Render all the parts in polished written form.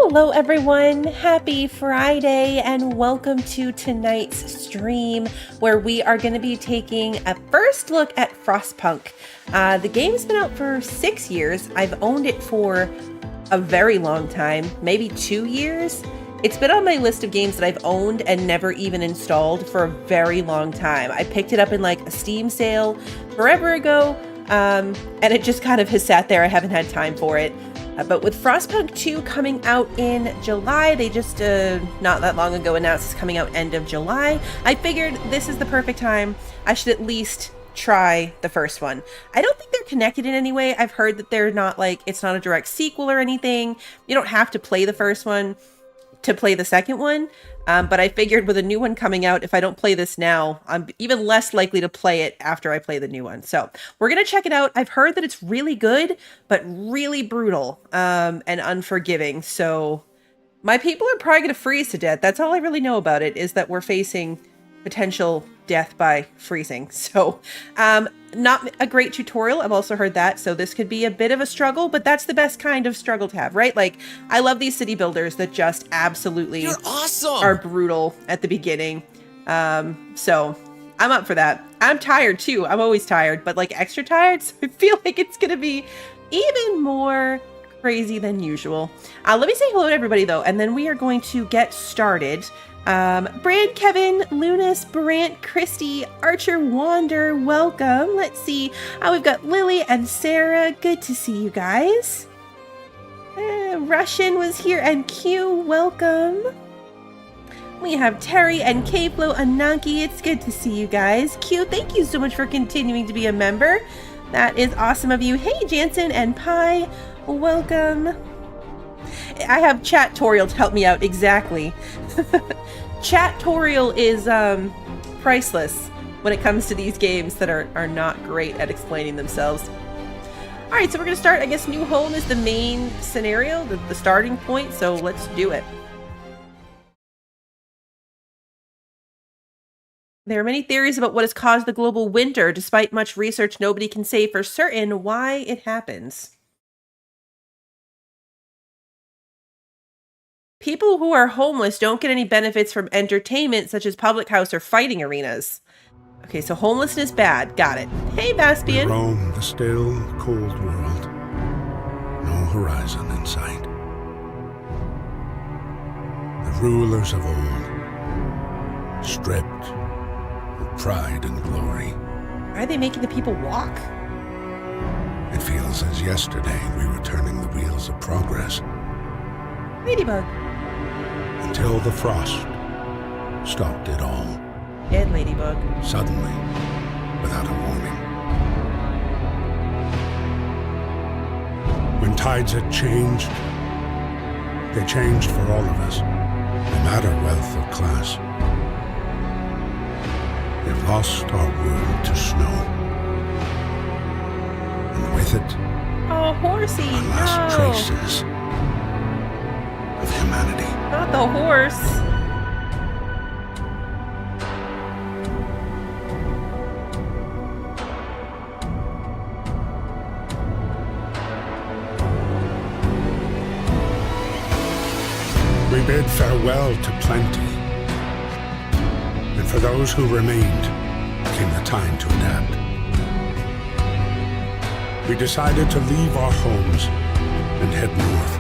Hello everyone, happy Friday and welcome to tonight's stream where we are going to be taking a first look at Frostpunk. The game's been out for 6 years. I've owned it for a very long time, maybe 2 years. It's been on my list of games that I've owned and never even installed for a very long time. I picked it up in like a Steam sale forever ago, and it just kind of has sat there. I haven't had time for it. But with Frostpunk 2 coming out in July, they just not that long ago announced it's coming out end of July, I figured this is the perfect time. I should at least try the first one. I don't think they're connected in any way. I've heard that they're not like, it's not a direct sequel or anything. You don't have to play the first one to play the second one. But I figured with a new one coming out, if I don't play this now, I'm even less likely to play it after I play the new one. So we're going to check it out. I've heard that it's really good, but really brutal and unforgiving. So my people are probably going to freeze to death. That's all I really know about it, is that we're facing potential death by freezing. So not a great tutorial. I've also heard that. So this could be a bit of a struggle, but that's the best kind of struggle to have, right? Like, I love these city builders that just absolutely You're awesome. are brutal at the beginning. So I'm up for that. I'm tired too. I'm always tired, but like extra tired. So I feel like it's going to be even more crazy than usual. Let me say hello to everybody though, and then we are going to get started. Brand, Kevin, Lunas, Brant, Christy, Archer, Wander, welcome. Let's see. We've got Lily and Sarah. Good to see you guys. Russian was here and Q, welcome. We have Terry and K-Flow Ananki. It's good to see you guys. Q, thank you so much for continuing to be a member. That is awesome of you. Hey, Jansen and Pi, welcome. I have Chat-torial to help me out, exactly. Chat-torial is priceless when it comes to these games that are not great at explaining themselves. Alright, so we're going to start, I guess New Home is the main scenario, the starting point, so let's do it. There are many theories about what has caused the global winter. Despite much research, nobody can say for certain why it happens. People who are homeless don't get any benefits from entertainment, such as public house or fighting arenas. Okay, so homelessness bad. Got it. Hey, Baspian. We roam the still, cold world. No horizon in sight. The rulers of old, stripped of pride and glory. Why are they making the people walk? It feels as yesterday we were turning the wheels of progress. Ladybug. Until the frost stopped it all. Dead ladybug. Suddenly, without a warning. When tides had changed, they changed for all of us, no matter wealth or class. We've lost our world to snow. And with it, Oh, horsey. our last No. traces of humanity. Not the horse. We bid farewell to plenty. And for those who remained, came the time to adapt. We decided to leave our homes and head north.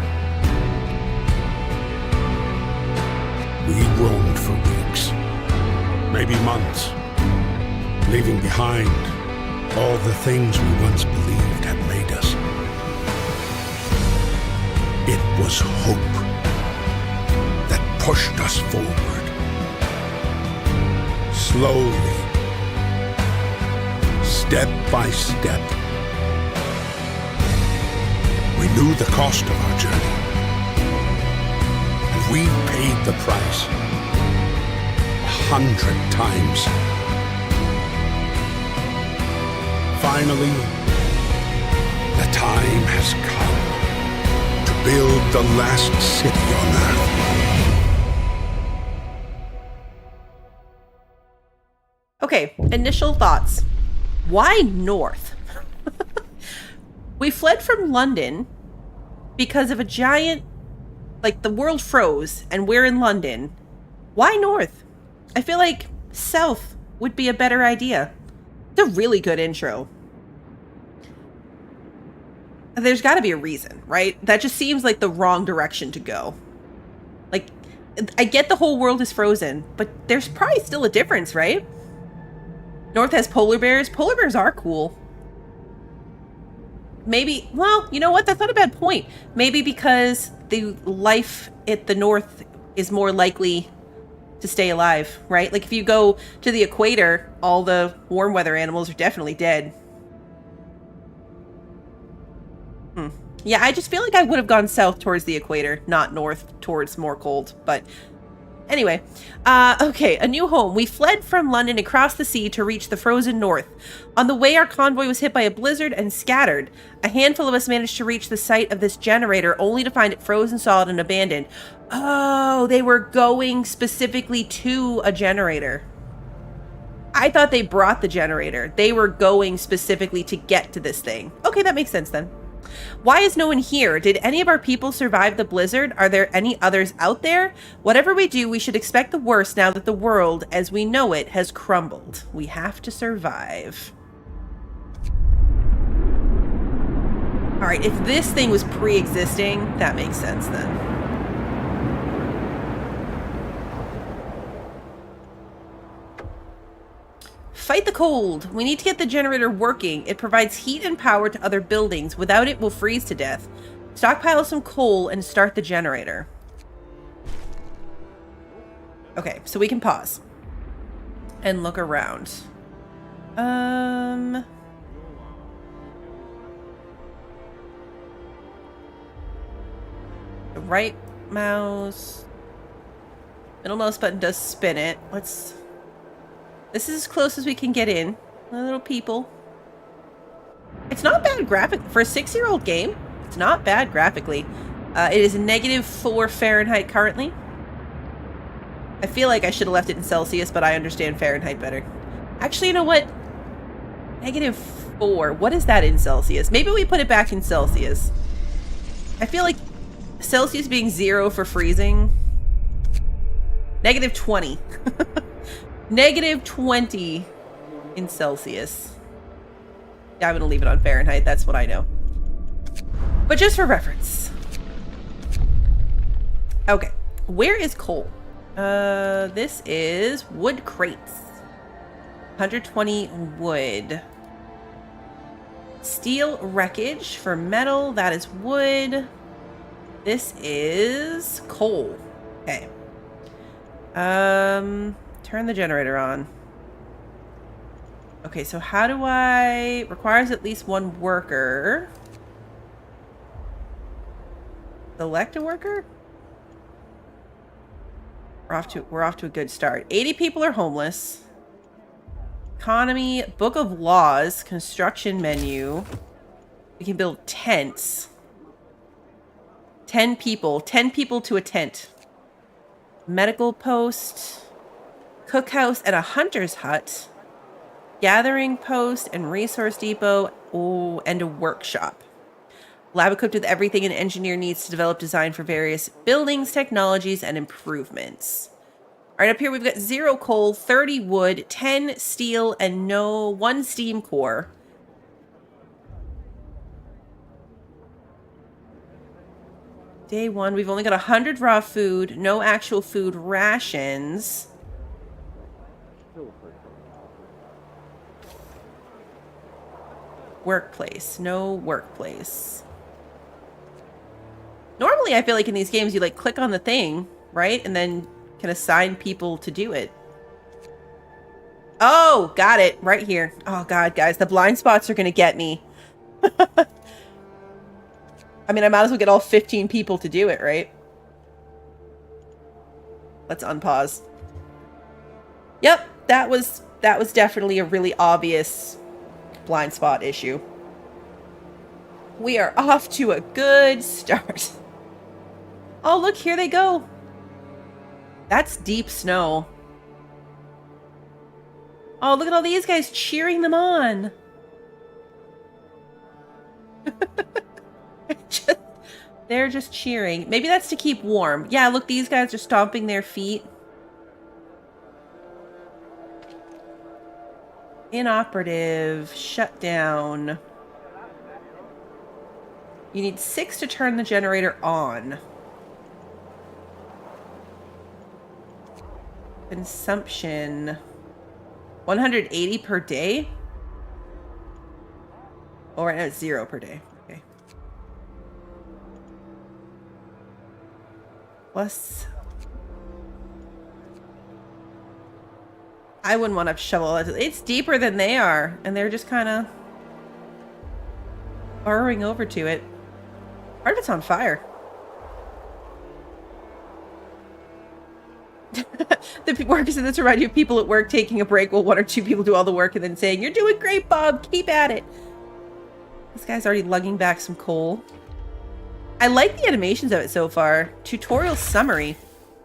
We roamed for weeks, maybe months, leaving behind all the things we once believed had made us. It was hope that pushed us forward. Slowly, step by step. We knew the cost of our journey. We paid the price 100 times. Finally, the time has come to build the last city on Earth. Okay, initial thoughts. Why north? We fled from London because of a giant Like, the world froze, and we're in London. Why north? I feel like south would be a better idea. It's a really good intro. There's got to be a reason, right? That just seems like the wrong direction to go. Like, I get the whole world is frozen, but there's probably still a difference, right? North has polar bears. Polar bears are cool. Maybe, well, you know what? That's not a bad point. Maybe because the life at the north is more likely to stay alive, right? Like if you go to the equator, all the warm weather animals are definitely dead. Yeah, I just feel like I would have gone south towards the equator, not north towards more cold. But anyway, okay, a new home. We fled from London across the sea to reach the frozen north. On the way, our convoy was hit by a blizzard and scattered. A handful of us managed to reach the site of this generator, only to find it frozen solid and abandoned. Oh, they were going specifically to a generator. I thought they brought the generator. They were going specifically to get to this thing. Okay, that makes sense then. Why is no one here? Did any of our people survive the blizzard? Are there any others out there? Whatever we do, we should expect the worst now that the world, as we know it, has crumbled. We have to survive. Alright, if this thing was pre-existing, that makes sense then. Fight the cold. We need to get the generator working. It provides heat and power to other buildings. Without it, we'll freeze to death. Stockpile some coal and start the generator. Okay, so we can pause. And look around. The right mouse. Middle mouse button does spin it. This is as close as we can get in. Little people. It's not bad graphic for a 6-year-old game. It's not bad graphically. It is -4 Fahrenheit currently. I feel like I should have left it in Celsius, but I understand Fahrenheit better. Actually, you know what? -4. What is that in Celsius? Maybe we put it back in Celsius. I feel like Celsius being 0 for freezing. -20. -20 in Celsius. Yeah, I'm gonna leave it on Fahrenheit. That's what I know. But just for reference. Okay. Where is coal? This is wood crates. 120 wood. Steel wreckage for metal. That is wood. This is coal. Okay. Turn the generator on. Okay, so how do I... Requires at least one worker. Select a worker? We're off to a good start. 80 people are homeless. Economy, book of laws, construction menu. We can build tents. 10 people. 10 people to a tent. Medical post. Cookhouse and a hunter's hut. Gathering post and resource depot. Oh, and a workshop. Lab equipped with everything an engineer needs to develop design for various buildings, technologies, and improvements. All right, up here we've got 0 coal, 30 wood, 10 steel, and 1 steam core. Day 1, we've only got 100 raw food, no actual food rations. Workplace, no workplace. Normally, I feel like in these games, you like click on the thing, right? And then can assign people to do it. Oh, got it. Right here. Oh, God, guys. The blind spots are going to get me. I mean, I might as well get all 15 people to do it, right? Let's unpause. Yep, that was definitely a really obvious blind spot issue. We are off to a good start. Oh, look, here they go. That's deep snow. Oh, look at all these guys cheering them on. They're just cheering. Maybe that's to keep warm. Yeah, look, these guys are stomping their feet. Inoperative. Shut down. You need 6 to turn the generator on. Consumption. 180 per day? Oh, right now it's 0 per day. Okay. Plus... I wouldn't want to shovel it. It's deeper than they are, and they're just kind of burrowing over to it. Part of it's on fire. The workers in this remind you of people at work taking a break while 1 or 2 people do all the work and then saying, "You're doing great, Bob. Keep at it." This guy's already lugging back some coal. I like the animations of it so far. Tutorial summary.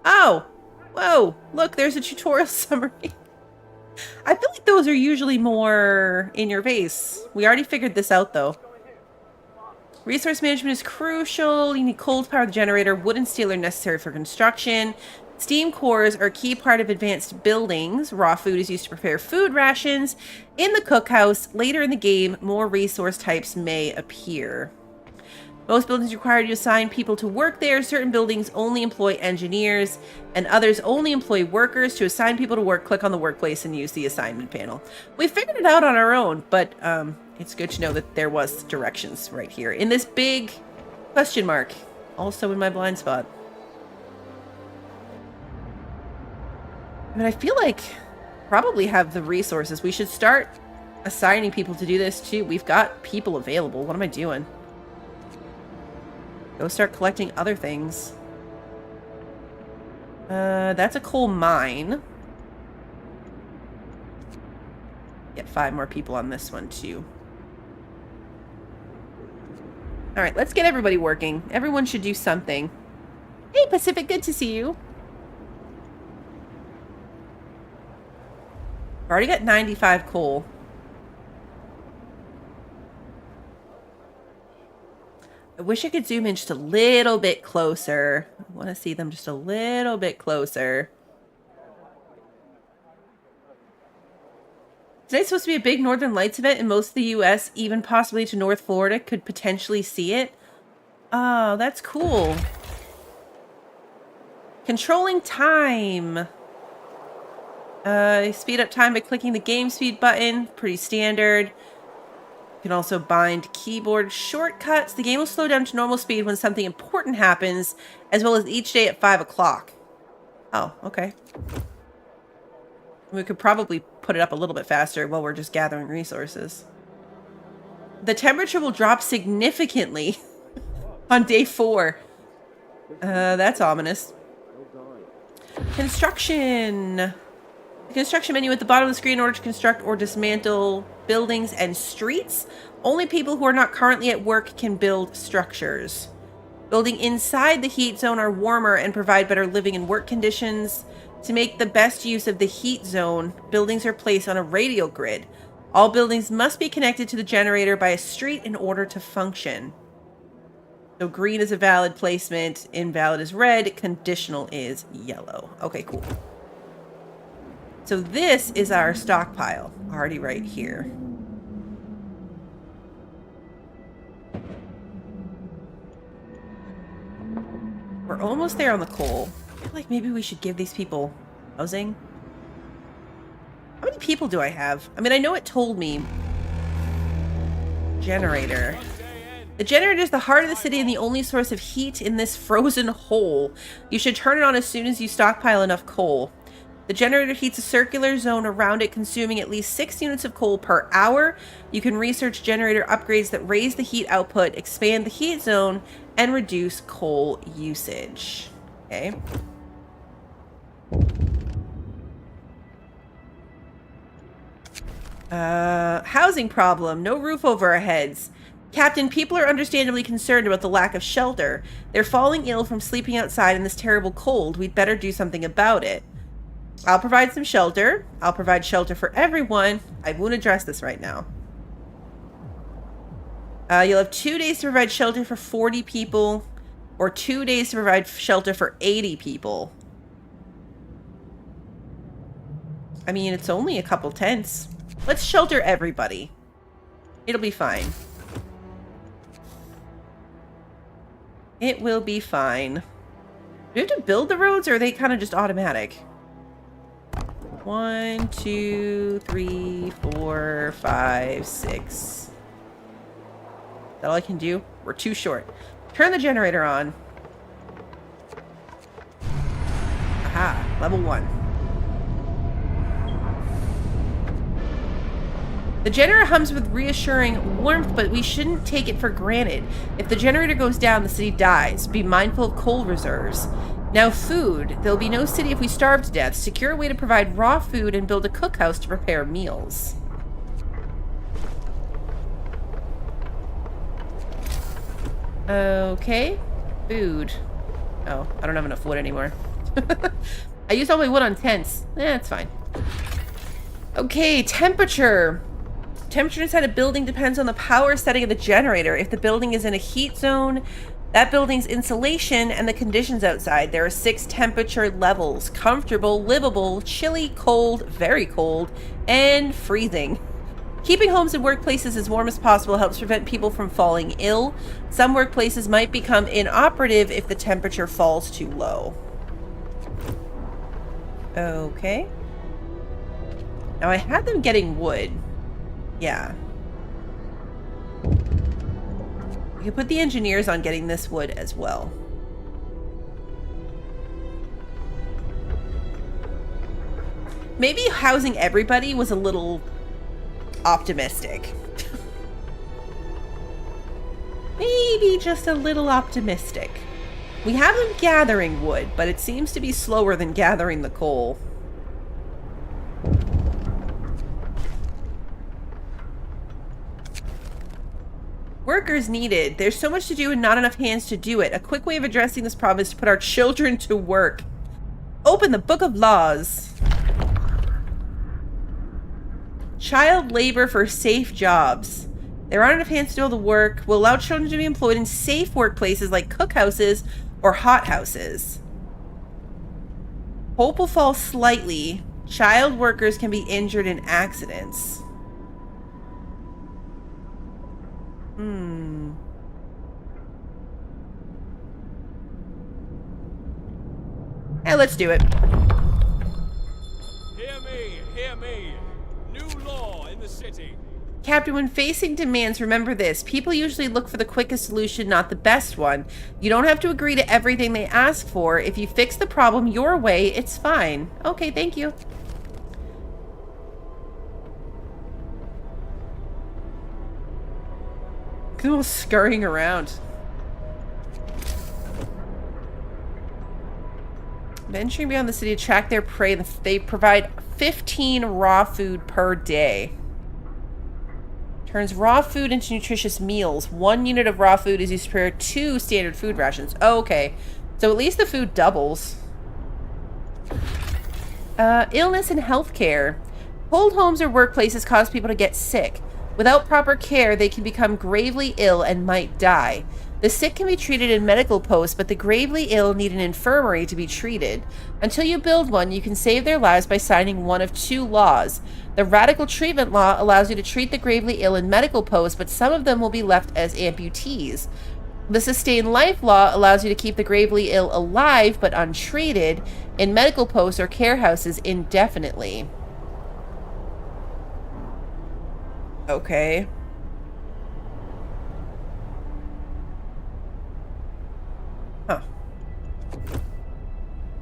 Oh, whoa! Look, there's a tutorial summary. I feel like those are usually more in your face. We already figured this out, though. Resource management is crucial. You need coal to power the generator. Wood and steel are necessary for construction. Steam cores are a key part of advanced buildings. Raw food is used to prepare food rations. In the cookhouse, later in the game, more resource types may appear. Most buildings require you to assign people to work there. Certain buildings only employ engineers, and others only employ workers. To assign people to work, click on the workplace and use the assignment panel. We figured it out on our own, but it's good to know that there was directions right here in this big question mark, also in my blind spot. I mean, I feel like probably have the resources. We should start assigning people to do this too. We've got people available. What am I doing? Go start collecting other things. That's a coal mine. Get 5 more people on this one too. All right, let's get everybody working. Everyone should do something. Hey, Pacific, good to see you. I've already got 95 coal. I wish I could zoom in just a little bit closer. I want to see them just a little bit closer. Tonight's supposed to be a big Northern Lights event in most of the U.S., even possibly to North Florida could potentially see it. Oh, that's cool. Controlling time. Speed up time by clicking the game speed button. Pretty standard. You can also bind keyboard shortcuts. The game will slow down to normal speed when something important happens, as well as each day at 5 o'clock. Oh, okay. We could probably put it up a little bit faster while we're just gathering resources. The temperature will drop significantly on day 4. That's ominous. Construction. The construction menu at the bottom of the screen in order to construct or dismantle buildings and streets. Only people who are not currently at work can build structures. Building inside the heat zone are warmer and provide better living and work conditions. To make the best use of the heat zone, buildings are placed on a radial grid. All buildings must be connected to the generator by a street in order to function. So green is a valid placement, invalid is red, conditional is yellow. Okay, cool. So this is our stockpile, already right here. We're almost there on the coal. I feel like maybe we should give these people housing. How many people do I have? I mean, I know it told me. Generator. The generator is the heart of the city and the only source of heat in this frozen hole. You should turn it on as soon as you stockpile enough coal. The generator heats a circular zone around it, consuming at least 6 units of coal per hour. You can research generator upgrades that raise the heat output, expand the heat zone, and reduce coal usage. Okay. Housing problem. No roof over our heads. Captain, people are understandably concerned about the lack of shelter. They're falling ill from sleeping outside in this terrible cold. We'd better do something about it. I'll provide some shelter. I'll provide shelter for everyone. I won't address this right now. You'll have 2 days to provide shelter for 40 people. or 2 days to provide shelter for 80 people. I mean, it's only a couple tents. Let's shelter everybody. It'll be fine. It will be fine. Do we have to build the roads, or are they kind of just automatic? 1, 2, 3, 4, 5, 6. Is that all I can do? We're too short. Turn the generator on. Aha, level 1. The generator hums with reassuring warmth, but we shouldn't take it for granted. If the generator goes down, the city dies. Be mindful of coal reserves. Now food. There'll be no city if we starve to death. Secure a way to provide raw food and build a cookhouse to prepare meals. Okay. Food. Oh, I don't have enough wood anymore. I used all my wood on tents. It's fine. Okay, temperature. Temperature inside a building depends on the power setting of the generator. If the building is in a heat zone, that building's insulation and the conditions outside. There are 6 temperature levels: comfortable, livable, chilly, cold, very cold, and freezing. Keeping homes and workplaces as warm as possible helps prevent people from falling ill. Some workplaces might become inoperative if the temperature falls too low. Okay. Now I had them getting wood. Yeah. We could put the engineers on getting this wood as well. Maybe housing everybody was a little optimistic. Maybe just a little optimistic. We have them gathering wood, but it seems to be slower than gathering the coal. Workers needed. There's so much to do and not enough hands to do it. A quick way of addressing this problem is to put our children to work. Open the Book of Laws. Child labor for safe jobs. There aren't enough hands to do all the work. Will allow children to be employed in safe workplaces like cookhouses or hothouses. Hope will fall slightly. Child workers can be injured in accidents. Hey, let's do it. Hear me. New law in the city. Captain, when facing demands, remember this. People usually look for the quickest solution, not the best one. You don't have to agree to everything they ask for. If you fix the problem your way, it's fine. Okay, thank you. Look at them all scurrying around. Venturing beyond the city to track their prey, they provide 15 raw food per day. Turns raw food into nutritious meals. 1 unit of raw food is used to prepare 2 standard food rations. Oh, okay. So at least the food doubles. Illness and healthcare. Cold homes or workplaces cause people to get sick. Without proper care, they can become gravely ill and might die. The sick can be treated in medical posts, but the gravely ill need an infirmary to be treated. Until you build one, you can save their lives by signing one of 2 laws. The radical treatment law allows you to treat the gravely ill in medical posts, but some of them will be left as amputees. The sustained life law allows you to keep the gravely ill alive, but untreated, in medical posts or care houses indefinitely. Okay. Huh.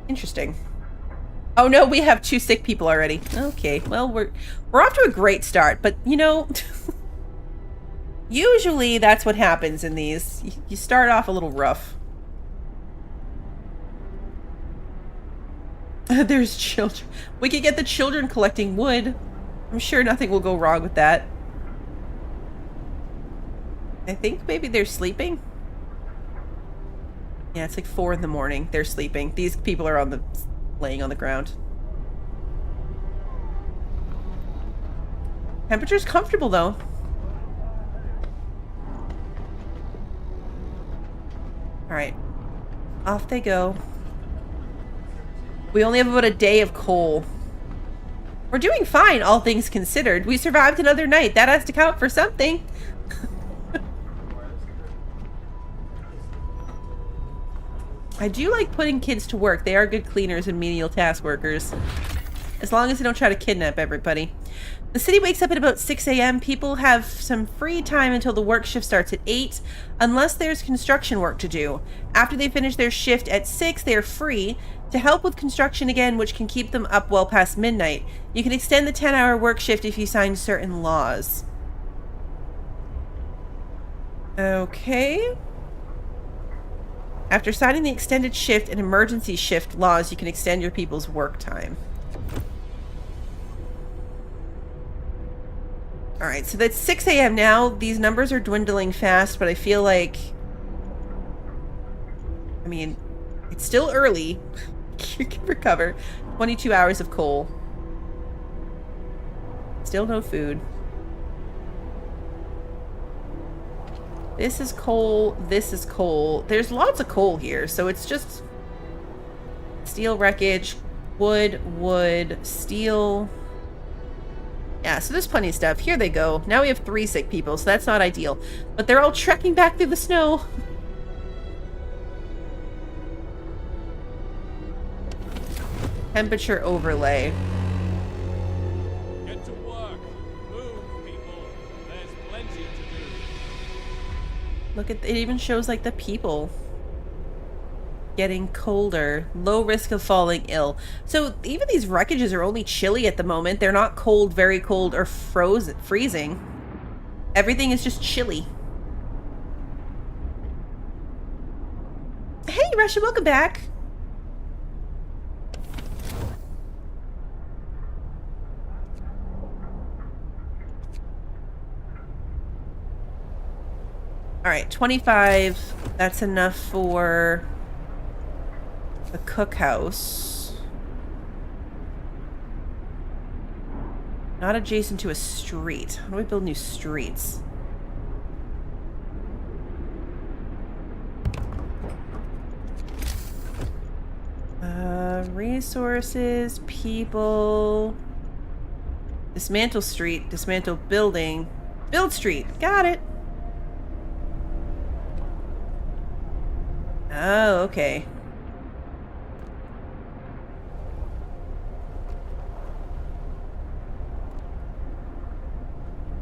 Interesting. Oh no, we have 2 sick people already. Okay, well, we're off to a great start, but you know, usually that's what happens in these. You start off a little rough. There's children. We could get the children collecting wood. I'm sure nothing will go wrong with that. I think maybe they're sleeping. Yeah, it's like 4 in the morning. They're sleeping. These people are laying on the ground. Temperature's comfortable though. All right. Off they go. We only have about a day of coal. We're doing fine, all things considered. We survived another night. That has to count for something. I do like putting kids to work. They are good cleaners and menial task workers. As long as they don't try to kidnap everybody. The city wakes up at about 6 a.m. People have some free time until the work shift starts at 8, unless there's construction work to do. After they finish their shift at 6, they are free to help with construction again, which can keep them up well past midnight. You can extend the 10-hour work shift if you sign certain laws. Okay. After signing the extended shift and emergency shift laws, you can extend your people's work time. Alright, so that's 6 a.m. now. These numbers are dwindling fast, but I feel like... I mean, it's still early. You can recover. 22 hours of coal. Still no food. This is coal. This is coal. There's lots of coal here, so it's just... steel wreckage, wood, steel... Yeah, so there's plenty of stuff. Here they go. Now we have 3 sick people, so that's not ideal. But they're all trekking back through the snow. Temperature overlay. Get to work. Move, people. There's plenty to do. Look at... it even shows, like, the people. Getting colder. Low risk of falling ill. So even these wreckages are only chilly at the moment. They're not cold, very cold, or freezing. Everything is just chilly. Hey, Russia, welcome back. Alright, 25. That's enough for... the cookhouse. Not adjacent to a street. How do we build new streets? Resources, people. Dismantle street, dismantle building. Build street, got it. Oh, okay.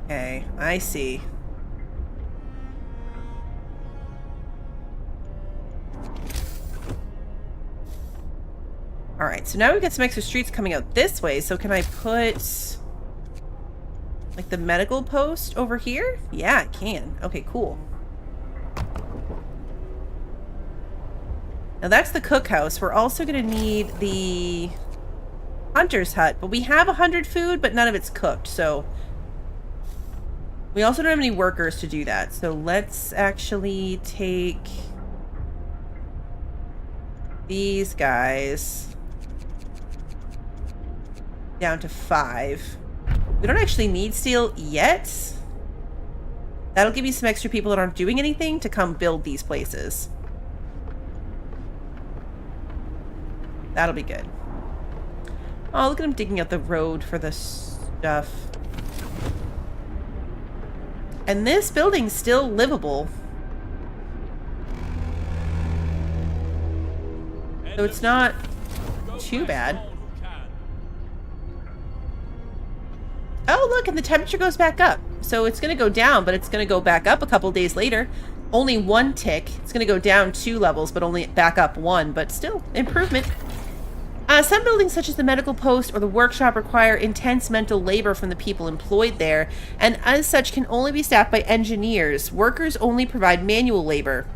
Okay, I see. Alright, so now we've got some extra streets coming out this way, so can I put... like the medical post over here? Yeah, I can. Okay, cool. Now that's the cookhouse. We're also gonna need the hunter's hut, but we have 100 food, but none of it's cooked, so... we also don't have any workers to do that, so let's actually take these guys down to 5. We don't actually need steel yet. That'll give you some extra people that aren't doing anything to come build these places. That'll be good. Oh, look at him digging out the road for the stuff. And this building's still livable. So it's not too bad. Oh, look, and the temperature goes back up. So it's going to go down, but it's going to go back up a couple days later. Only 1 tick. It's going to go down 2 levels, but only back up 1. But still, improvement. Some buildings, such as the medical post or the workshop, require intense mental labor from the people employed there, and as such can only be staffed by engineers. Workers only provide manual labor.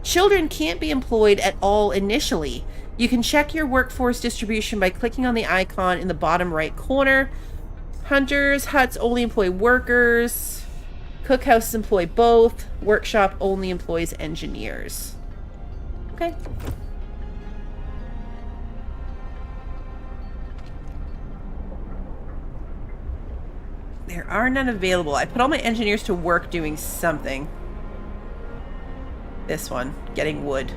Children can't be employed at all initially. You can check your workforce distribution by clicking on the icon in the bottom right corner. Hunters, huts only employ workers. Cookhouses employ both. Workshop only employs engineers. Okay. There are none available. I put all my engineers to work doing something. This one, getting wood.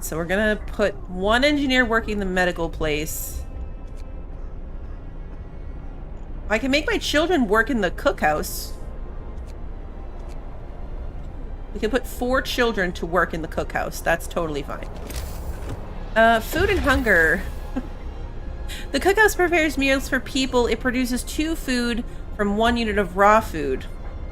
So we're gonna put one engineer working the medical place. I can make my children work in the cookhouse. We can put 4 children to work in the cookhouse. That's totally fine. Food and hunger. The cookhouse prepares meals for people. It produces 2 food from 1 unit of raw food.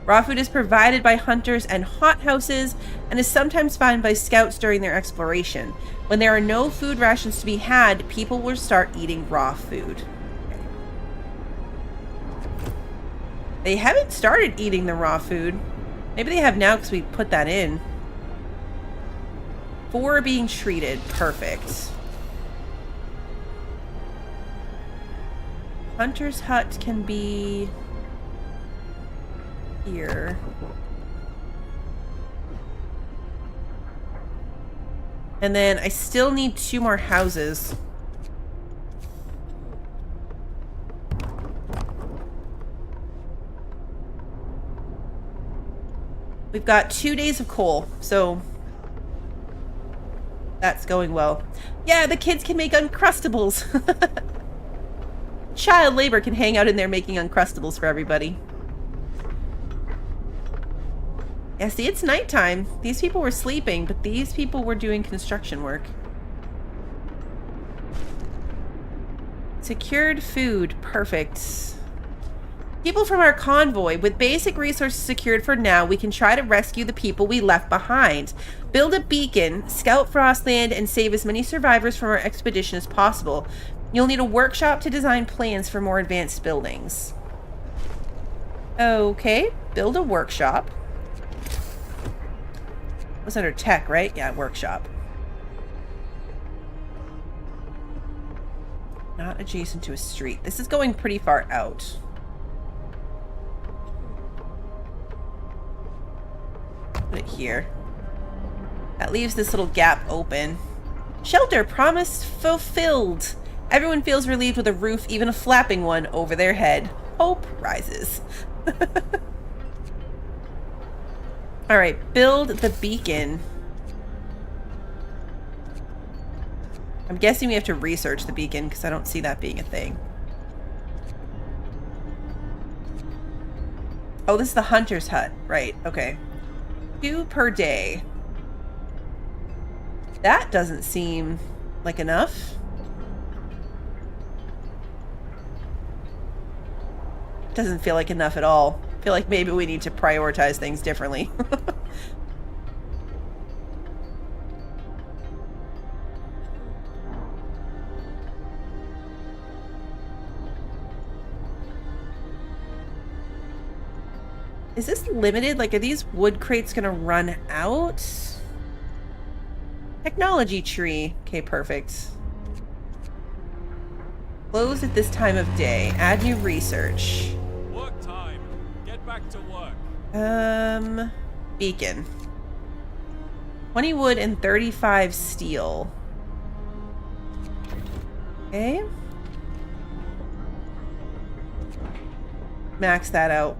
Raw food is provided by hunters and hothouses and is sometimes found by scouts during their exploration. When there are no food rations to be had, people will start eating raw food. Okay. They haven't started eating the raw food. Maybe they have now because we put that in. 4 are being treated. Perfect. Hunter's hut can be here. And then I still need 2 more houses. We've got 2 days of coal, so that's going well. Yeah, the kids can make Uncrustables. Child labor can hang out in there making Uncrustables for everybody. Yeah, see, it's nighttime. These people were sleeping, but these people were doing construction work. Secured food. Perfect. People from our convoy. With basic resources secured for now, we can try to rescue the people we left behind. Build a beacon, scout Frostland, and save as many survivors from our expedition as possible. You'll need a workshop to design plans for more advanced buildings. Okay, build a workshop. Was under tech, right? Yeah, workshop. Not adjacent to a street. This is going pretty far out. Put it here. That leaves this little gap open. Shelter promised fulfilled. Everyone feels relieved with a roof, even a flapping one, over their head. Hope rises. Alright, build the beacon. I'm guessing we have to research the beacon because I don't see that being a thing. Oh, this is the hunter's hut. Right, okay. 2 per day. That doesn't seem like enough. Doesn't feel like enough at all. I feel like maybe we need to prioritize things differently. Is this limited? Like, are these wood crates gonna run out? Technology tree. Okay, perfect. Close at this time of day. Add new research. Work time. Get back to work. Beacon. 20 wood and 35 steel. Okay. Max that out.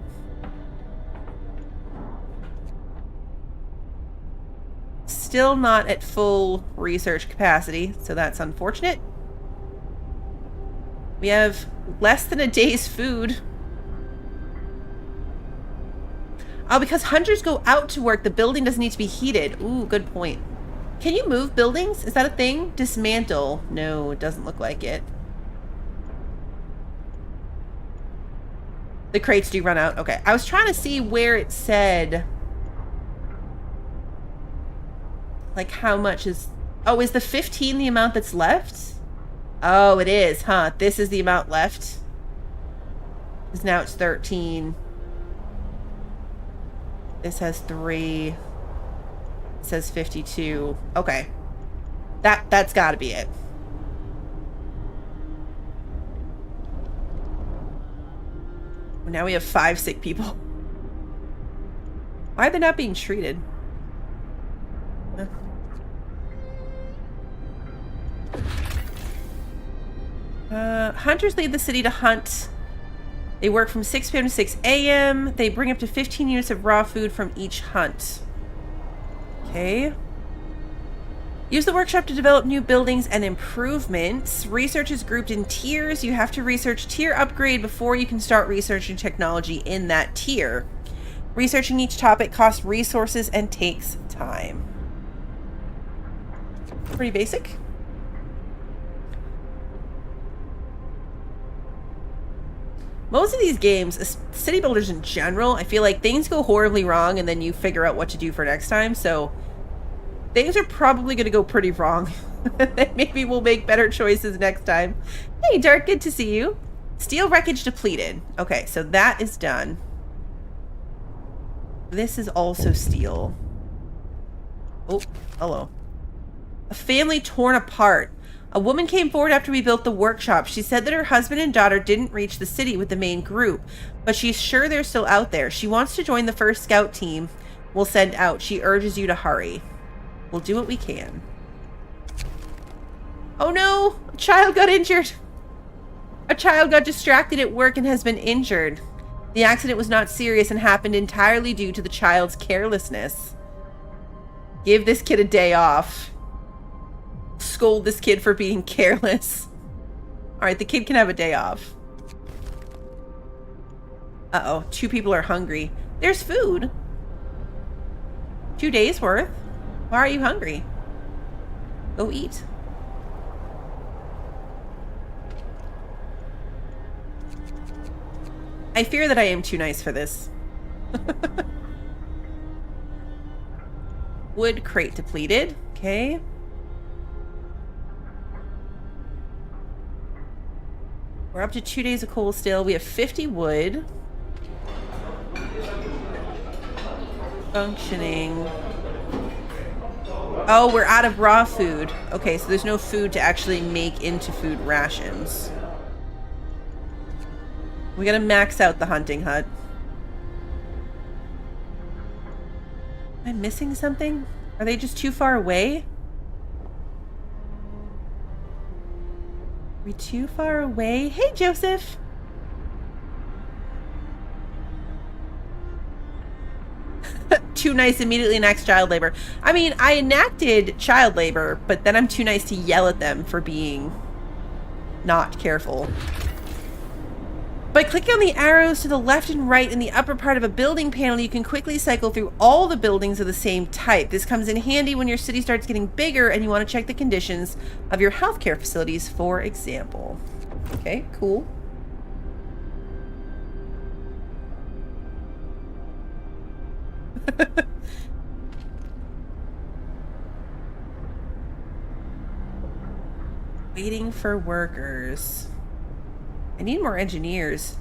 Still not at full research capacity, so that's unfortunate. We have less than a day's food. Oh, because hunters go out to work, the building doesn't need to be heated. Ooh, good point. Can you move buildings? Is that a thing? Dismantle. No, it doesn't look like it. The crates do run out. Okay, I was trying to see where it said... like how much is... oh, is the 15 the amount that's left? Oh, it is, huh? This is the amount left. Because now it's 13. This has 3. It says 52. Okay. That's gotta be it. Now we have 5 sick people. Why are they not being treated? Hunters leave the city to hunt. They work from 6 p.m. to 6 a.m. They bring up to 15 units of raw food from each hunt. Okay. Use the workshop to develop new buildings and improvements. Research is grouped in tiers. You have to research tier upgrade before you can start researching technology in that tier. Researching each topic costs resources and takes time. Pretty basic. Most of these games, city builders in general, I feel like things go horribly wrong and then you figure out what to do for next time. So things are probably going to go pretty wrong. Maybe we'll make better choices next time. Hey, Dark, good to see you. Steel wreckage depleted. Okay, so that is done. This is also steel. Oh, hello. A family torn apart. A woman came forward after we built the workshop. She said that her husband and daughter didn't reach the city with the main group, but she's sure they're still out there. She wants to join the first scout team we'll send out. She urges you to hurry. We'll do what we can. Oh no! A child got injured. A child got distracted at work and has been injured. The accident was not serious and happened entirely due to the child's carelessness. Give this kid a day off. Scold this kid for being careless. Alright, the kid can have a day off. Uh-oh, 2 people are hungry. There's food. 2 days worth. Why are you hungry? Go eat. I fear that I am too nice for this. Wood crate depleted. Okay. We're up to 2 days of coal still. We have 50 wood. Functioning. Oh, we're out of raw food. Okay, so there's no food to actually make into food rations. We gotta max out the hunting hut. Am I missing something? Are they just too far away? Are we too far away? Hey, Joseph! Too nice immediately enacts child labor. I mean, I enacted child labor, but then I'm too nice to yell at them for being not careful. By clicking on the arrows to the left and right in the upper part of a building panel, you can quickly cycle through all the buildings of the same type. This comes in handy when your city starts getting bigger and you want to check the conditions of your healthcare facilities, for example. Okay, cool. Waiting for workers. I need more engineers.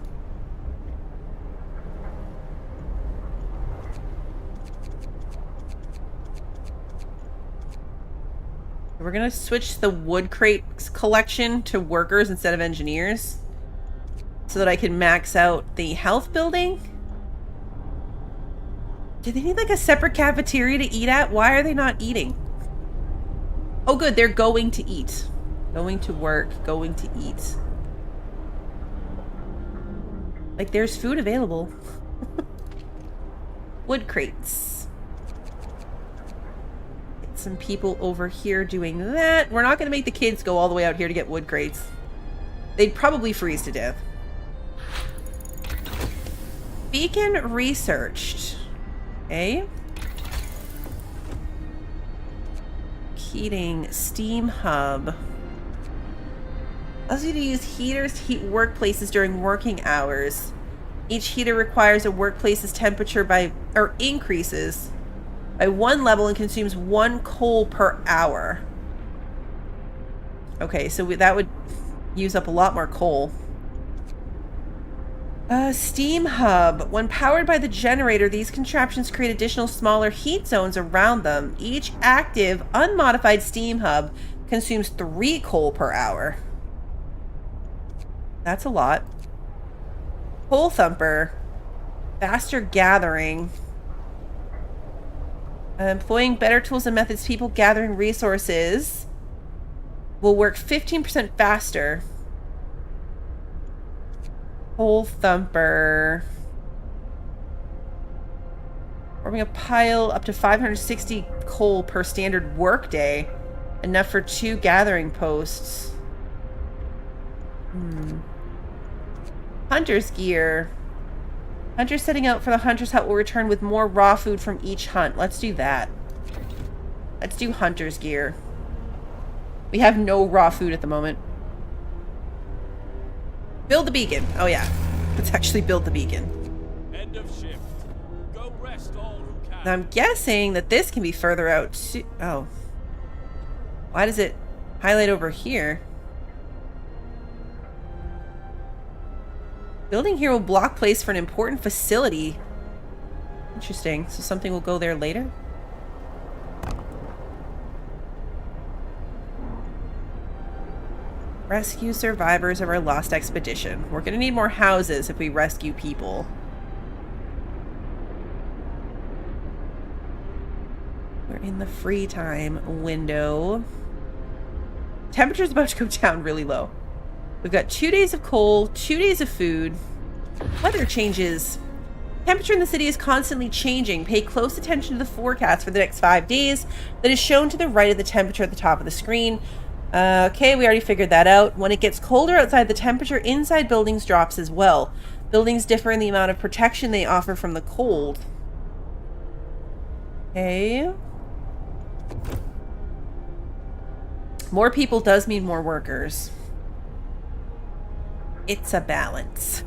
We're gonna switch the wood crate collection to workers instead of engineers so that I can max out the health building. Do they need like a separate cafeteria to eat at? Why are they not eating? Oh good, they're going to eat. Going to work, going to eat. Like there's food available. Wood crates. Get some people over here doing that. We're not going to make the kids go all the way out here to get wood crates. They'd probably freeze to death. Beacon researched. Okay. Heating steam hub. Allows you to use heaters to heat workplaces during working hours. Each heater requires a workplace's temperature increases by 1 level and consumes 1 coal per hour. Okay, so that would use up a lot more coal. Steam hub. When powered by the generator, these contraptions create additional smaller heat zones around them. Each active, unmodified steam hub consumes 3 coal per hour. That's a lot. Coal thumper. Faster gathering. Employing better tools and methods, people gathering resources will work 15% faster. Coal thumper. Forming a pile up to 560 coal per standard work day. Enough for 2 gathering posts. Hunter's gear. Hunters setting out for the hunter's hut will return with more raw food from each hunt. Let's do that. Let's do hunter's gear. We have no raw food at the moment. Build the beacon. Oh yeah. Let's actually build the beacon. End of shift. Go rest all who can. Now I'm guessing that this can be further out. Oh. Why does it highlight over here? Building here will block place for an important facility. Interesting. So something will go there later? Rescue survivors of our lost expedition. We're going to need more houses if we rescue people. We're in the free time window. Temperature's about to go down really low. We've got 2 days of coal, 2 days of food. Weather changes. Temperature in the city is constantly changing. Pay close attention to the forecast for the next 5 days that is shown to the right of the temperature at the top of the screen. Okay, we already figured that out. When it gets colder outside, the temperature inside buildings drops as well. Buildings differ in the amount of protection they offer from the cold. Okay. More people does mean more workers. It's a balance.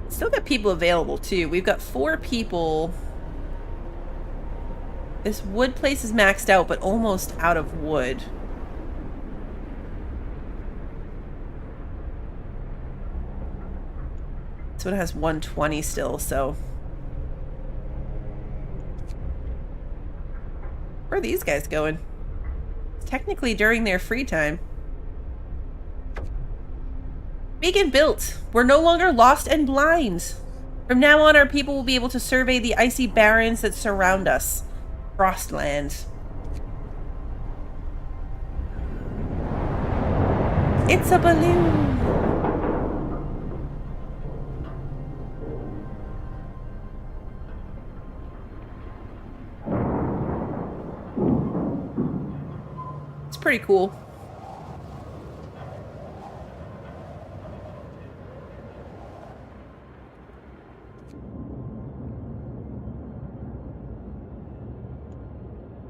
Still got people available too. We've got 4 people. This wood place is maxed out, but almost out of wood. This one has 120 still, so. Where are these guys going? It's technically during their free time. Beacon built. We're no longer lost and blind. From now on, our people will be able to survey the icy barrens that surround us. Frostland. It's a balloon. It's pretty cool.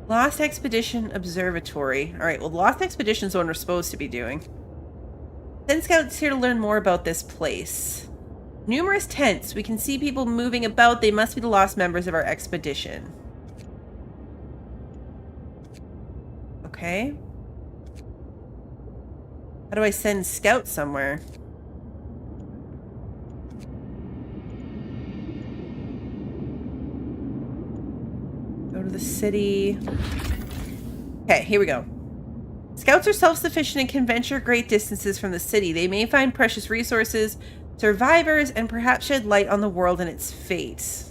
Lost Expedition Observatory. Alright, well, Lost Expedition is what we're supposed to be doing. Send scouts here to learn more about this place. Numerous tents. We can see people moving about. They must be the lost members of our expedition. Okay. How do I send scouts somewhere? Go to the city. Okay, here we go. Scouts are self-sufficient and can venture great distances from the city. They may find precious resources, survivors, and perhaps shed light on the world and its fate.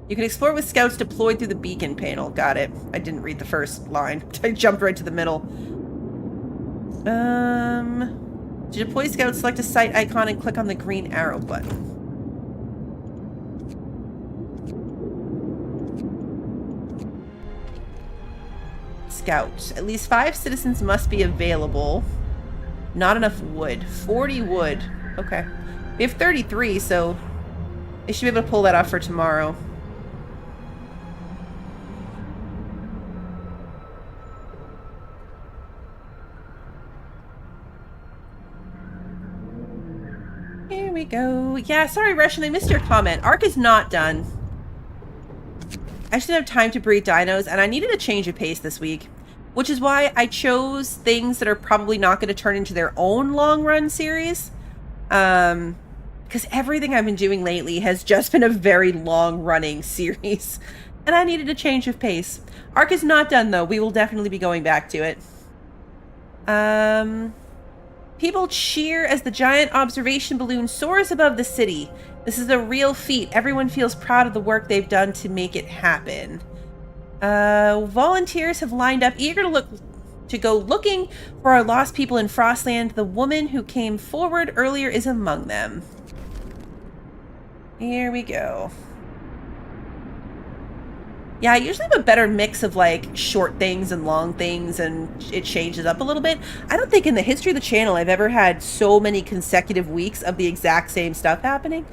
You can explore with scouts deployed through the beacon panel. Got it. I didn't read the first line. I jumped right to the middle. To deploy scouts, select a site icon and click on the green arrow button. Scouts. At least 5 citizens must be available. Not enough wood. 40 wood. Okay. We have 33, so they should be able to pull that off for tomorrow. Here we go. Yeah, sorry, Russian, I missed your comment. Ark is not done. I just didn't have time to breed dinos, and I needed a change of pace this week, which is why I chose things that are probably not going to turn into their own long-run series. Because everything I've been doing lately has just been a very long-running series, and I needed a change of pace. Ark is not done, though. We will definitely be going back to it. People cheer as the giant observation balloon soars above the city. This is a real feat. Everyone feels proud of the work they've done to make it happen. Volunteers have lined up, eager to go looking for our lost people in Frostland. The woman who came forward earlier is among them. Here we go. Yeah, I usually have a better mix of like short things and long things, and it changes up a little bit. I don't think in the history of the channel I've ever had so many consecutive weeks of the exact same stuff happening.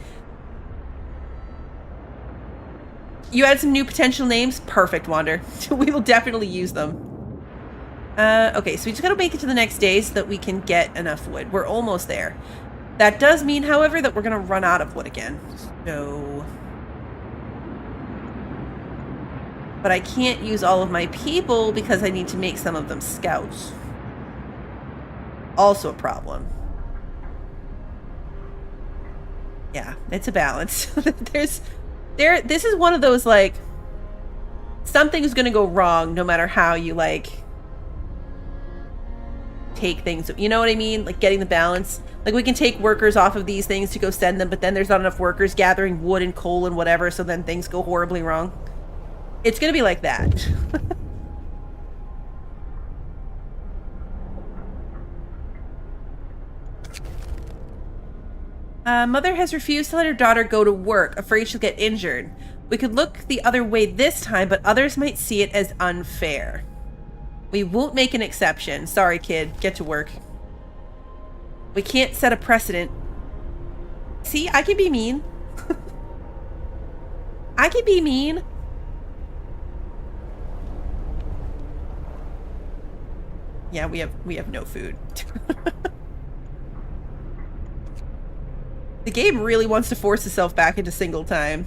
You add some new potential names? Perfect, Wander. We will definitely use them. Okay, so we just gotta make it to the next day so that we can get enough wood. We're almost there. That does mean, however, that we're gonna run out of wood again. So... But I can't use all of my people because I need to make some of them scouts. Also a problem. Yeah, it's a balance. This is one of those, like, something's gonna go wrong no matter how you, like, take things. You know what I mean? Like, getting the balance. Like, we can take workers off of these things to go send them, but then there's not enough workers gathering wood and coal and whatever, so then things go horribly wrong. It's gonna be like that. Mother has refused to let her daughter go to work, afraid she'll get injured. We could look the other way this time, but others might see it as unfair. We won't make an exception. Sorry, kid. Get to work. We can't set a precedent. See, I can be mean. I can be mean. Yeah, we have no food. The game really wants to force itself back into single time.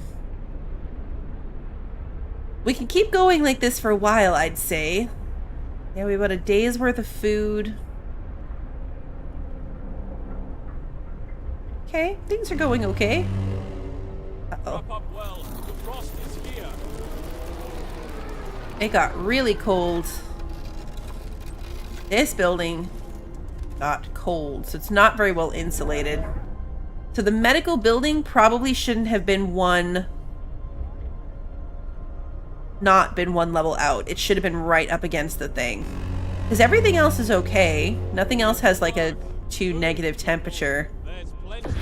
We can keep going like this for a while, I'd say. Yeah, we have about a day's worth of food. Okay, things are going okay. Uh-oh. Well. The frost is here. It got really cold. This building got cold, so it's not very well insulated. So the medical building probably shouldn't have been not been one level out. It should have been right up against the thing. Because everything else is okay. Nothing else has like a 2 negative temperature. There's plenty to do.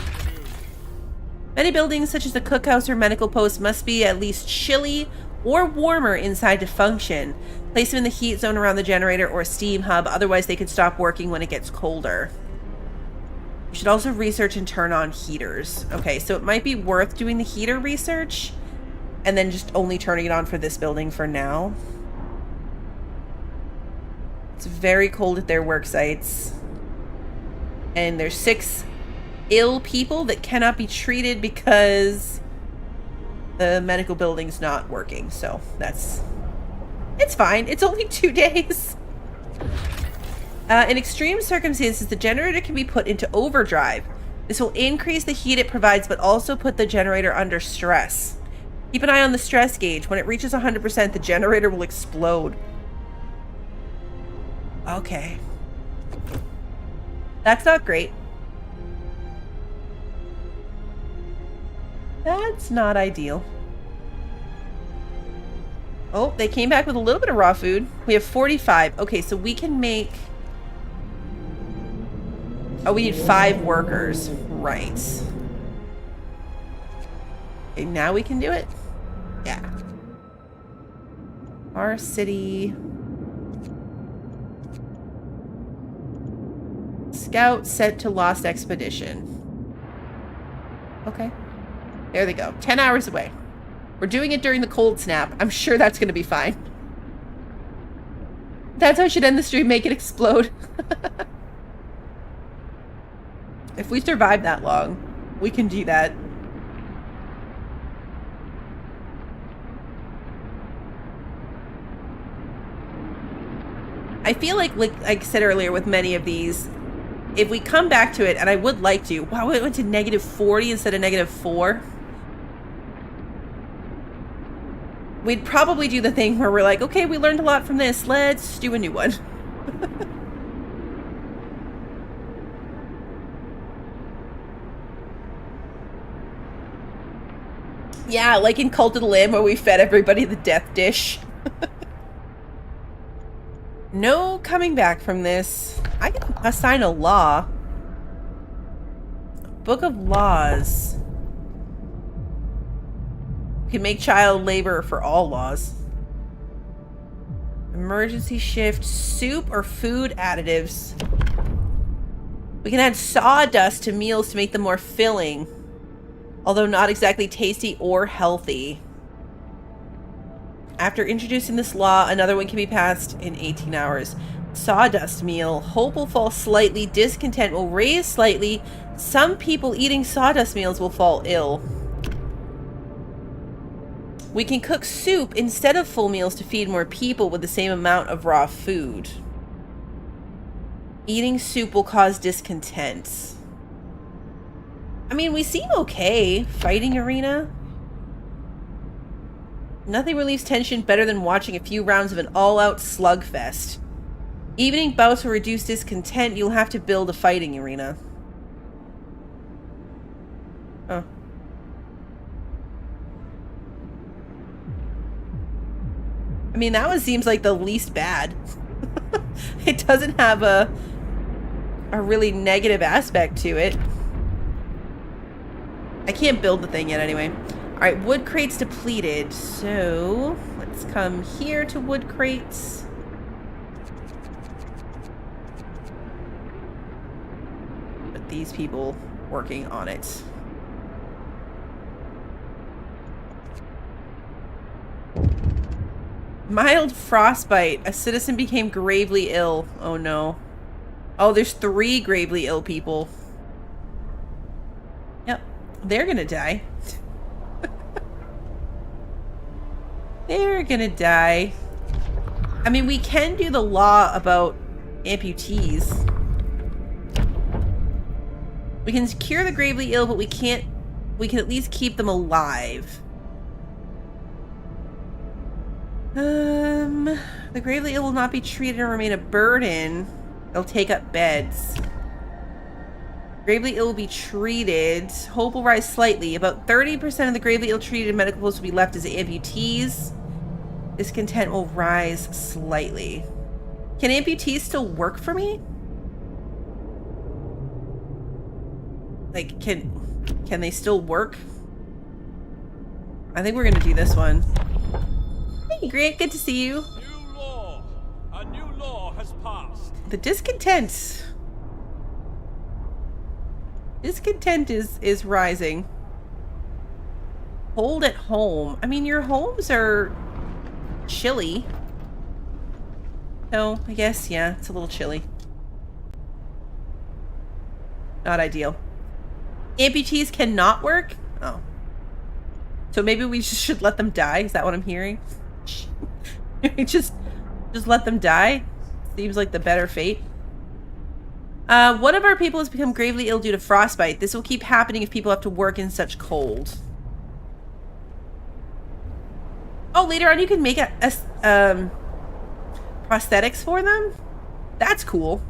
Many buildings such as the cookhouse or medical post must be at least chilly or warmer inside to function. Place them in the heat zone around the generator or steam hub, otherwise they could stop working when it gets colder. You should also research and turn on heaters. Okay, so it might be worth doing the heater research and then just only turning it on for this building for now. It's very cold at their work sites. And there's 6 ill people that cannot be treated because the medical building's not working. So it's fine. It's only 2 days. In extreme circumstances, the generator can be put into overdrive. This will increase the heat it provides, but also put the generator under stress. Keep an eye on the stress gauge. When it reaches 100%, the generator will explode. Okay. That's not great. That's not ideal. Oh, they came back with a little bit of raw food. We have 45. Okay, so we can make... Oh, we need 5 workers. Right. Okay, now we can do it? Yeah. Our city... Scout sent to Lost Expedition. Okay. There they go. 10 hours away. We're doing it during the cold snap. I'm sure that's going to be fine. That's how I should end the stream. Make it explode. If we survive that long, we can do that. I feel like I said earlier with many of these, if we come back to it, and I would like to... Wow, it went to -40 instead of -4. We'd probably do the thing where we're like, okay, we learned a lot from this. Let's do a new one. Yeah, like in Cult of the Lamb where we fed everybody the death dish. No coming back from this. I can assign a law. Book of Laws. We can make child labor for all laws. Emergency shift, soup or food additives. We can add sawdust to meals to make them more filling, although not exactly tasty or healthy. After introducing this law, another one can be passed in 18 hours. Sawdust meal. Hope will fall slightly. Discontent will raise slightly. Some people eating sawdust meals will fall ill. We can cook soup instead of full meals to feed more people with the same amount of raw food. Eating soup will cause discontent. I mean, we seem okay. Fighting arena. Nothing relieves tension better than watching a few rounds of an all-out slugfest. Evening bouts will reduce discontent. You'll have to build a fighting arena. Oh. I mean, that one seems like the least bad. It doesn't have a really negative aspect to it. I can't build the thing yet anyway. Alright, wood crates depleted. So, let's come here to wood crates. Put these people working on it. Mild frostbite. A citizen became gravely ill. Oh no. Oh, there's 3 gravely ill people. Yep. They're gonna die. They're gonna die. I mean, we can do the law about amputees. We can cure the gravely ill, but we can't... We can at least keep them alive. The gravely ill will not be treated or remain a burden. They'll take up beds. Gravely ill will be treated. Hope will rise slightly. About 30% of the gravely ill treated in medical posts will be left as amputees. Discontent will rise slightly. Can amputees still work for me? Like, can they still work? I think we're gonna do this one. Hey, Grant, good to see you. New law. A new law has passed. The discontent. Discontent is rising. Hold at home. I mean, your homes are chilly. No, I guess, yeah, it's a little chilly. Not ideal. Amputees cannot work? Oh. So maybe we just should let them die? Is that what I'm hearing? just let them die? Seems like the better fate. One of our people has become gravely ill due to frostbite. This will keep happening if people have to work in such cold. Oh, later on you can make prosthetics for them? That's cool.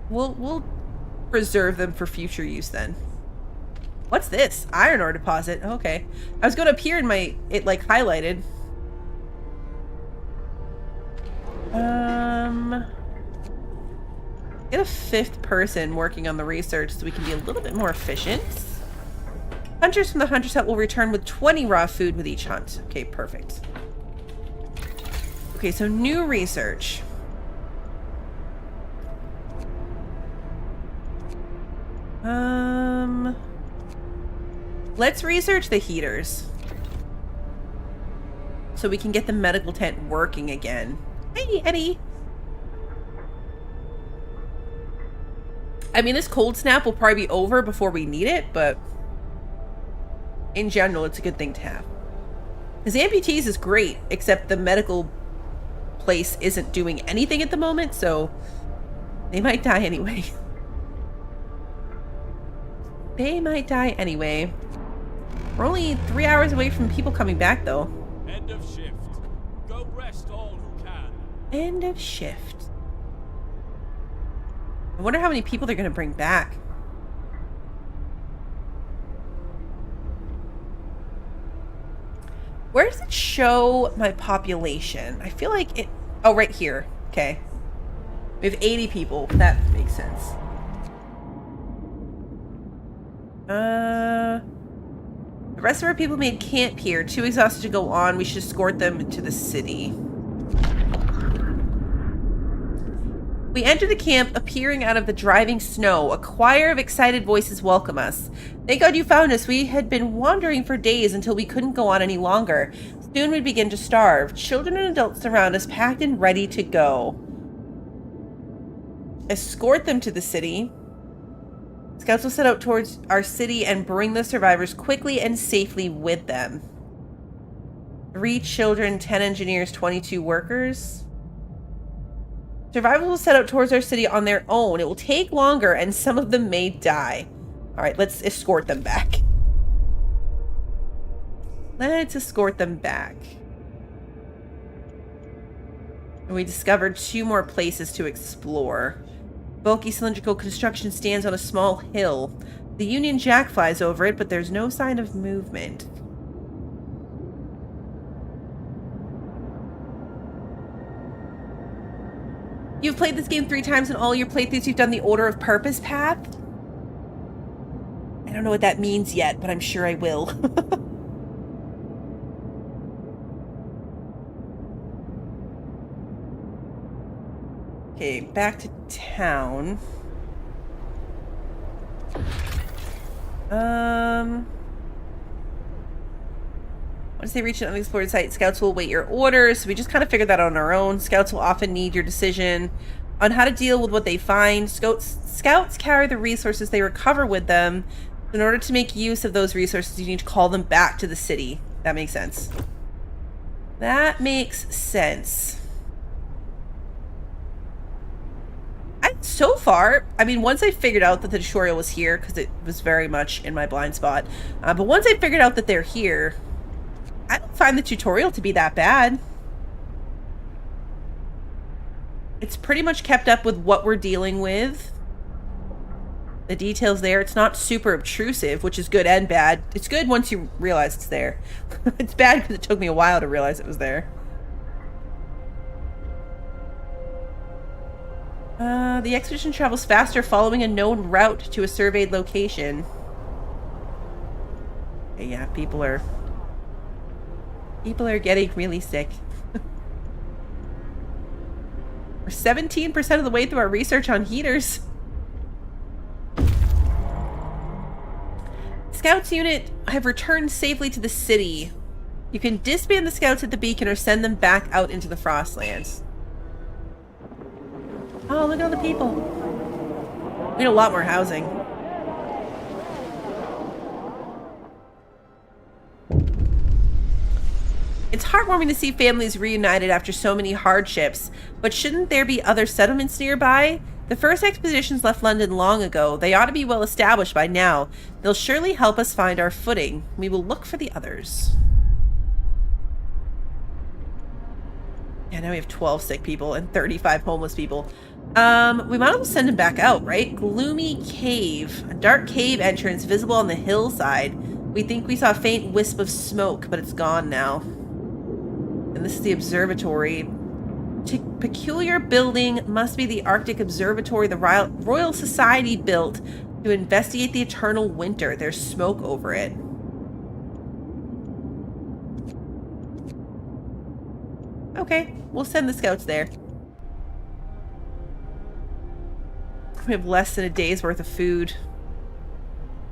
We'll preserve them for future use then. What's this? Iron ore deposit. Okay. I was going up here and it like highlighted. Get a 5th person working on the research so we can be a little bit more efficient. Hunters from the Hunter's Hut will return with 20 raw food with each hunt. Okay, perfect. Okay, so new research. Let's research the heaters. So we can get the medical tent working again. Hey, Eddie. I mean, this cold snap will probably be over before we need it, but in general, it's a good thing to have. Because amputees is great, except the medical place isn't doing anything at the moment, so they might die anyway. They might die anyway. We're only 3 hours away from people coming back, though. End of shift. Go rest all who can. End of shift. I wonder how many people they're going to bring back. Where does it show my population? I feel like it... Oh, right here. Okay. We have 80 people. That makes sense. The rest of our people made camp here. Too exhausted to go on. We should escort them to the city. We enter the camp, appearing out of the driving snow. A choir of excited voices welcome us. Thank God you found us. We had been wandering for days until we couldn't go on any longer. Soon we'd begin to starve. Children and adults surround us, packed and ready to go. Escort them to the city. Scouts will set out towards our city and bring the survivors quickly and safely with them. 3 children, 10 engineers, 22 workers. Survivors will set out towards our city on their own. It will take longer, and some of them may die. All right, let's escort them back. Let's escort them back. And we discovered 2 more places to explore. Bulky cylindrical construction stands on a small hill. The Union Jack flies over it, but there's no sign of movement. You've played this game 3 times in all your playthroughs. You've done the Order of Purpose path. I don't know what that means yet, but I'm sure I will. Okay, back to town. Once they reach an unexplored site, scouts will await your orders. We just kind of figured that out on our own. Scouts will often need your decision on how to deal with what they find. Scouts carry the resources they recover with them. In order to make use of those resources, you need to call them back to the city. That makes sense. That makes sense. So far, I mean, once I figured out that the tutorial was here, because it was very much in my blind spot, but once I figured out that they're here, I don't find the tutorial to be that bad. It's pretty much kept up with what we're dealing with. The details there. It's not super obtrusive, which is good and bad. It's good once you realize it's there. It's bad because it took me a while to realize it was there. The expedition travels faster following a known route to a surveyed location. Okay, yeah, people are getting really sick. We're 17% of the way through our research on heaters. Scouts unit have returned safely to the city. You can disband the scouts at the beacon or send them back out into the Frostlands. Oh, look at all the people. We need a lot more housing. It's heartwarming to see families reunited after so many hardships, but shouldn't there be other settlements nearby? The first expeditions left London long ago. They ought to be well established by now. They'll surely help us find our footing. We will look for the others. Yeah, now we have 12 sick people and 35 homeless people. We might as well send him back out, right? Gloomy cave. A dark cave entrance visible on the hillside. We think we saw a faint wisp of smoke, but it's gone now. And this is the observatory. Peculiar building must be the Arctic Observatory the Royal Society built to investigate the eternal winter. There's smoke over it. Okay, we'll send the scouts there. We have less than a day's worth of food.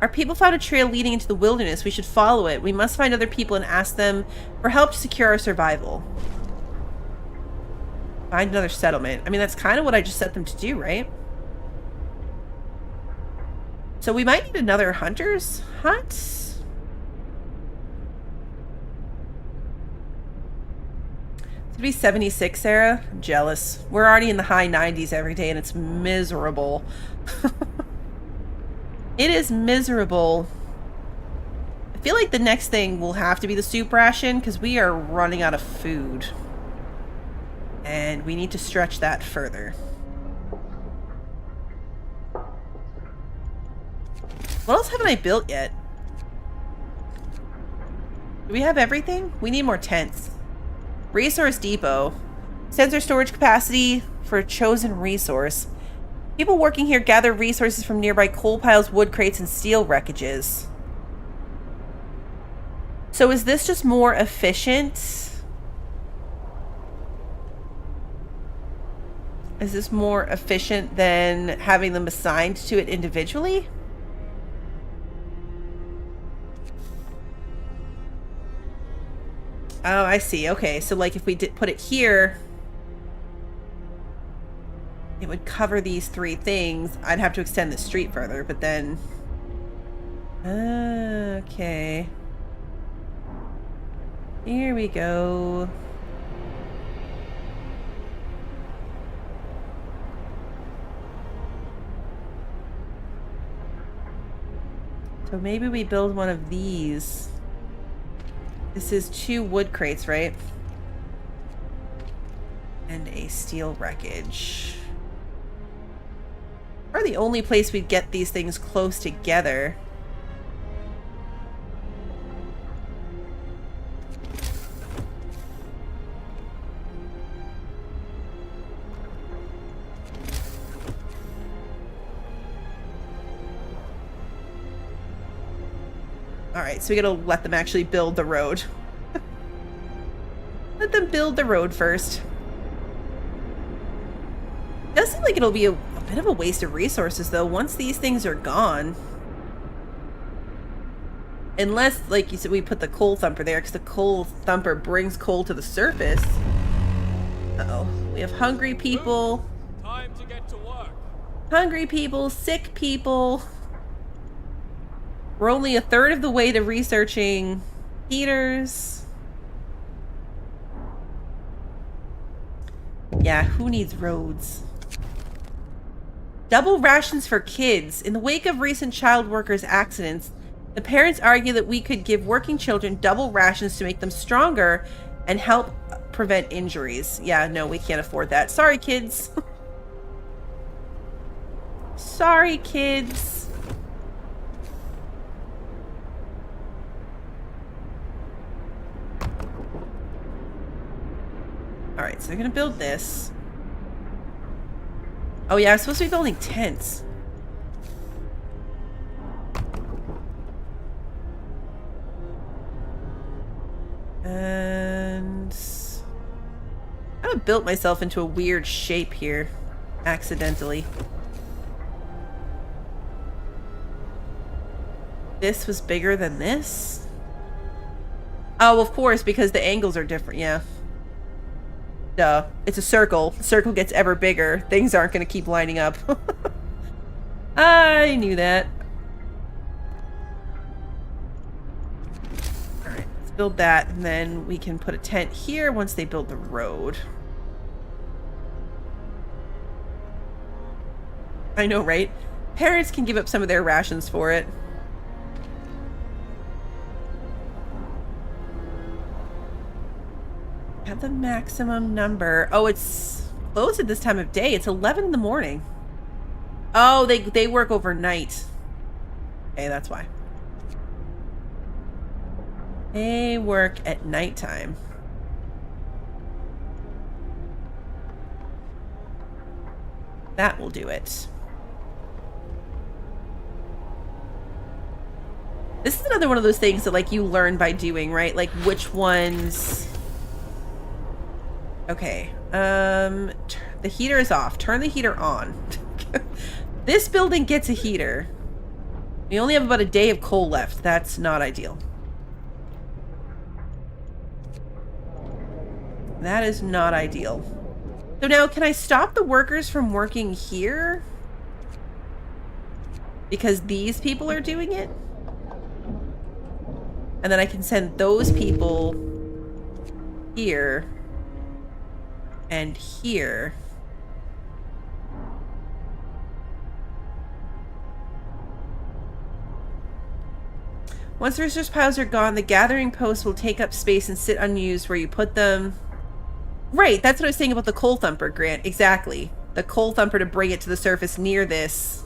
Our people found a trail leading into the wilderness. We should follow it. We must find other people and ask them for help to secure our survival. Find another settlement. I mean, that's kind of what I just set them to do, right? So we might need another hunter's hut. It's gonna be 76, Sarah. I'm jealous. We're already in the high 90s every day and it's miserable. It is miserable. I feel like the next thing will have to be the soup ration because we are running out of food. And we need to stretch that further. What else haven't I built yet? Do we have everything? We need more tents. Resource depot. Sensor storage capacity for a chosen resource. People working here gather resources from nearby coal piles, wood crates, and steel wreckages. So is this just more efficient? Is this more efficient than having them assigned to it individually? Oh, I see. Okay, so like if we did put it here, it would cover these 3 things. I'd have to extend the street further, but then... Okay. Here we go. So maybe we build one of these. This is 2 wood crates, right? And a steel wreckage. Or the only place we'd get these things close together. Alright, so we gotta let them actually build the road. Let them build the road first. It does seem like it'll be a bit of a waste of resources, though, once these things are gone. Unless, like you said, we put the coal thumper there, because the coal thumper brings coal to the surface. Uh-oh. We have hungry people. Time to get to work. Hungry people, sick people. We're only a third of the way to researching heaters. Yeah, who needs roads? Double rations for kids. In the wake of recent child workers' accidents, the parents argue that we could give working children double rations to make them stronger and help prevent injuries. Yeah, no, we can't afford that. Sorry, kids. Sorry, kids. Alright, so they're gonna build this. Oh yeah, I'm supposed to be building tents. And... I kind of built myself into a weird shape here. Accidentally. This was bigger than this? Oh, of course, because the angles are different, yeah. Duh. It's a circle. The circle gets ever bigger. Things aren't going to keep lining up. I knew that. Alright, let's build that, and then we can put a tent here once they build the road. I know, right? Parents can give up some of their rations for it. Have the maximum number. Oh, it's closed at this time of day. It's 11 in the morning. Oh, they work overnight. Okay, that's why. They work at nighttime. That will do it. This is another one of those things that, like, you learn by doing, right? Like, which ones... Okay, the heater is off. Turn the heater on. This building gets a heater. We only have about a day of coal left. That's not ideal. That is not ideal. So now, can I stop the workers from working here? Because these people are doing it? And then I can send those people here. And here. Once the resource piles are gone, the gathering posts will take up space and sit unused where you put them. Right, that's what I was saying about the coal thumper, Grant. Exactly. The coal thumper to bring it to the surface near this.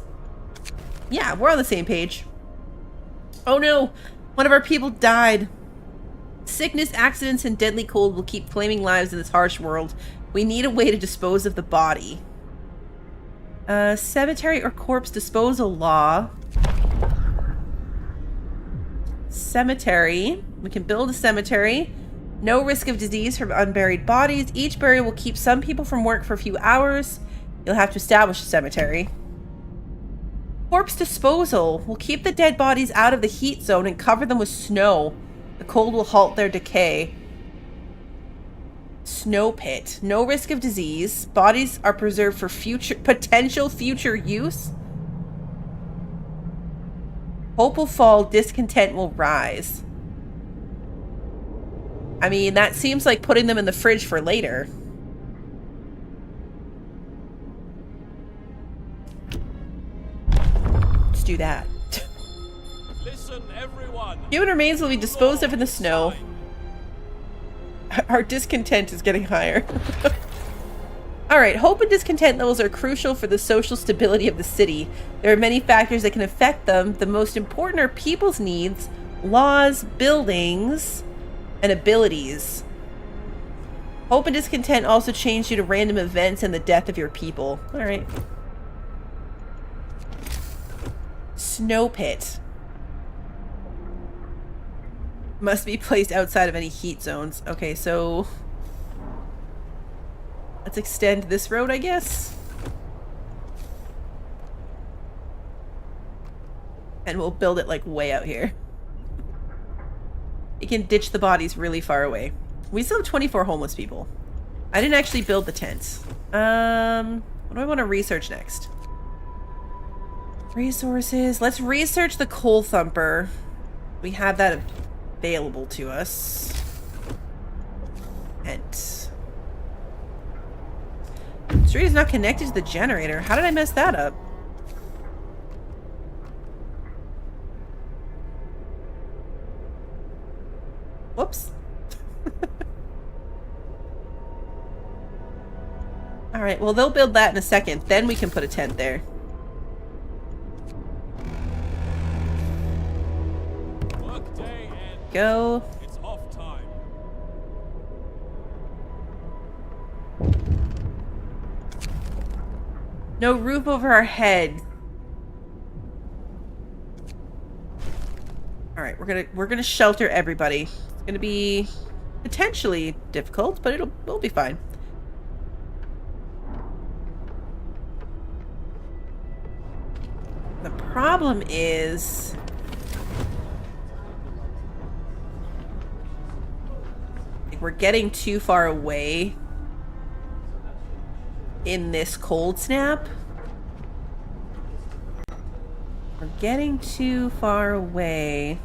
Yeah, we're on the same page. Oh no! One of our people died. Sickness, accidents, and deadly cold will keep claiming lives in this harsh world. We need a way to dispose of the body. Cemetery or corpse disposal law. cemetery. We can build a cemetery. No risk of disease from unburied bodies. Each burial will keep some people from work for a few hours. You'll have to establish a cemetery. Corpse disposal will keep the dead bodies out of the heat zone and cover them with snow. The cold will halt their decay. Snow pit. No risk of disease. Bodies are preserved for potential future use. Hope will fall. Discontent will rise. I mean, that seems like putting them in the fridge for later. Let's do that. Listen, everyone. Human remains will be disposed of in the snow. Our discontent is getting higher. Alright, hope and discontent levels are crucial for the social stability of the city. There are many factors that can affect them. The most important are people's needs, laws, buildings, and abilities. Hope and discontent also change due to random events and the death of your people. Alright. Snow pit. Must be placed outside of any heat zones. Okay, so let's extend this road, I guess. And we'll build it like way out here. You can ditch the bodies really far away. We still have 24 homeless people. I didn't actually build the tents. What do I want to research next? Resources. Let's research the coal thumper. We have that available to us. And street is not connected to the generator. How did I mess that up? Whoops. Alright, well, they'll build that in a second. Then we can put a tent there. Workday and Go. it's off time. No roof over our head. Alright, we're gonna shelter everybody. It's gonna be potentially difficult, but it'll be fine. The problem is we're getting too far away in this cold snap. We're getting too far away.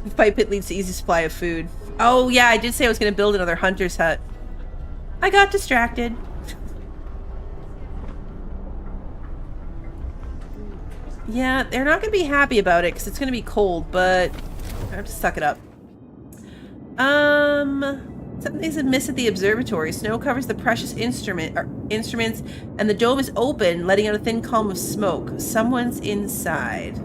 The pipe pit leads to easy supply of food. Oh yeah, I did say I was going to build another hunter's hut. I got distracted. Yeah, they're not going to be happy about it because it's going to be cold, but I have to suck it up. Something's amiss at the observatory. Snow covers the precious instruments, and the dome is open, letting out a thin column of smoke. Someone's inside.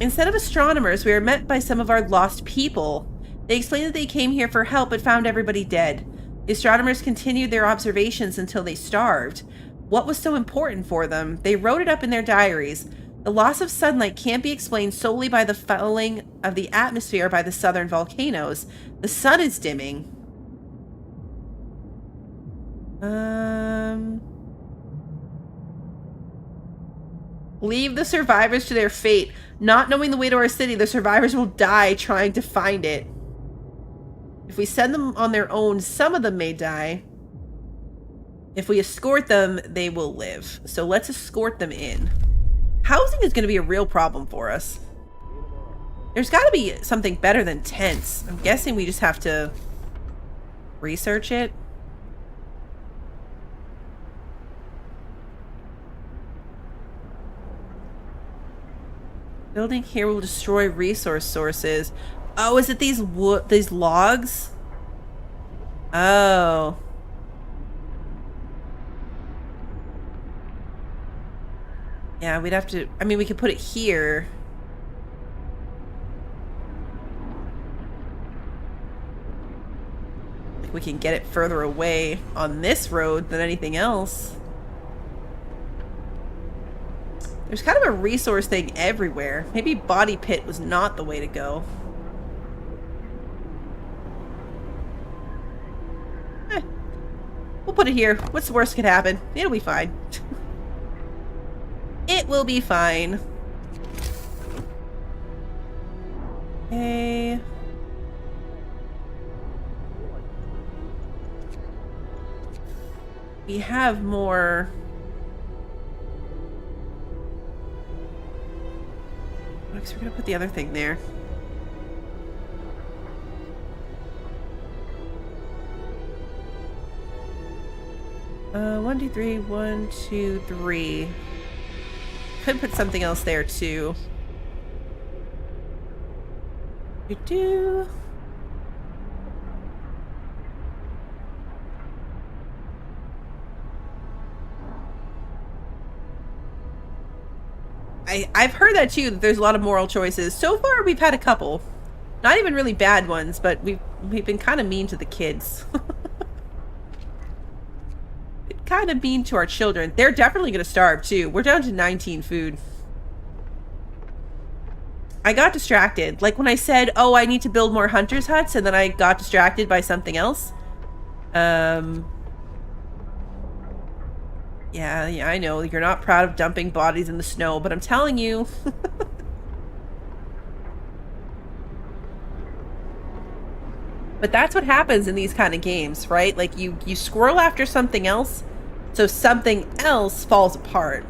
Instead of astronomers, we are met by some of our lost people. They explain that they came here for help, but found everybody dead. The astronomers continued their observations until they starved. What was so important for them? They wrote it up in their diaries. The loss of sunlight can't be explained solely by the fouling of the atmosphere by the southern volcanoes. The sun is dimming. Leave the survivors to their fate. Not knowing the way to our city, the survivors will die trying to find it. If we send them on their own, some of them may die. If we escort them, they will live. So let's escort them in. Housing is going to be a real problem for us. There's got to be something better than tents. I'm guessing we just have to research it. Building here will destroy resource sources. Oh, is it these logs? Oh. Yeah, we'd have to... I mean, we could put it here. Like, we can get it further away on this road than anything else. There's kind of a resource thing everywhere. Maybe body pit was not the way to go. We'll put it here. What's the worst could happen? It'll be fine. It will be fine. Okay. We have more. Because we're gonna put the other thing there. One, two, three. 1, 2, 3. Could put something else there too. Do. I've heard that too, that there's a lot of moral choices. So far we've had a couple. Not even really bad ones, but we've been kind of mean to the kids. Kind of mean to our children. They're definitely going to starve too. We're down to 19 food. I got distracted. Like when I said, oh, I need to build more hunters' huts, and then I got distracted by something else. Yeah, I know. You're not proud of dumping bodies in the snow, but I'm telling you. But that's what happens in these kind of games, right? Like you squirrel after something else, so something else falls apart.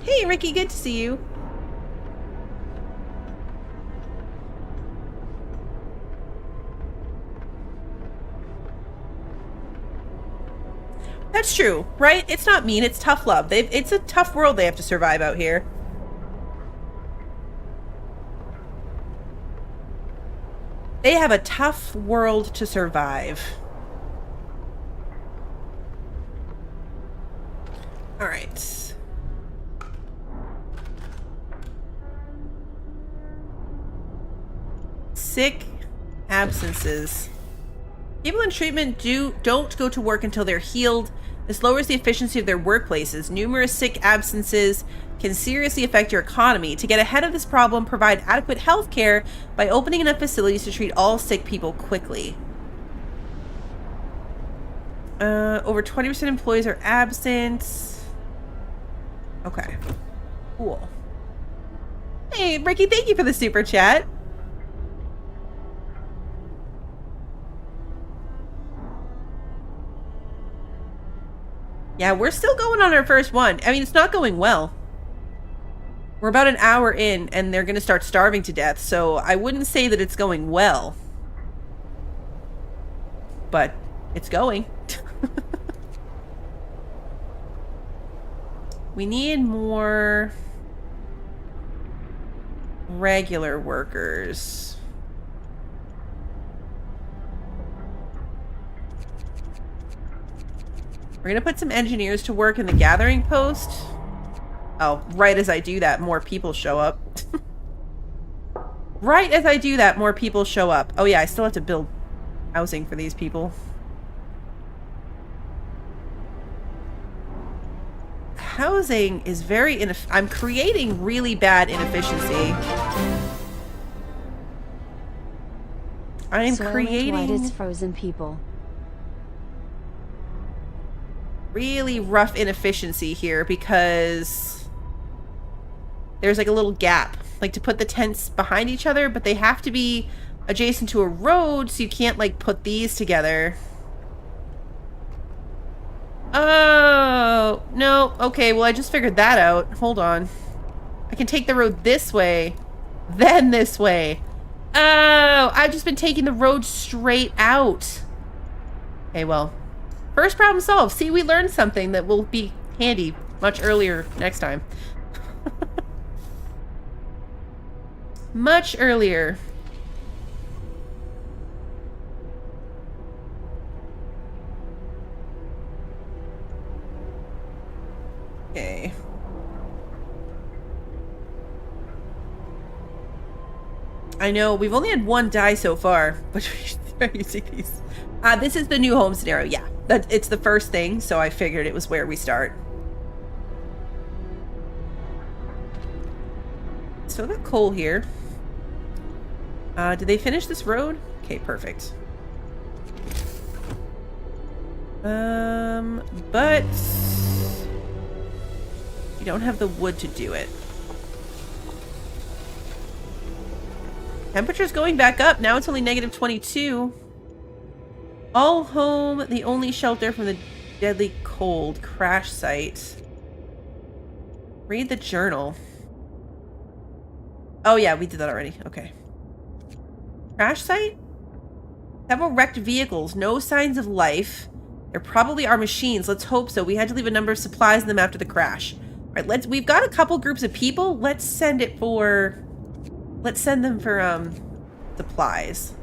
Hey, Ricky, good to see you. That's true, right? It's not mean, it's tough love. It's a tough world they have to survive out here. They have a tough world to survive. All right. Sick absences. People in treatment don't go to work until they're healed. This lowers the efficiency of their workplaces. Numerous sick absences can seriously affect your economy. To get ahead of this problem, provide adequate health care by opening enough facilities to treat all sick people quickly. Over 20% of employees are absent. Okay. Cool. Hey, Ricky, thank you for the super chat. Yeah, we're still going on our first one. I mean, it's not going well. We're about an hour in, and they're going to start starving to death, so I wouldn't say that it's going well. But it's going. We need more regular workers. We're going to put some engineers to work in the gathering post. Oh, right as I do that, more people show up. Right as I do that, more people show up. Oh yeah, I still have to build housing for these people. Housing is very I'm creating really bad inefficiency. I'm creating white is frozen people. Really rough inefficiency here because there's like a little gap, like to put the tents behind each other, but they have to be adjacent to a road, so you can't like put these together. Oh, no. Okay, well, I just figured that out. Hold on. I can take the road this way, then this way. Oh, I've just been taking the road straight out. Okay, well, first problem solved. See, we learned something that will be handy much earlier next time. Much earlier. Okay. I know, we've only had one die so far, but you see these. This is the new home scenario, yeah. It's the first thing, so I figured it was where we start. Still got coal here. Did they finish this road? Okay, perfect. But you don't have the wood to do it. Temperature's going back up. Now it's only negative 22. All home, the only shelter from the deadly cold. Crash site. Read the journal. Oh yeah, we did that already. Okay. Crash site? Several wrecked vehicles. No signs of life. There probably are machines. Let's hope so. We had to leave a number of supplies in them after the crash. All right, we've got a couple groups of people. Let's send them for supplies.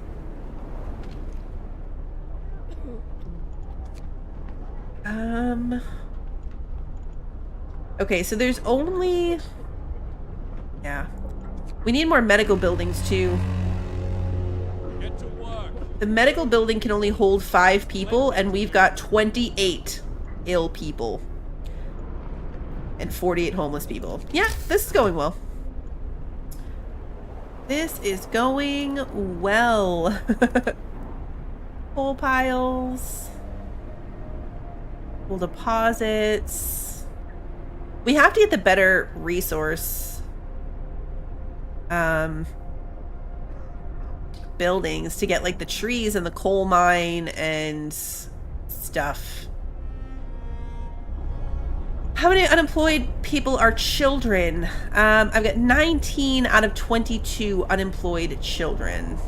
Okay, so there's only... Yeah. We need more medical buildings, too. Get to work. The medical building can only hold 5 people, and we've got 28 ill people. And 48 homeless people. Yeah, this is going well. This is going well. Coal piles. Coal deposits. We have to get the better resource buildings to get like the trees and the coal mine and stuff. How many unemployed people are children? I've got 19 out of 22 unemployed children.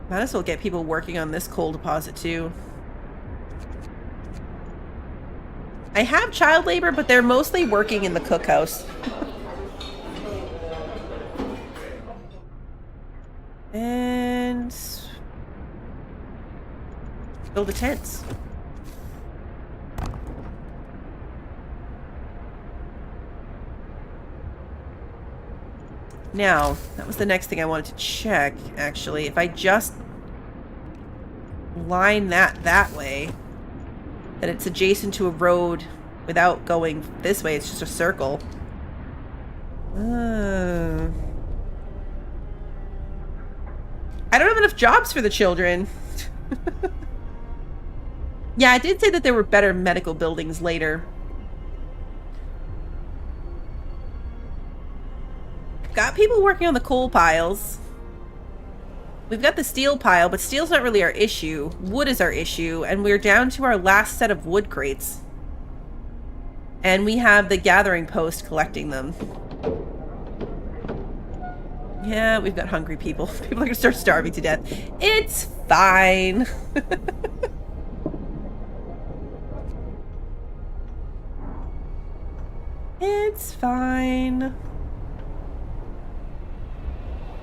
Might as well get people working on this coal deposit too. I have child labor, but they're mostly working in the cookhouse. And build the tents. Now, that was the next thing I wanted to check, actually. If I just line that way, that it's adjacent to a road without going this way, it's just a circle. I don't have enough jobs for the children. Yeah, I did say that there were better medical buildings later. Got people working on the coal piles. We've got the steel pile, but steel's not really our issue. Wood is our issue, and we're down to our last set of wood crates. And we have the gathering post collecting them. Yeah, we've got hungry people. People are gonna start starving to death. It's fine. It's fine.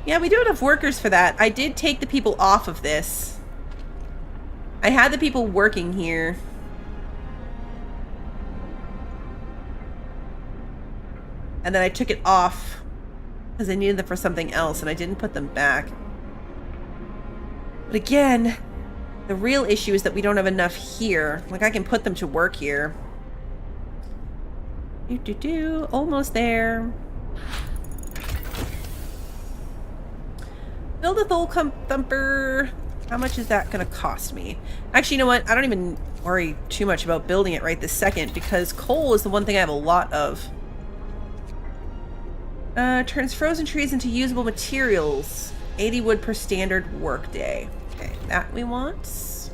Yeah, we do have enough workers for that. I did take the people off of this. I had the people working here. And then I took it off because I needed them for something else, and I didn't put them back. But again, the real issue is that we don't have enough here. Like, I can put them to work here. Almost there. Build a thumper. How much is that going to cost me? Actually, you know what? I don't even worry too much about building it right this second, because coal is the one thing I have a lot of. Turns frozen trees into usable materials. 80 wood per standard workday. Okay, that we want.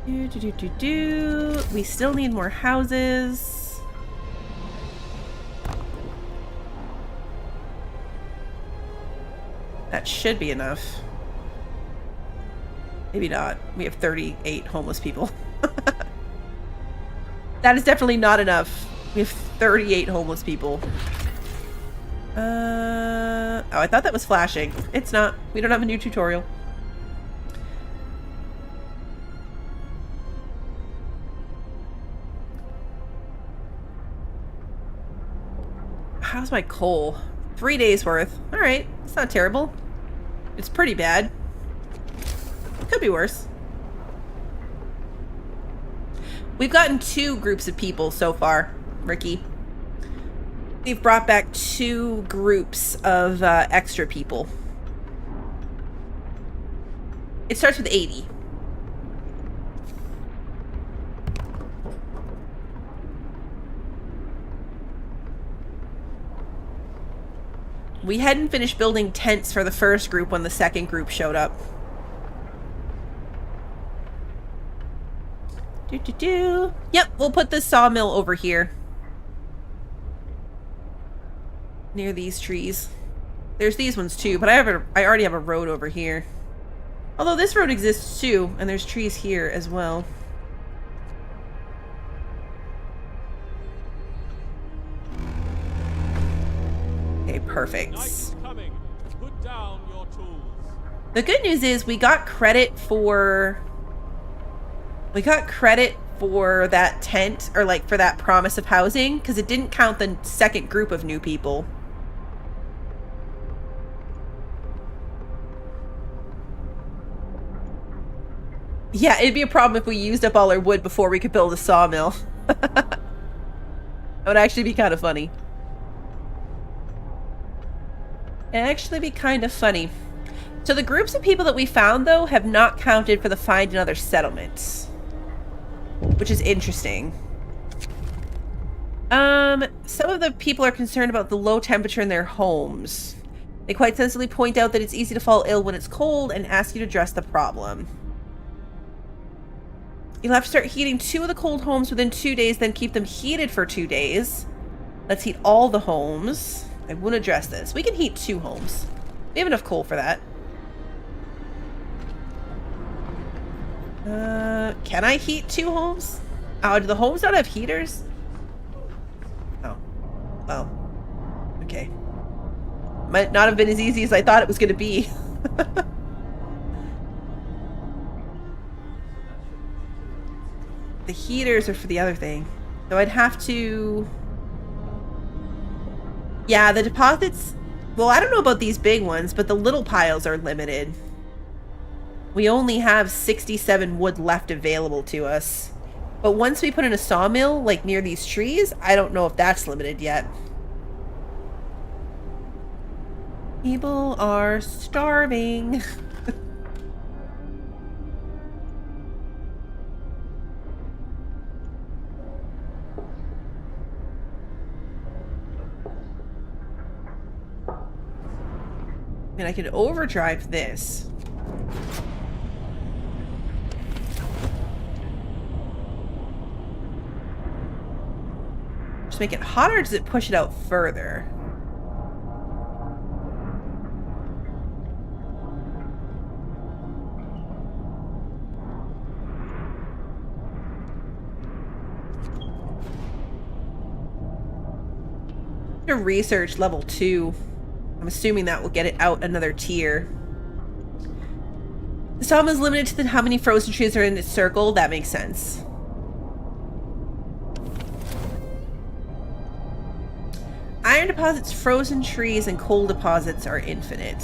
We still need more houses. That should be enough. Maybe not. We have 38 homeless people. That is definitely not enough. We have 38 homeless people. Oh, I thought that was flashing. It's not. We don't have a new tutorial. How's my coal? 3 days worth. Alright, it's not terrible. It's pretty bad. Could be worse. We've gotten 2 groups of people so far, Ricky. We've brought back 2 groups of extra people. It starts with 80. We hadn't finished building tents for the first group when the second group showed up. Yep, we'll put the sawmill over here. Near these trees. There's these ones too, but I already have a road over here. Although this road exists too, and there's trees here as well. Okay, perfect. Put down your tools. The good news is we got credit for that tent, or like for that promise of housing, because it didn't count the second group of new people. Yeah, it'd be a problem if we used up all our wood before we could build a sawmill. That would actually be kind of funny. So the groups of people that we found, though, have not counted for the find another settlement, which is interesting. Some of the people are concerned about the low temperature in their homes. They quite sensibly point out that it's easy to fall ill when it's cold and ask you to address the problem. You'll have to start heating 2 of the cold homes within 2 days, then keep them heated for 2 days. Let's heat all the homes. I won't address this. We can heat 2 homes. We have enough coal for that. Can I heat 2 homes? Oh, do the homes not have heaters? Oh. Well. Okay. Might not have been as easy as I thought it was going to be. The heaters are for the other thing. So I'd have to... Yeah, the deposits... Well, I don't know about these big ones, but the little piles are limited. We only have 67 wood left available to us. But once we put in a sawmill, like near these trees, I don't know if that's limited yet. People are starving. I mean, I can overdrive this. Just make it hotter, or does it push it out further? To research level 2. I'm assuming that will get it out another tier. The sawmill is limited to how many frozen trees are in its circle. That makes sense. Iron deposits, frozen trees, and coal deposits are infinite.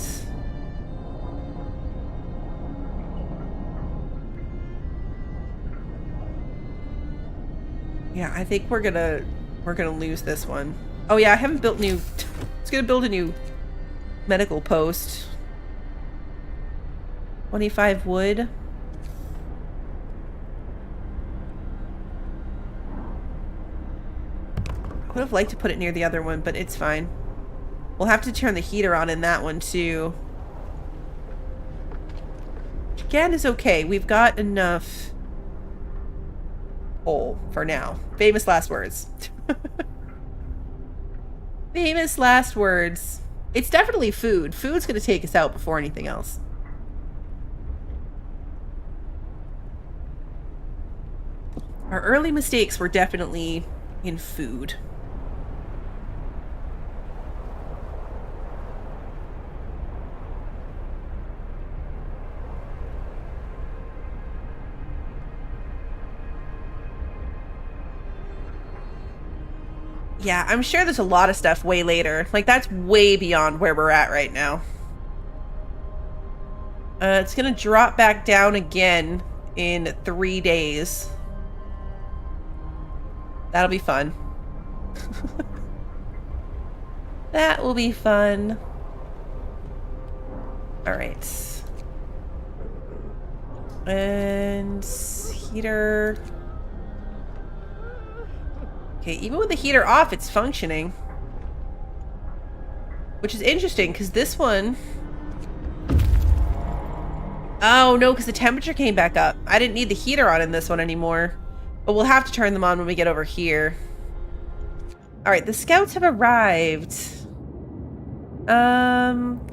Yeah, I think we're gonna lose this one. Oh yeah, I haven't built new. I was gonna build a new medical post. 25 wood. I would have liked to put it near the other one, but it's fine. We'll have to turn the heater on in that one too. Which again is okay. We've got enough coal for now. Famous last words. Famous last words. It's definitely food. Food's going to take us out before anything else. Our early mistakes were definitely in food. Yeah, I'm sure there's a lot of stuff way later. Like, that's way beyond where we're at right now. It's gonna drop back down again in 3 days. That'll be fun. That will be fun. All right. And heater. Okay, even with the heater off, it's functioning. Which is interesting, because this one... Oh, no, because the temperature came back up. I didn't need the heater on in this one anymore. But we'll have to turn them on when we get over here. Alright, the scouts have arrived.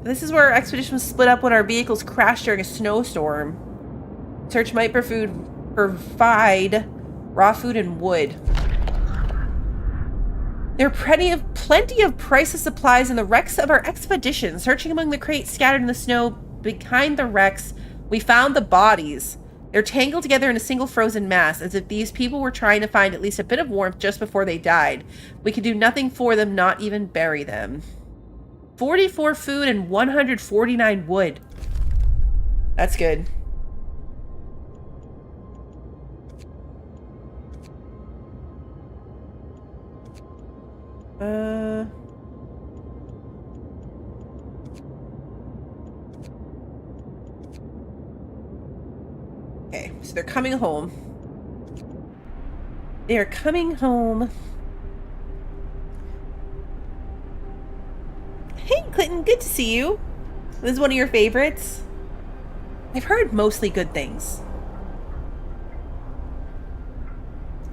This is where our expedition was split up when our vehicles crashed during a snowstorm. Search might provide raw food and wood. There are plenty of priceless supplies in the wrecks of our expedition. Searching among the crates scattered in the snow behind the wrecks, we found the bodies. They're tangled together in a single frozen mass, as if these people were trying to find at least a bit of warmth just before they died. We could do nothing for them, not even bury them. 44 food and 149 wood. That's good. Okay, so they're coming home. They are coming home. Hey, Clinton, good to see you. This is one of your favorites. I've heard mostly good things.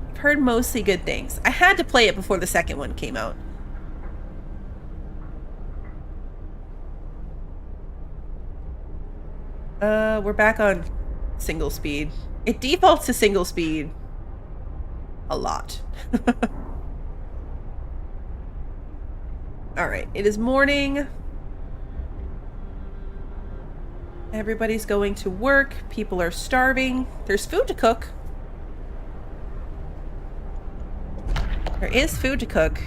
I've heard mostly good things. I had to play it before the second one came out. We're back on single speed. It defaults to single speed a lot. Alright, it is morning. Everybody's going to work. People are starving. There's food to cook. There is food to cook.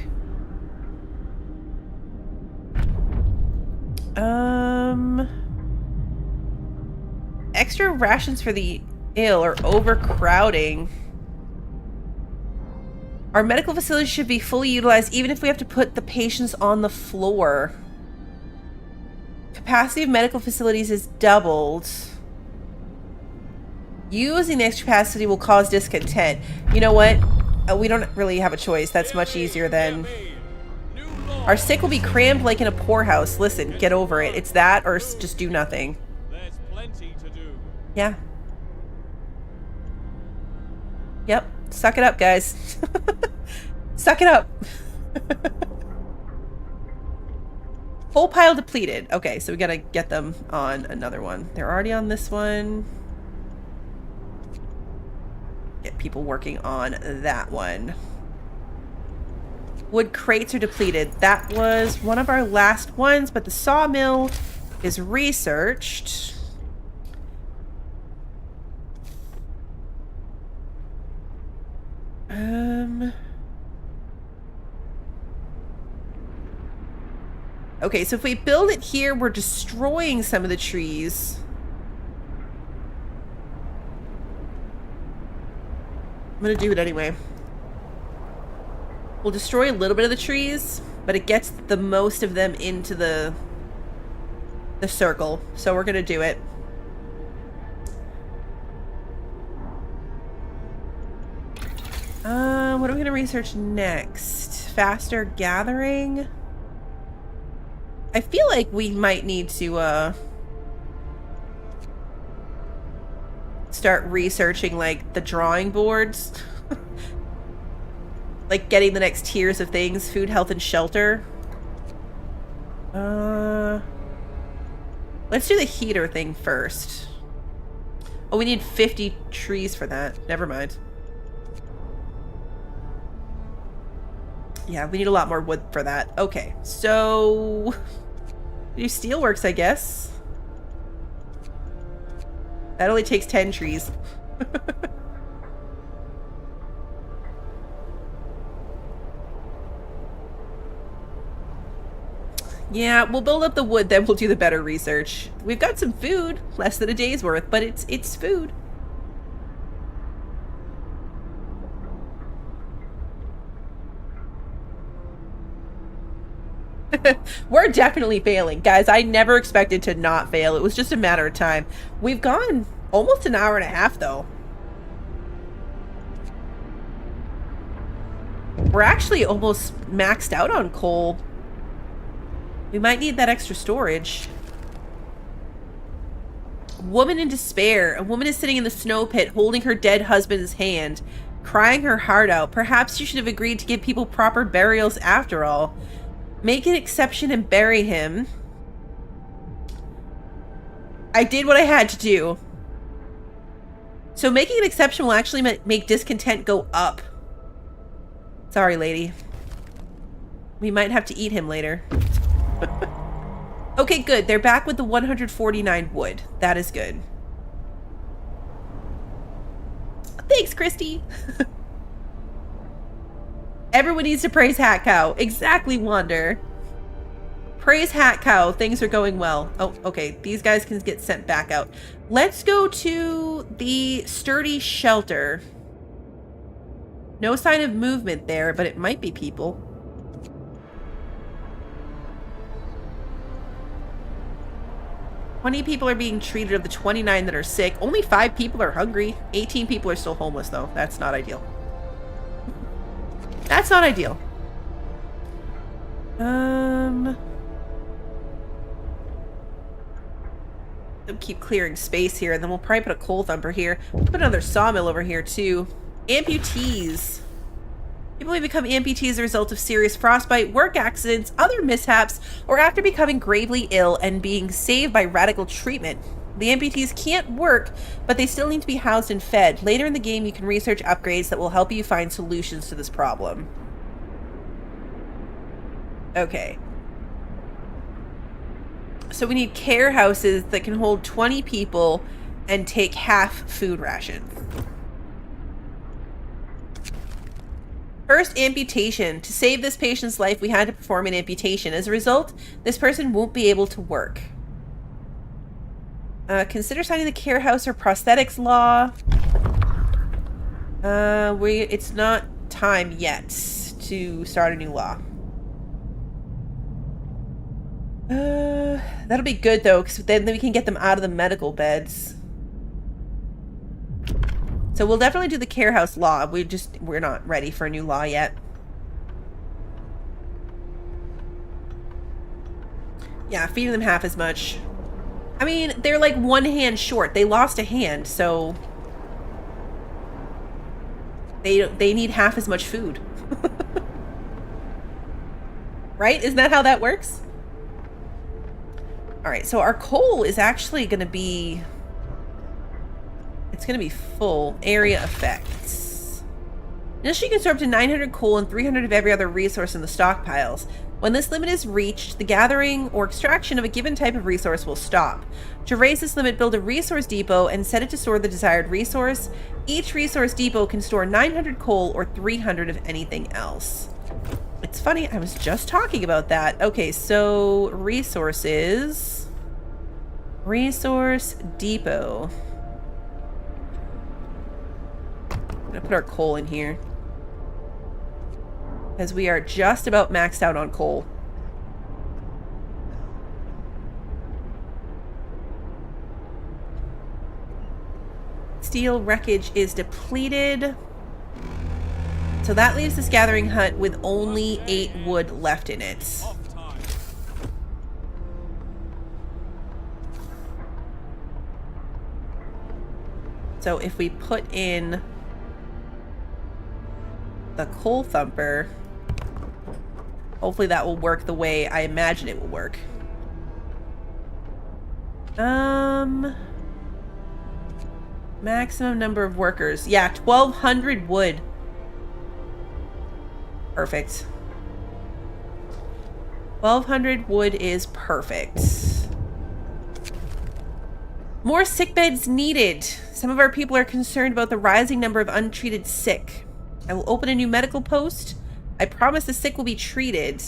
Extra rations for the ill or overcrowding. Our medical facilities should be fully utilized even if we have to put the patients on the floor. Capacity of medical facilities is doubled. Using the extra capacity will cause discontent. You know what? We don't really have a choice. That's much easier than... Our sick will be crammed like in a poorhouse. Listen, get over it. It's that or just do nothing. There's plenty to do. Yeah. Yep. Suck it up, guys. Suck it up. Full pile depleted. Okay, so we gotta get them on another one. They're already on this one. Get people working on that one. Wood crates are depleted. That was one of our last ones, but the sawmill is researched. Okay, so if we build it here, we're destroying some of the trees. I'm gonna do it anyway. We'll destroy a little bit of the trees, but it gets the most of them into the circle. So we're gonna do it. What are we gonna research next? Faster gathering? I feel like we might need to start researching like the drawing boards. Like getting the next tiers of things. Food, health, and shelter. Let's do the heater thing first. Oh, we need 50 trees for that. Never mind. Yeah, we need a lot more wood for that. Okay, so... do steelworks, I guess. That only takes 10 trees. Yeah, we'll build up the wood, then we'll do the better research. We've got some food, less than a day's worth, but it's food. We're definitely failing. Guys, I never expected to not fail. It was just a matter of time. We've gone almost an hour and a half, though. We're actually almost maxed out on coal. We might need that extra storage. Woman in despair. A woman is sitting in the snow pit holding her dead husband's hand, crying her heart out. Perhaps you should have agreed to give people proper burials after all. Make an exception and bury him. I did what I had to do. So making an exception will actually make discontent go up. Sorry, lady. We might have to eat him later. Okay, good. They're back with the 149 wood. That is good. Thanks, Christy. Everyone needs to praise Hat Cow. Exactly, Wander. Praise Hat Cow. Things are going well. Oh, okay. These guys can get sent back out. Let's go to the sturdy shelter. No sign of movement there, but it might be people. "20 people are being treated of the 29 that are sick. Only 5 people are hungry. 18 people are still homeless, though. That's not ideal. That's not ideal. I'll keep clearing space here, and then we'll probably put a coal thumper here. Put another sawmill over here, too. Amputees. People may become amputees as a result of serious frostbite, work accidents, other mishaps, or after becoming gravely ill and being saved by radical treatment. The amputees can't work, but they still need to be housed and fed. Later in the game, you can research upgrades that will help you find solutions to this problem." Okay. So we need care houses that can hold 20 people and take half food rations. First, amputation. To save this patient's life, we had to perform an amputation. As a result, this person won't be able to work. Consider signing the care house or prosthetics law. It's not time yet to start a new law. That'll be good though, because then we can get them out of the medical beds. So we'll definitely do the care house law. We're not ready for a new law yet. Yeah, feeding them half as much. I mean, they're like one hand short. They lost a hand, so they need half as much food. Right? Isn't that how that works? All right, so our coal is actually going to be... It's going to be full. Area effects. Initially, you can store up to 900 coal and 300 of every other resource in the stockpiles. When this limit is reached, the gathering or extraction of a given type of resource will stop. To raise this limit, build a resource depot and set it to store the desired resource. Each resource depot can store 900 coal or 300 of anything else. It's funny, I was just talking about that. Okay, so resources. Resource depot. I'm gonna put our coal in here, as we are just about maxed out on coal. Steel wreckage is depleted. So that leaves this gathering hut with only 8 wood left in it. So if we put in the coal thumper, hopefully that will work the way I imagine it will work. Maximum number of workers. Yeah, 1,200 wood. Perfect. 1,200 wood is perfect. More sick beds needed. Some of our people are concerned about the rising number of untreated sick. I will open a new medical post. I promise the sick will be treated.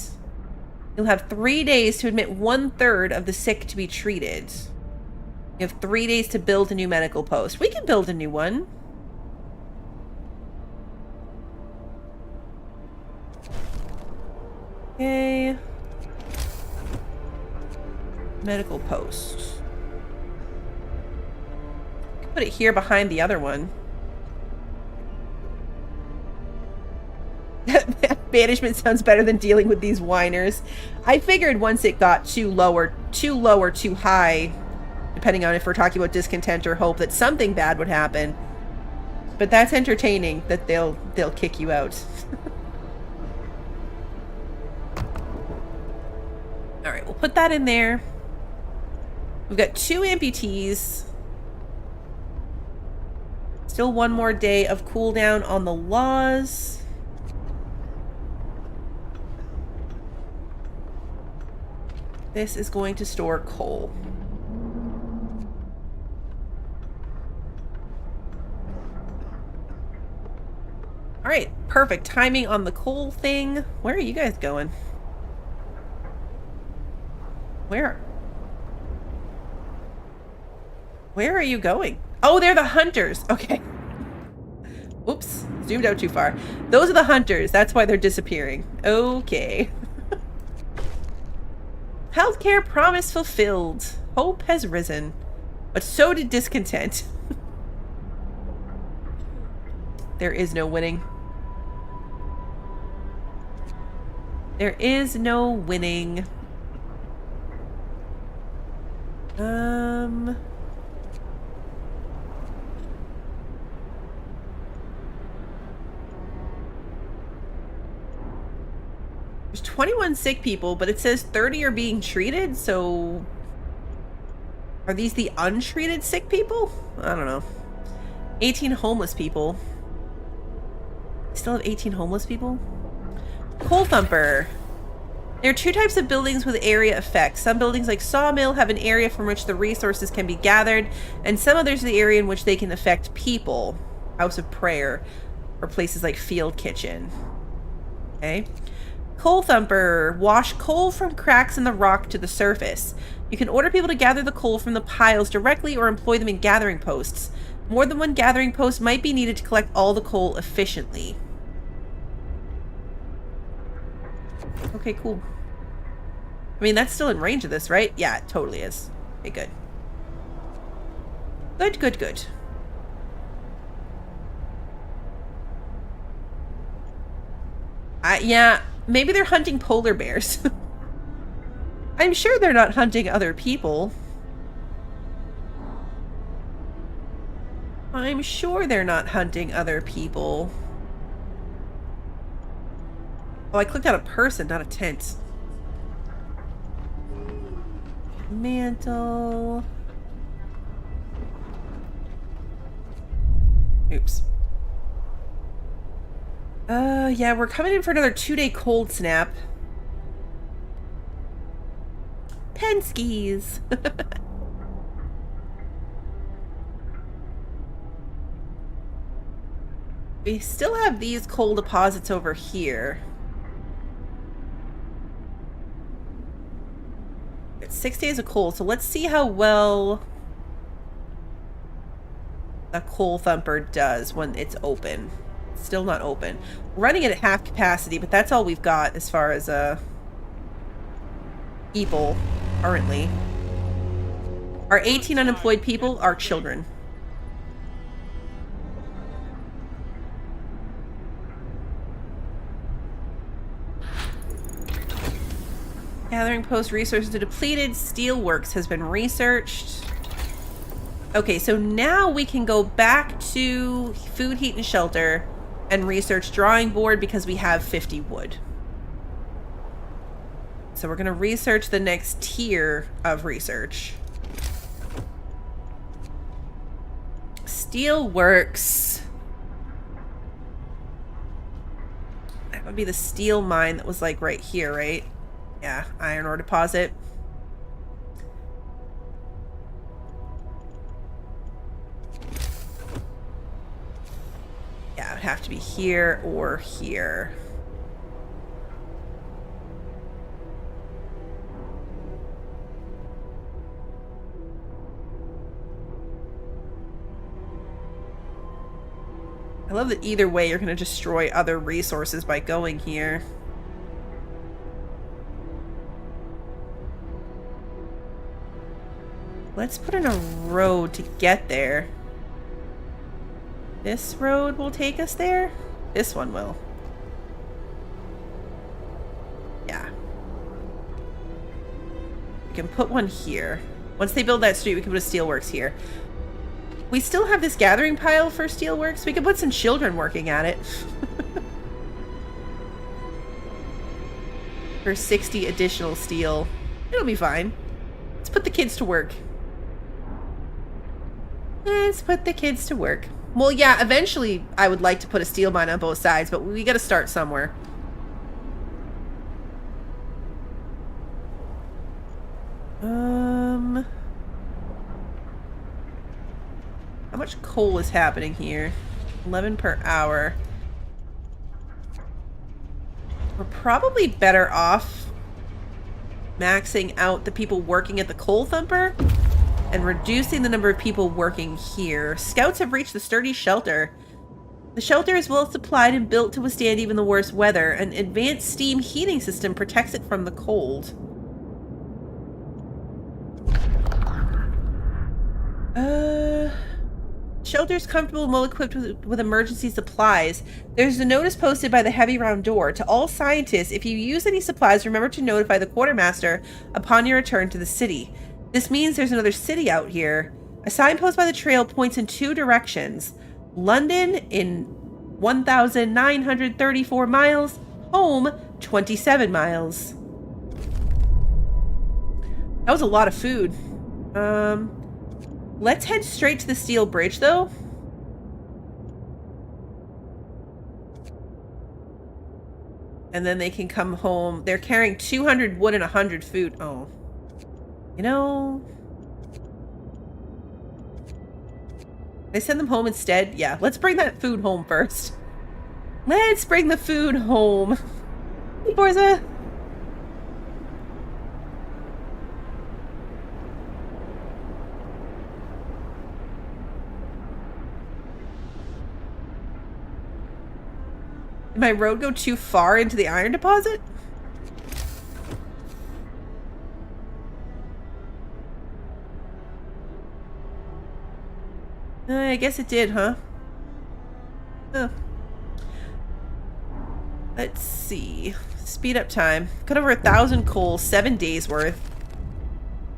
You'll have 3 days to admit 1/3 of the sick to be treated. You have 3 days to build a new medical post. We can build a new one. Okay. Medical post. Put it here behind the other one. Banishment sounds better than dealing with these whiners. I figured once it got too low or too high, depending on if we're talking about discontent or hope, that something bad would happen. But that's entertaining that they'll kick you out. All right, we'll put that in there. We've got 2 amputees. Still one more day of cooldown on the laws. This is going to store coal. All right, perfect timing on the coal thing. Where are you guys going? Where are you going? Oh, they're the hunters. Okay. Oops, zoomed out too far. Those are the hunters. That's why they're disappearing. Okay. Healthcare promise fulfilled. Hope has risen. But so did discontent. There is no winning. There is no winning. There's 21 sick people, but it says 30 are being treated, so... Are these the untreated sick people? I don't know. 18 homeless people. Still have 18 homeless people? Coal Thumper. There are 2 types of buildings with area effects. Some buildings like Sawmill have an area from which the resources can be gathered, and some others are the area in which they can affect people. House of Prayer, or places like Field Kitchen. Okay. Coal Thumper. Wash coal from cracks in the rock to the surface. You can order people to gather the coal from the piles directly or employ them in gathering posts. More than one gathering post might be needed to collect all the coal efficiently. Okay, cool. I mean, that's still in range of this, right? Yeah, it totally is. Okay, good. Good, good, good. Yeah, maybe they're hunting polar bears. I'm sure they're not hunting other people. I'm sure they're not hunting other people. Oh, I clicked on a person, not a tent. Mantle. Oops. Yeah, we're coming in for another 2-day cold snap. Penskis. We still have these coal deposits over here. It's 6 days of coal, so let's see how well a Coal Thumper does when it's open. It's still not open. We're running it at half capacity, but that's all we've got as far as people currently. Our 18 unemployed people are children. Gathering post resources are depleted. Steelworks has been researched. Okay, so now we can go back to food, heat, and shelter and research drawing board because we have 50 wood. So we're going to research the next tier of research. Steelworks. That would be the steel mine that was like right here, right? Yeah, iron ore deposit. Yeah, it would have to be here or here. I love that either way you're going to destroy other resources by going here. Let's put in a road to get there. This road will take us there? This one will. Yeah. We can put one here. Once they build that street, we can put a steelworks here. We still have this gathering pile for steelworks. We could put some children working at it. For 60 additional steel. It'll be fine. Let's put the kids to work. Let's put the kids to work. Well, yeah, eventually I would like to put a steel mine on both sides, but we gotta start somewhere. How much coal is happening here? 11 per hour. We're probably better off maxing out the people working at the coal thumper and reducing the number of people working here. Scouts have reached the sturdy shelter. The shelter is well supplied and built to withstand even the worst weather. An advanced steam heating system protects it from the cold. Shelter's comfortable and well equipped with emergency supplies. There's a notice posted by the heavy round door. To all scientists, if you use any supplies, remember to notify the quartermaster upon your return to the city. This means there's another city out here. A signpost by the trail points in 2 directions. London in 1,934 miles. Home, 27 miles. That was a lot of food. Let's head straight to the steel bridge, though. And then they can come home. They're carrying 200 wood and 100 food. Oh. You know... They send them home instead? Yeah, let's bring that food home first. Let's bring the food home. Hey, Borza. Did my road go too far into the iron deposit? I guess it did, huh? Oh. Let's see. Speed up time. Got over 1,000 coal, 7 days worth.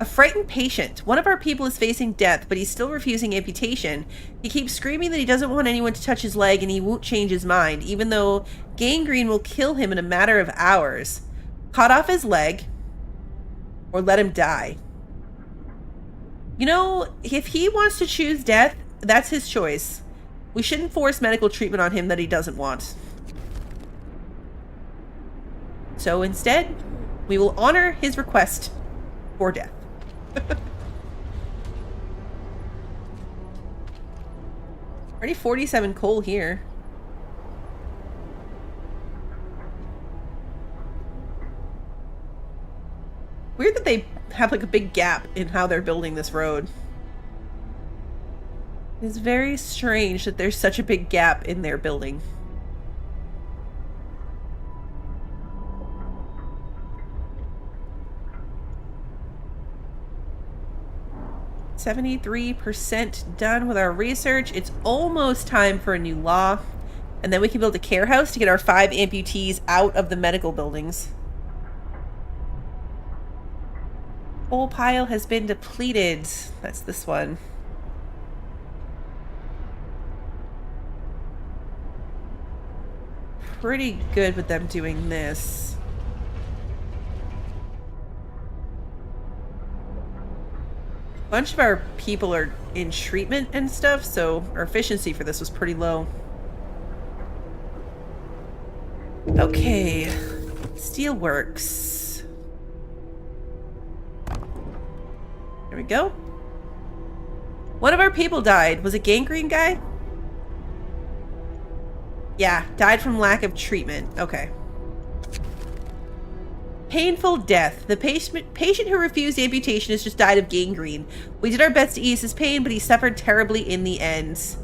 A frightened patient. One of our people is facing death, but he's still refusing amputation. He keeps screaming that he doesn't want anyone to touch his leg and he won't change his mind, even though gangrene will kill him in a matter of hours. Cut off his leg or let him die. You know, if he wants to choose death, that's his choice. We shouldn't force medical treatment on him that he doesn't want. So instead, we will honor his request for death. Already 47 coal here. Weird that they have like a big gap in how they're building this road. It's very strange that there's such a big gap in their building. %73% done with our research. It's almost time for a new law. And then we can build a care house to get our 5 amputees out of the medical buildings. Coal pile has been depleted. That's this one. Pretty good with them doing this. A bunch of our people are in treatment and stuff, so our efficiency for this was pretty low. Okay, steelworks. There we go. One of our people died. Was it gangrene guy? Yeah, died from lack of treatment. Okay. Painful death. The patient who refused amputation has just died of gangrene. We did our best to ease his pain, but he suffered terribly in the end.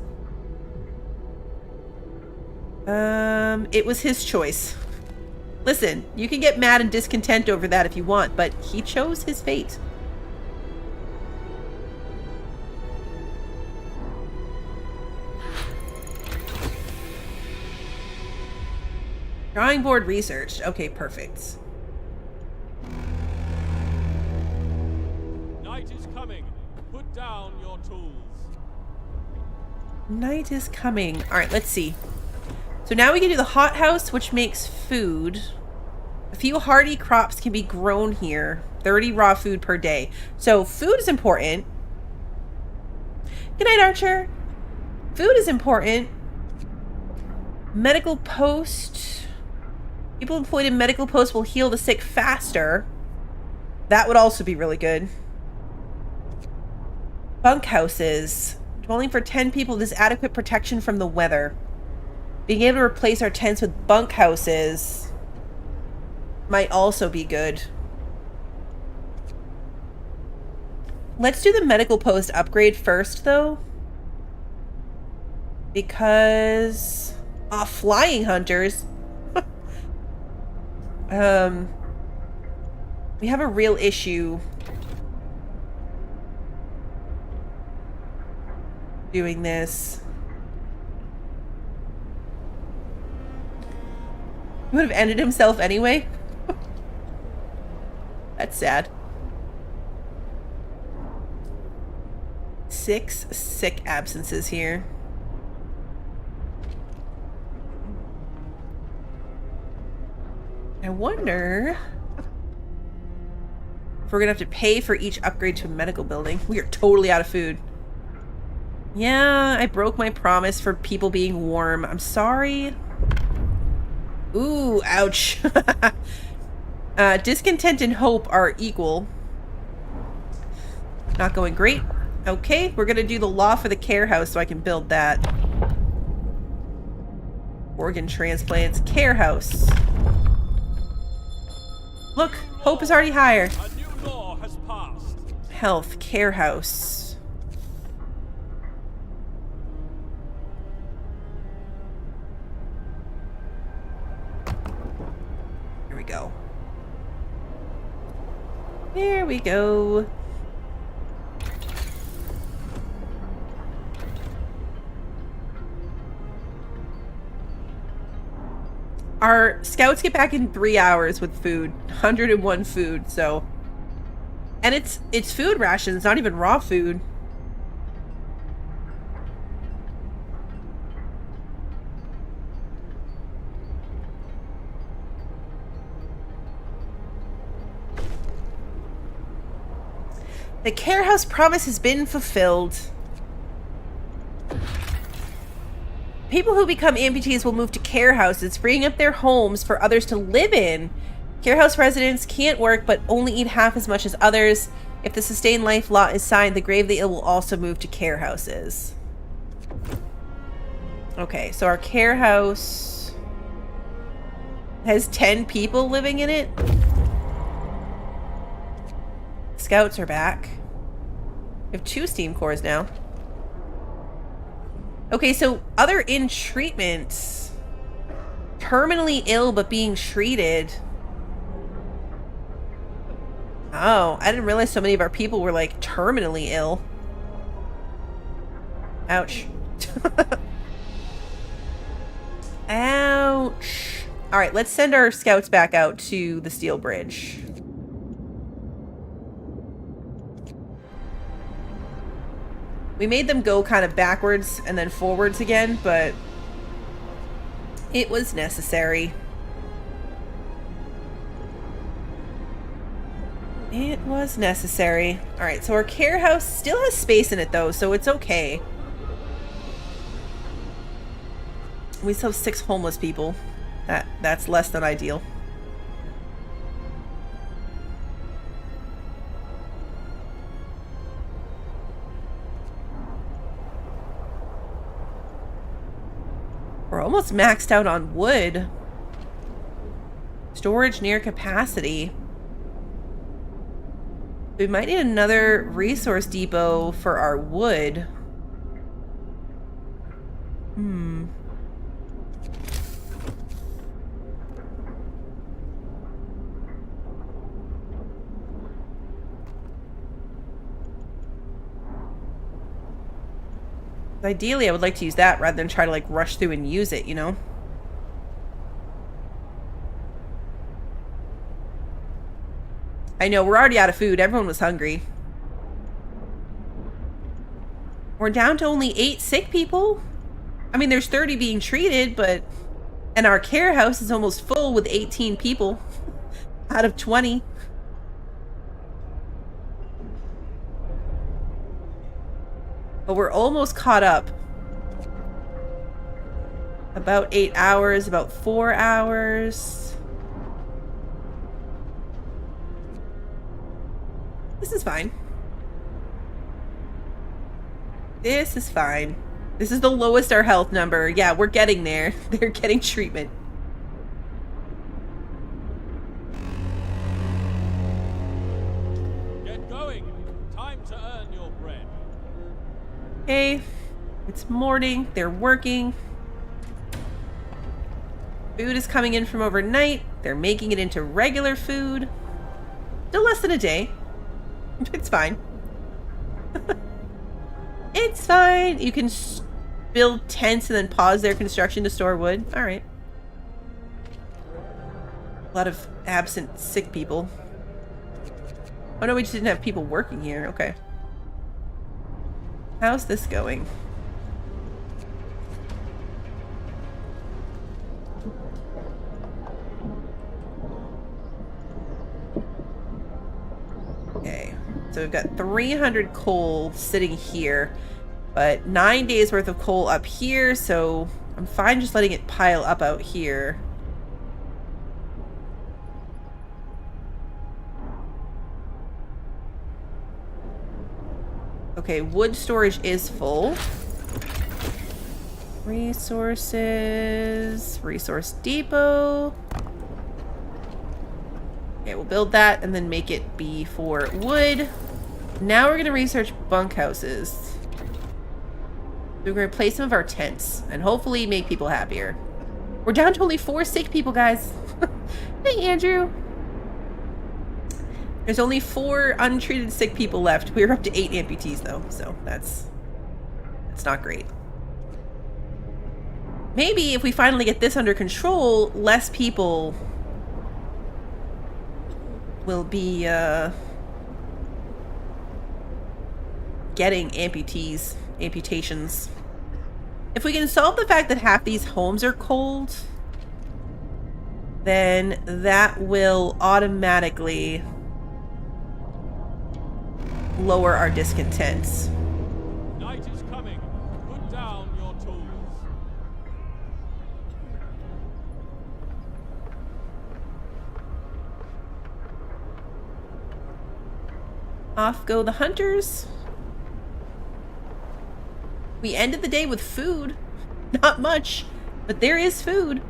It was his choice. Listen, you can get mad and discontent over that if you want, but he chose his fate. Drawing board researched. Okay, perfect. Night is coming. Put down your tools. Night is coming. All right, let's see. So now we can do the hothouse, which makes food. A few hardy crops can be grown here. 30 raw food per day. So food is important. Good night, Archer. Food is important. Medical post. People employed in medical posts will heal the sick faster. That would also be really good. Bunkhouses. Dwelling for 10 people with adequate protection from the weather. Being able to replace our tents with bunkhouses might also be good. Let's do the medical post upgrade first, though. Because... flying hunters. We have a real issue doing this. He would have ended himself anyway. That's sad. 6 sick absences here. I wonder if we're gonna have to pay for each upgrade to a medical building. We are totally out of food. Yeah, I broke my promise for people being warm. I'm sorry. Ooh, ouch. Discontent and hope are equal. Not going great. Okay, we're gonna do the law for the care house so I can build that. Organ transplants, care house. Look, hope is already higher. A new law has passed. Health, care house. Here we go. There we go. Our scouts get back in 3 hours with food. 101 food, so. And it's food rations, not even raw food. The care house promise has been fulfilled. People who become amputees will move to care houses, freeing up their homes for others to live in. Care house residents can't work but only eat half as much as others. If the sustained life law is signed, the grave of the ill will also move to care houses. Okay, so our care house has 10 people living in it. Scouts are back. We have 2 steam cores now. Okay, so other in treatment. Terminally ill but being treated. Oh, I didn't realize so many of our people were like terminally ill. Ouch. Ouch. Alright, let's send our scouts back out to the steel bridge. We made them go kind of backwards and then forwards again, but it was necessary. It was necessary. Alright, so our care house still has space in it though, so it's okay. We still have 6 homeless people. That's less than ideal. We're almost maxed out on wood. Storage near capacity. We might need another resource depot for our wood. Ideally, I would like to use that rather than try to like rush through and use it, you know? I know, we're already out of food. Everyone was hungry. We're down to only 8 sick people. I mean, there's 30 being treated, but... And our care house is almost full with 18 people out of 20. But we're almost caught up. About 8 hours, about 4 hours. This is fine. This is fine. This is the lowest our health number. Yeah, we're getting there. They're getting treatment. Get going. Time to earn your bread. Okay. It's morning. They're working. Food is coming in from overnight. They're making it into regular food. Still less than a day. It's fine. It's fine. You can build tents and then pause their construction to store wood. All right. A lot of absent sick people. Oh no, we just didn't have people working here. Okay. How's this going? Okay. So we've got 300 coal sitting here, but 9 days worth of coal up here, so I'm fine just letting it pile up out here. Okay, wood storage is full. Resources, resource depot. Okay, we'll build that and then make it be for wood. Now we're going to research bunkhouses. We're going to replace some of our tents and hopefully make people happier. We're down to only 4 sick people, guys. Hey, Andrew. There's only 4 untreated sick people left. We're up to 8 amputees, though, so that's not great. Maybe if we finally get this under control, less people will be getting amputations. If we can solve the fact that half these homes are cold, then that will automatically lower our discontents. Night is coming. Put down your tools. Off go the hunters. We ended the day with food. Not much, but there is food.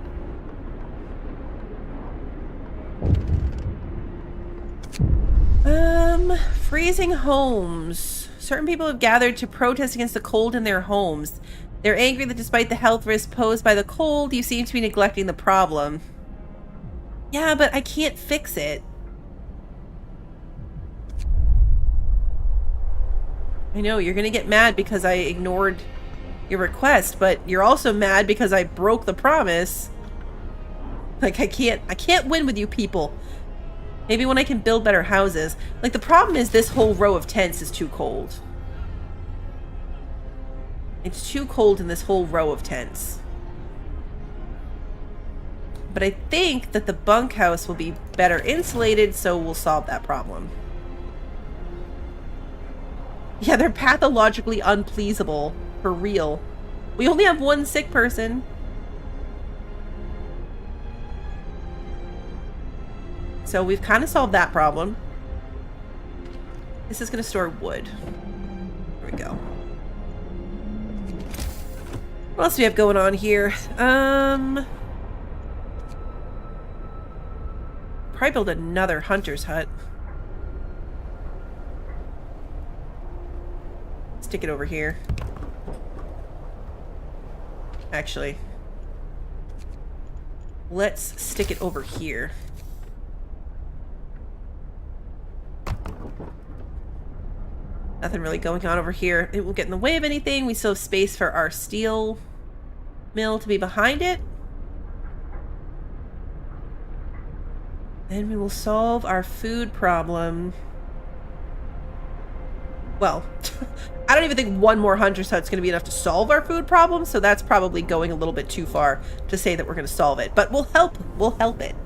Freezing homes. Certain people have gathered to protest against the cold in their homes. They're angry that despite the health risk posed by the cold, you seem to be neglecting the problem. Yeah, but I can't fix it. I know, you're gonna get mad because I ignored your request, but you're also mad because I broke the promise. Like, I can't win with you people. Maybe when I can build better houses. Like, the problem is this whole row of tents is too cold. It's too cold in this whole row of tents. But I think that the bunkhouse will be better insulated, so we'll solve that problem. Yeah, they're pathologically unpleasable. For real. We only have 1 sick person. So we've kind of solved that problem. This is going to store wood. There we go. What else do we have going on here? Probably build another hunter's hut. Stick it over here. Actually, let's stick it over here. Nothing really going on over here. It won't get in the way of anything. We still have space for our steel mill to be behind it. Then we will solve our food problem. Well, I don't even think one more hunter's hut's going to be enough to solve our food problem, so that's probably going a little bit too far to say that we're going to solve it. But we'll help it.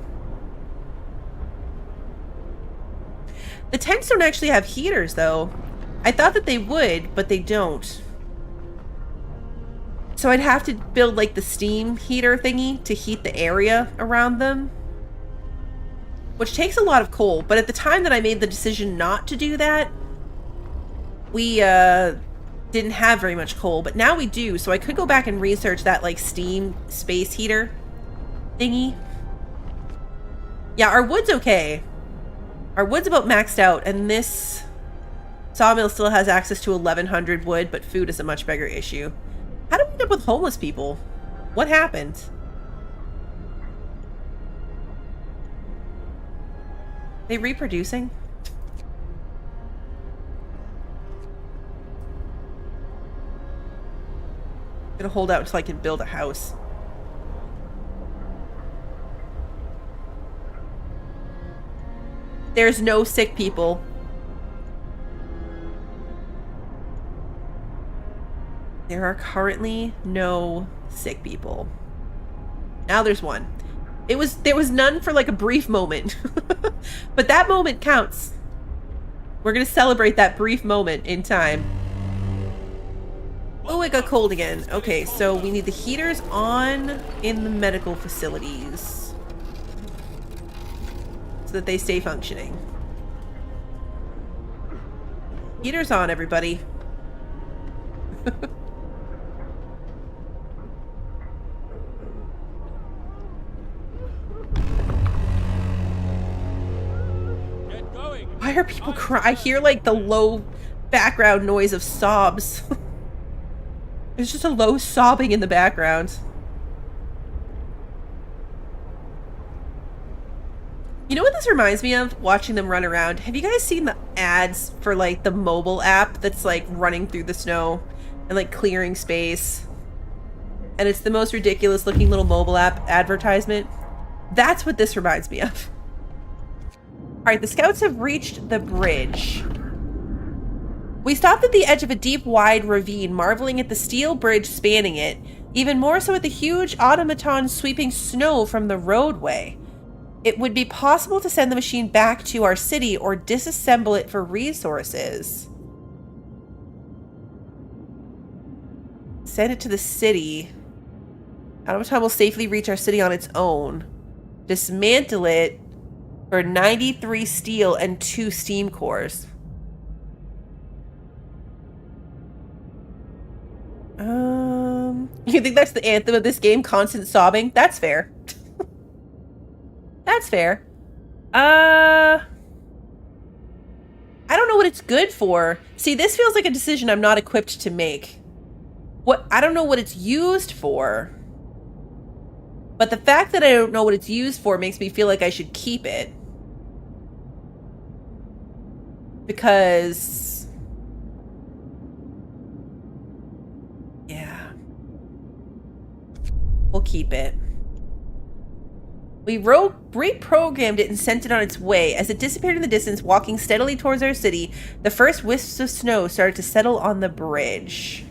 The tents don't actually have heaters, though. I thought that they would, but they don't. So I'd have to build, like, the steam heater thingy to heat the area around them, which takes a lot of coal. But at the time that I made the decision not to do that, we didn't have very much coal, but now we do. So I could go back and research that, like, steam space heater thingy. Yeah, our wood's okay. Our wood's about maxed out, and this sawmill still has access to 1,100 wood, but food is a much bigger issue. How did we end up with homeless people? What happened? They reproducing? Gonna hold out until I can build a house. There's no sick people. There are currently no sick people. Now there's one. There was none for like a brief moment. But that moment counts. We're gonna celebrate that brief moment in time. Oh, it got cold again. Okay, so we need the heaters on in the medical facilities so that they stay functioning. Heaters on, everybody. Why are people crying? I hear like the low background noise of sobs. There's just a low sobbing in the background. You know what this reminds me of? Watching them run around. Have you guys seen the ads for like the mobile app that's like running through the snow and like clearing space? And it's the most ridiculous looking little mobile app advertisement. That's what this reminds me of. Alright, the scouts have reached the bridge. We stopped at the edge of a deep, wide ravine, marveling at the steel bridge spanning it, even more so at the huge automaton sweeping snow from the roadway. It would be possible to send the machine back to our city or disassemble it for resources. Send it to the city. Automaton will safely reach our city on its own. Dismantle it for 93 steel and 2 steam cores. You think that's the anthem of this game? Constant sobbing? That's fair. That's fair. I don't know what it's good for. See, this feels like a decision I'm not equipped to make. I don't know what it's used for. But the fact that I don't know what it's used for makes me feel like I should keep it. Because... yeah. We'll keep it. We reprogrammed it and sent it on its way. As it disappeared in the distance, walking steadily towards our city, the first wisps of snow started to settle on the bridge.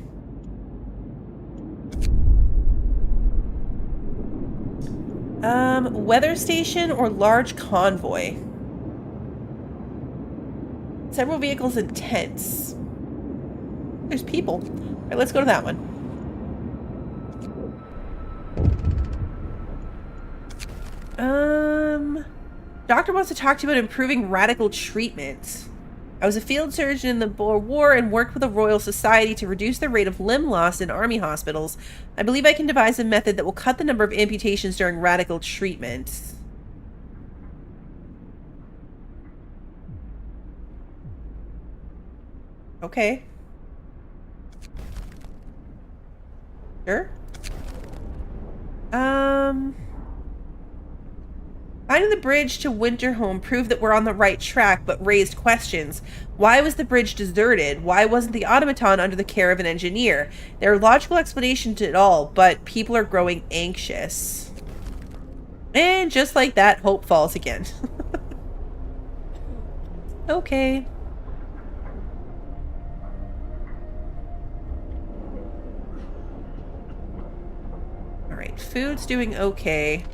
Weather station or large convoy? Several vehicles and tents. There's people. All right, let's go to that one. Doctor wants to talk to you about improving radical treatment. I was a field surgeon in the Boer War and worked with the Royal Society to reduce the rate of limb loss in army hospitals. I believe I can devise a method that will cut the number of amputations during radical treatment. Okay. Sure. Finding the bridge to Winterholm proved that we're on the right track, but raised questions. Why was the bridge deserted? Why wasn't the automaton under the care of an engineer? There are logical explanations to it all, but people are growing anxious. And just like that, hope falls again. Okay. Alright, food's doing okay.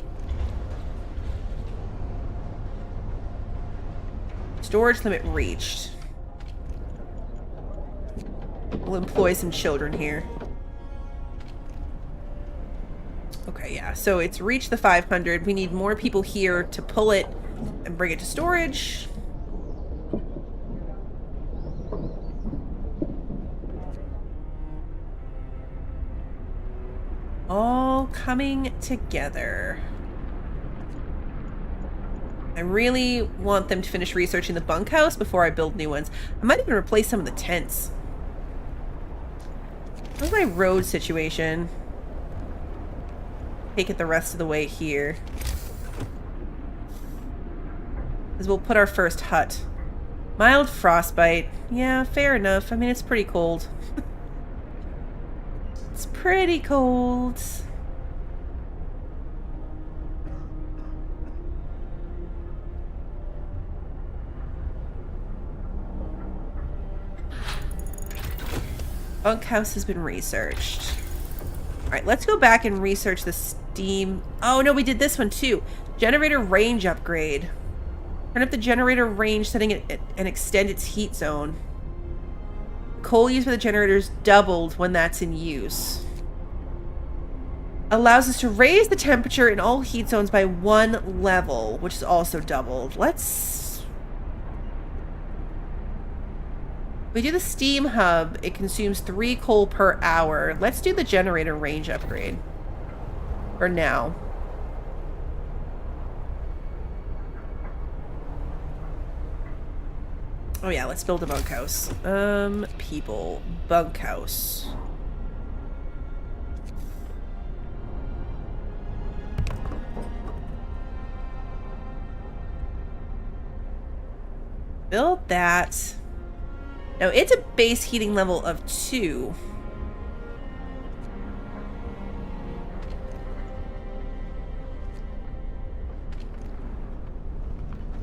Storage limit reached. We'll employ some children here. Okay, yeah, so it's reached the 500. We need more people here to pull it and bring it to storage. All coming together. I really want them to finish researching the bunkhouse before I build new ones. I might even replace some of the tents. How's my road situation? Take it the rest of the way here. Because we'll put our first hut. Mild frostbite. Yeah, fair enough. I mean, it's pretty cold. It's pretty cold. Bunkhouse has been researched. Alright, let's go back and research the steam. Oh no, we did this one too. Generator range upgrade. Turn up the generator range, setting it and extend its heat zone. Coal used by the generators doubled when that's in use. Allows us to raise the temperature in all heat zones by 1 level, which is also doubled. We do the steam hub, it consumes 3 coal per hour. Let's do the generator range upgrade. For now. Oh yeah, let's build a bunkhouse. People. Bunkhouse. Build that. Now, it's a base heating level of 2.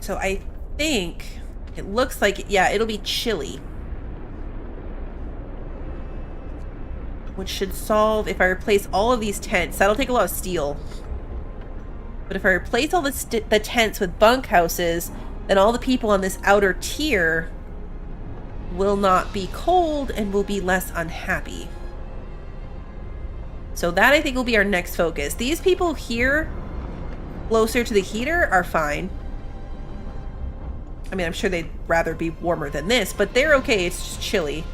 So I think it looks like, yeah, it'll be chilly. Which should solve if I replace all of these tents. That'll take a lot of steel. But if I replace all the tents with bunkhouses, then all the people on this outer tier will not be cold and will be less unhappy. So that, I think, will be our next focus. These people here, closer to the heater, are fine. I mean, I'm sure they'd rather be warmer than this, but they're okay. It's just chilly.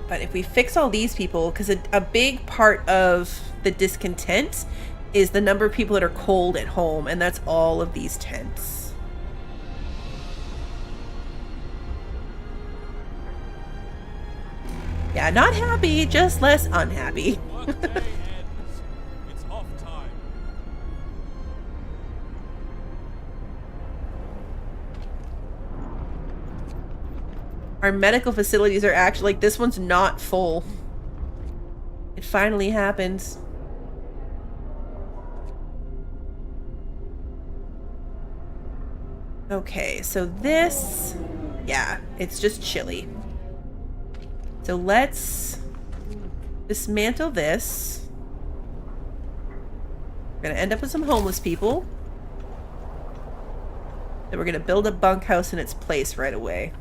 But if we fix all these people, because a big part of the discontent is the number of people that are cold at home, and that's all of these tents. Yeah, not happy, just less unhappy. Workday ends. It's off time. Our medical facilities are actually, like, this one's not full. It finally happens. Okay, so this, yeah, it's just chilly. So let's dismantle this. We're gonna end up with some homeless people. Then we're gonna build a bunkhouse in its place right away.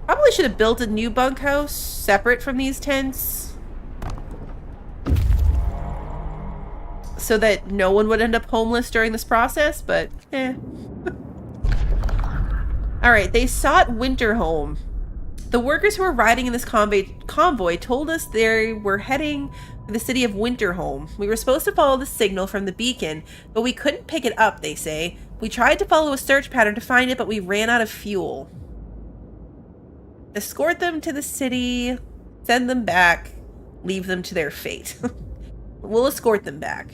Probably should have built a new bunkhouse separate from these tents, so that no one would end up homeless during this process, but eh. Alright, they sought winter home. The workers who were riding in this convoy told us they were heading to the city of Winterholm. We were supposed to follow the signal from the beacon, but we couldn't pick it up, they say. We tried to follow a search pattern to find it, but we ran out of fuel. Escort them to the city, send them back, leave them to their fate. We'll escort them back.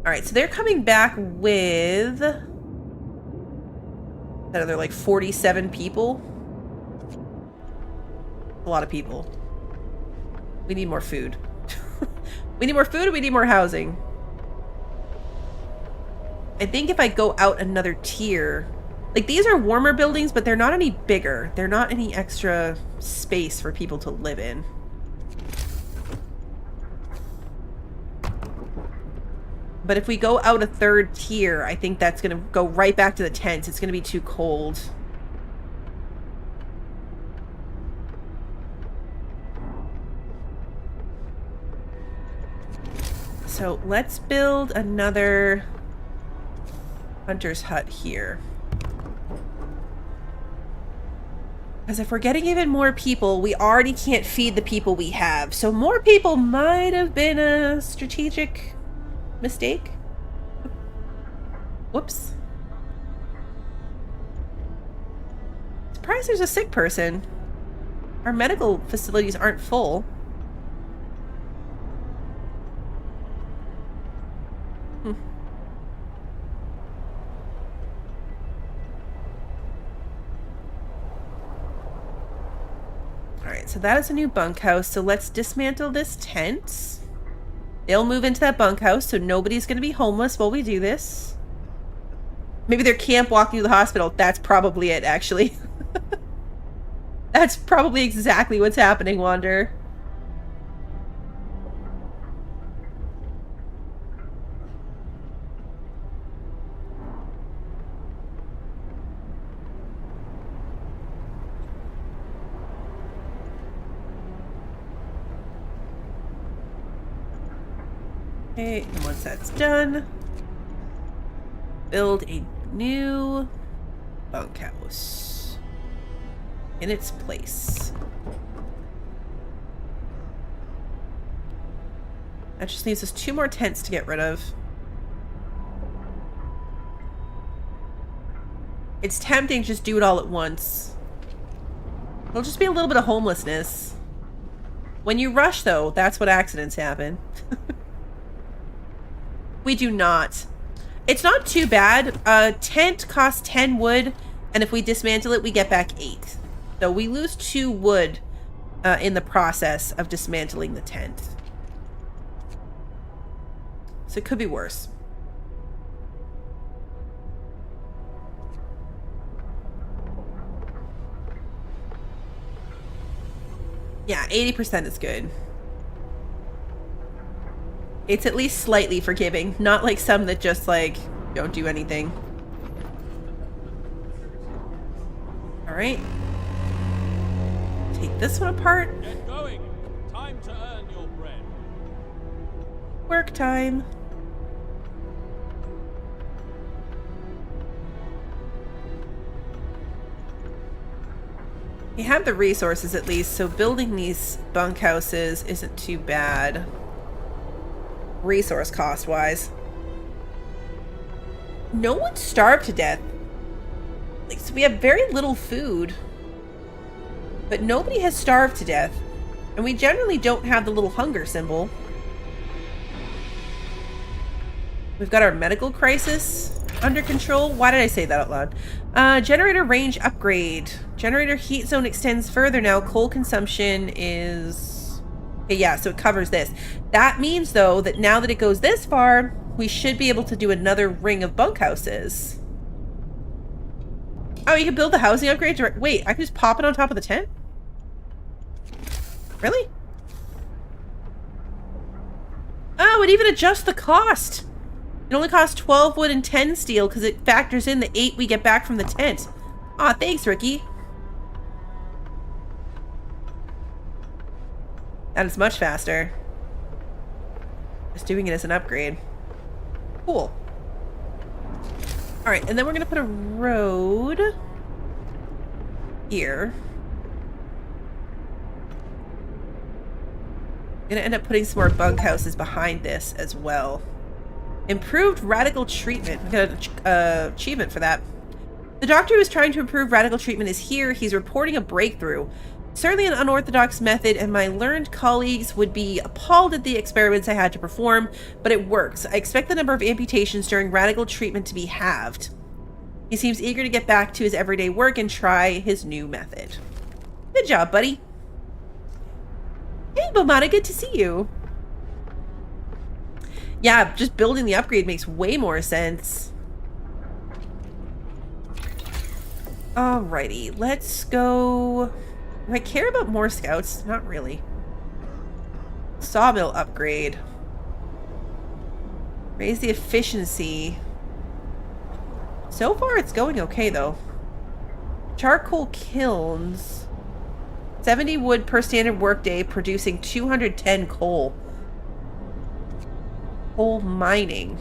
Alright, so they're coming back with another like 47 people. A lot of people. We need more food. We need more food or we need more housing? I think if I go out another tier... Like, these are warmer buildings, but they're not any bigger. They're not any extra space for people to live in. But if we go out a third tier, I think that's going to go right back to the tents. It's going to be too cold. So let's build another hunter's hut here. Because if we're getting even more people, we already can't feed the people we have. So more people might have been a strategic mistake. Whoops. Surprised there's a sick person. Our medical facilities aren't full. Alright, so that is a new bunkhouse. So let's dismantle this tent. They'll move into that bunkhouse, so nobody's going to be homeless while we do this. Maybe they're camp walking to the hospital. That's probably it, actually. That's probably exactly what's happening, Wander. Okay, and once that's done, build a new bunkhouse in its place. That just leaves us 2 more tents to get rid of. It's tempting to just do it all at once. It'll just be a little bit of homelessness. When you rush, though, that's what accidents happen. We do not. It's not too bad. A tent costs 10 wood, and if we dismantle it, we get back 8. So we lose 2 wood in the process of dismantling the tent. So it could be worse. Yeah, 80% is good. It's at least slightly forgiving, not like some that just, like, don't do anything. Alright. Take this one apart. Get going. Time to earn your bread. Work time. We have the resources at least, so building these bunkhouses isn't too bad. Resource cost wise. No one's starved to death. Like, so we have very little food, but nobody has starved to death, and we generally don't have the little hunger symbol. We've got our medical crisis under control. Why did I say that out loud? Generator range upgrade. Generator heat zone extends further now. Coal consumption is... Okay, yeah, so it covers this. That means, though, that now that it goes this far, we should be able to do another ring of bunkhouses. Oh, you can build the housing upgrade direct. Wait, I can just pop it on top of the tent? Really? Oh, it even adjusts the cost. It only costs 12 wood and 10 steel because it factors in the 8 we get back from the tent. Aw, thanks, Ricky. That is much faster. Just doing it as an upgrade. Cool. Alright, and then we're going to put a road here. I'm going to end up putting some more bunkhouses behind this as well. Improved radical treatment. We got an achievement for that. The doctor who is trying to improve radical treatment is here. He's reporting a breakthrough. Certainly an unorthodox method, and my learned colleagues would be appalled at the experiments I had to perform, but it works. I expect the number of amputations during radical treatment to be halved. He seems eager to get back to his everyday work and try his new method. Good job, buddy. Hey, Bomata, good to see you. Yeah, just building the upgrade makes way more sense. Alrighty, let's go. Do I care about more scouts? Not really. Sawmill upgrade. Raise the efficiency. So far, it's going okay, though. Charcoal kilns. 70 wood per standard workday, producing 210 coal. Coal mining.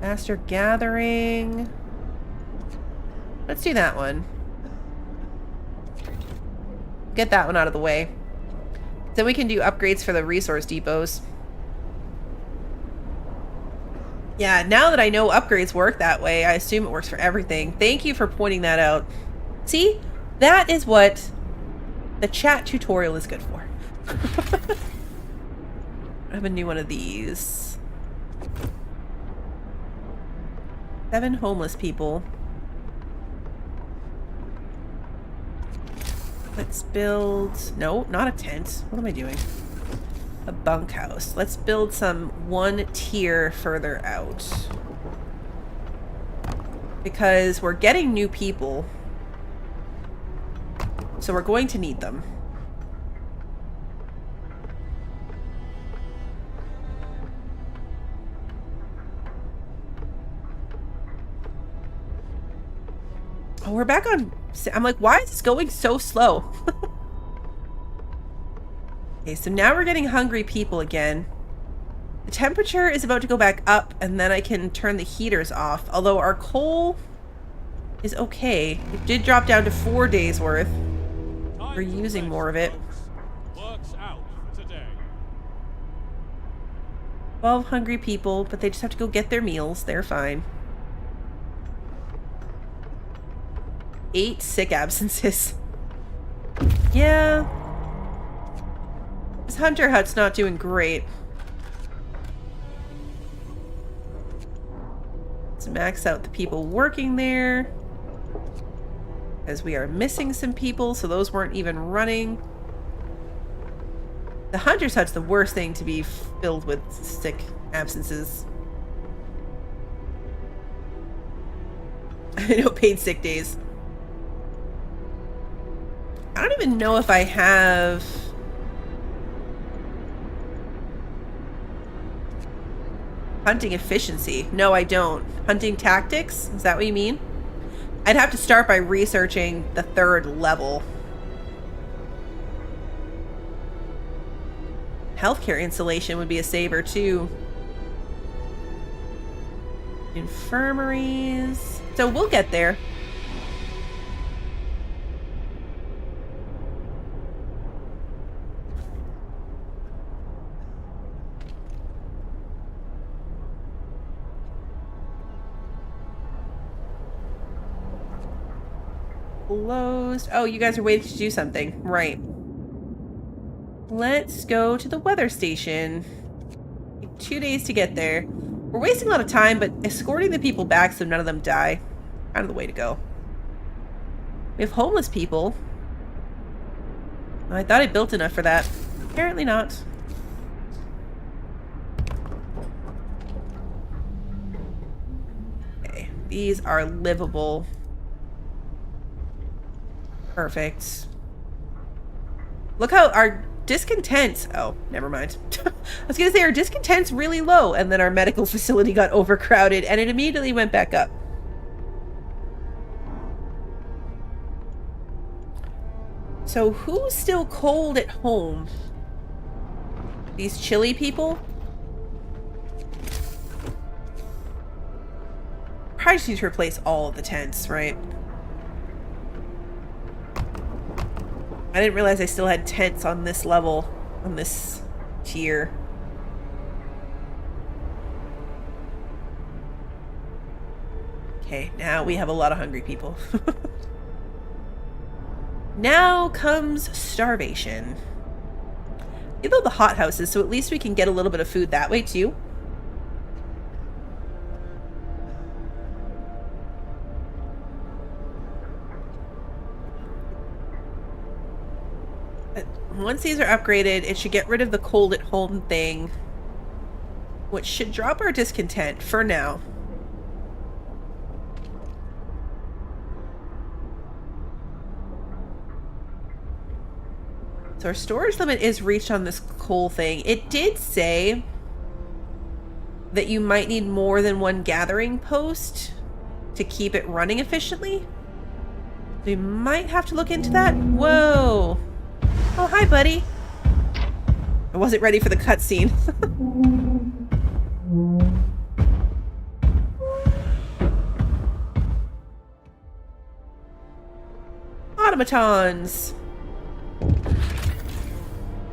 Faster gathering. Let's do that one. Get that one out of the way. Then we can do upgrades for the resource depots. Yeah, now that I know upgrades work that way, I assume it works for everything. Thank you for pointing that out. See? That is what the chat tutorial is good for. I have a new one of these. 7 homeless people. Let's build... No, not a tent. What am I doing? A bunkhouse. Let's build some 1 tier further out. Because we're getting new people. So we're going to need them. Oh, we're back on... I'm like, why is this going so slow? Okay, so now we're getting hungry people again. The temperature is about to go back up, and then I can turn the heaters off. Although our coal is okay. It did drop down to 4 days worth. We're using more of it. Works out for today. 12 hungry people, but they just have to go get their meals. They're fine. 8 sick absences. Yeah. This hunter hut's not doing great. Let's max out the people working there. As we are missing some people, so those weren't even running. The hunter's hut's the worst thing to be filled with sick absences. I know, paid sick days. I don't even know if I have... hunting efficiency. No, I don't. Hunting tactics? Is that what you mean? I'd have to start by researching the 3rd level. Healthcare installation would be a saver, too. Infirmaries. So we'll get there. Closed. Oh, you guys are waiting to do something. Right. Let's go to the weather station. Take 2 days to get there. We're wasting a lot of time, but escorting the people back so none of them die. Kind of the way to go. We have homeless people. I thought I built enough for that. Apparently not. Okay. These are livable. Perfect. Look how our discontent... Oh, never mind. I was going to say our discontent's really low, and then our medical facility got overcrowded, and it immediately went back up. So who's still cold at home? These chilly people? Probably just need to replace all of the tents, right? I didn't realize I still had tents on this level, on this tier. Okay, now we have a lot of hungry people. Now comes starvation. You build the hothouses, so at least we can get a little bit of food that way too. Once these are upgraded, it should get rid of the cold at home thing, which should drop our discontent for now. So our storage limit is reached on this coal thing. It did say that you might need more than one gathering post to keep it running efficiently. We might have to look into that. Whoa. Oh, hi, buddy. I wasn't ready for the cutscene. Automatons.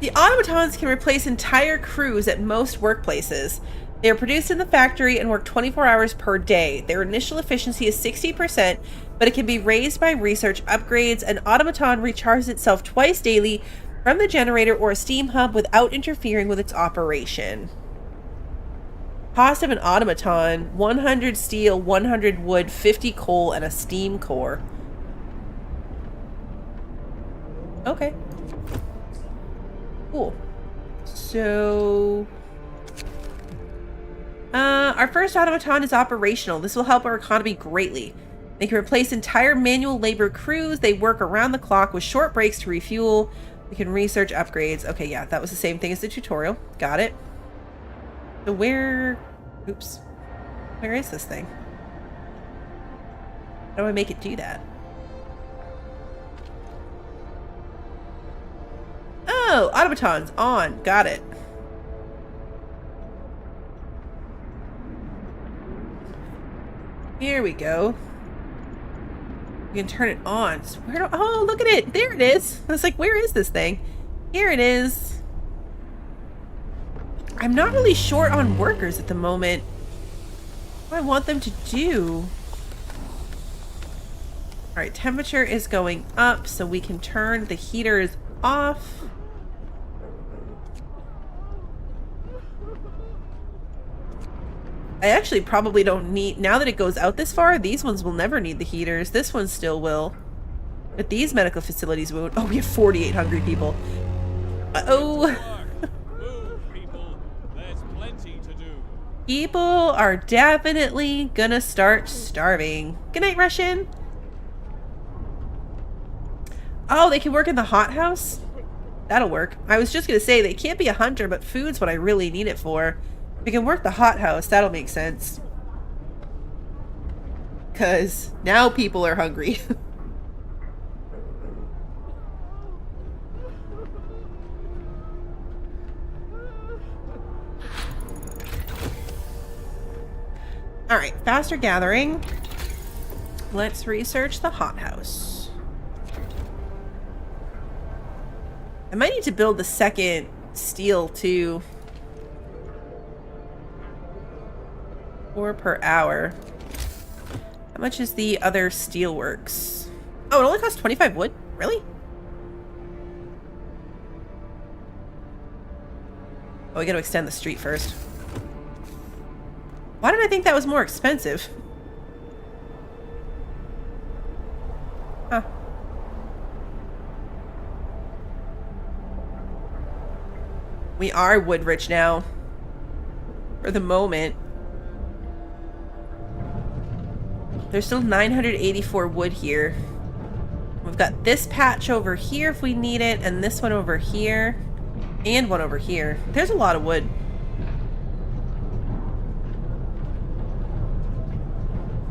The automatons can replace entire crews at most workplaces. They are produced in the factory and work 24 hours per day. Their initial efficiency is 60%, but it can be raised by research upgrades. An automaton recharges itself twice daily from the generator or a steam hub without interfering with its operation. Cost of an automaton: 100 steel, 100 wood, 50 coal, and a steam core. Okay. Cool. So... our first automaton is operational. This will help our economy greatly. They can replace entire manual labor crews. They work around the clock with short breaks to refuel. We can research upgrades. Okay, yeah, that was the same thing as the tutorial. Got it. So where... Oops. Where is this thing? How do I make it do that? Oh, automatons on. Got it. Here we go. You can turn it on. So where do, oh, look at it. There it is. I was like, where is this thing? Here it is. I'm not really short on workers at the moment. What do I want them to do? All right, temperature is going up, so we can turn the heaters off. I actually probably don't need, now that it goes out this far, these ones will never need the heaters. This one still will. But these medical facilities won't. Oh, we have 48 hungry people. Uh-oh. Move, people. There's plenty to do. People are definitely gonna start starving. Good night, Russian. Oh, they can work in the hothouse? That'll work. I was just gonna say, they can't be a hunter, but food's what I really need it for. We can work the hothouse. That'll make sense. Because now people are hungry. Alright, faster gathering. Let's research the hothouse. I might need to build the second steel too. 4 per hour. How much is the other steelworks? Oh, it only costs 25 wood? Really? Oh, we gotta extend the street first. Why did I think that was more expensive? Huh. We are wood rich now. For the moment. There's still 984 wood here. We've got this patch over here if we need it, and this one over here, and one over here. There's a lot of wood.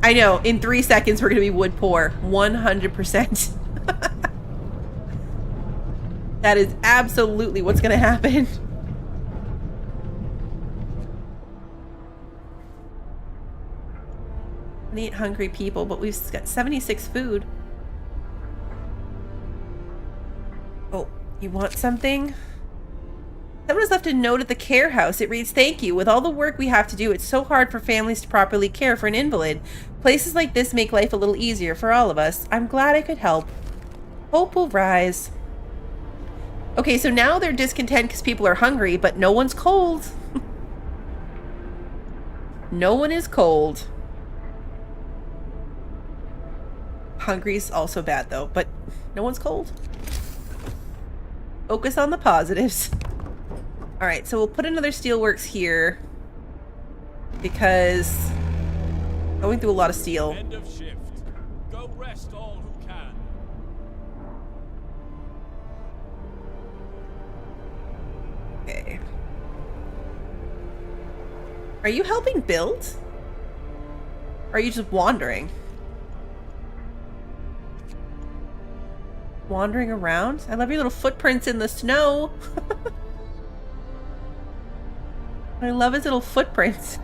I know, in 3 seconds we're gonna be wood poor. 100%. That is absolutely what's gonna happen. I need hungry people, but we've got 76 food. Oh, you want something? Someone has left a note at the care house. It reads, "Thank you. With all the work we have to do, it's so hard for families to properly care for an invalid. Places like this make life a little easier for all of us. I'm glad I could help. Hope will rise." Okay, so now they're discontent because people are hungry, but no one's cold. No one is cold. Hungry's also bad though, but no one's cold. Focus on the positives. Alright, so we'll put another steelworks here. Because going through a lot of steel. End of shift. Go rest all who can. Okay. Are you helping build? Or are you just wandering? Wandering around? I love your little footprints in the snow. I love his little footprints.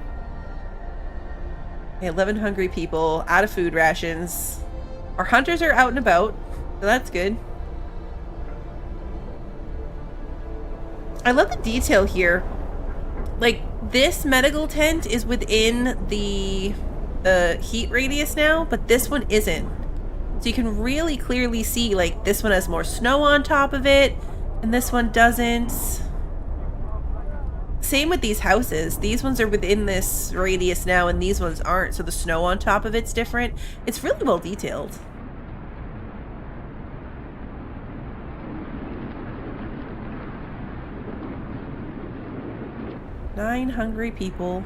Okay, 11 hungry people, out of food rations. Our hunters are out and about, so that's good. I love the detail here. Like, this medical tent is within the heat radius now, but this one isn't. So you can really clearly see, like, this one has more snow on top of it, and this one doesn't. Same with these houses. These ones are within this radius now, and these ones aren't, so the snow on top of it's different. It's really well detailed. Nine hungry people.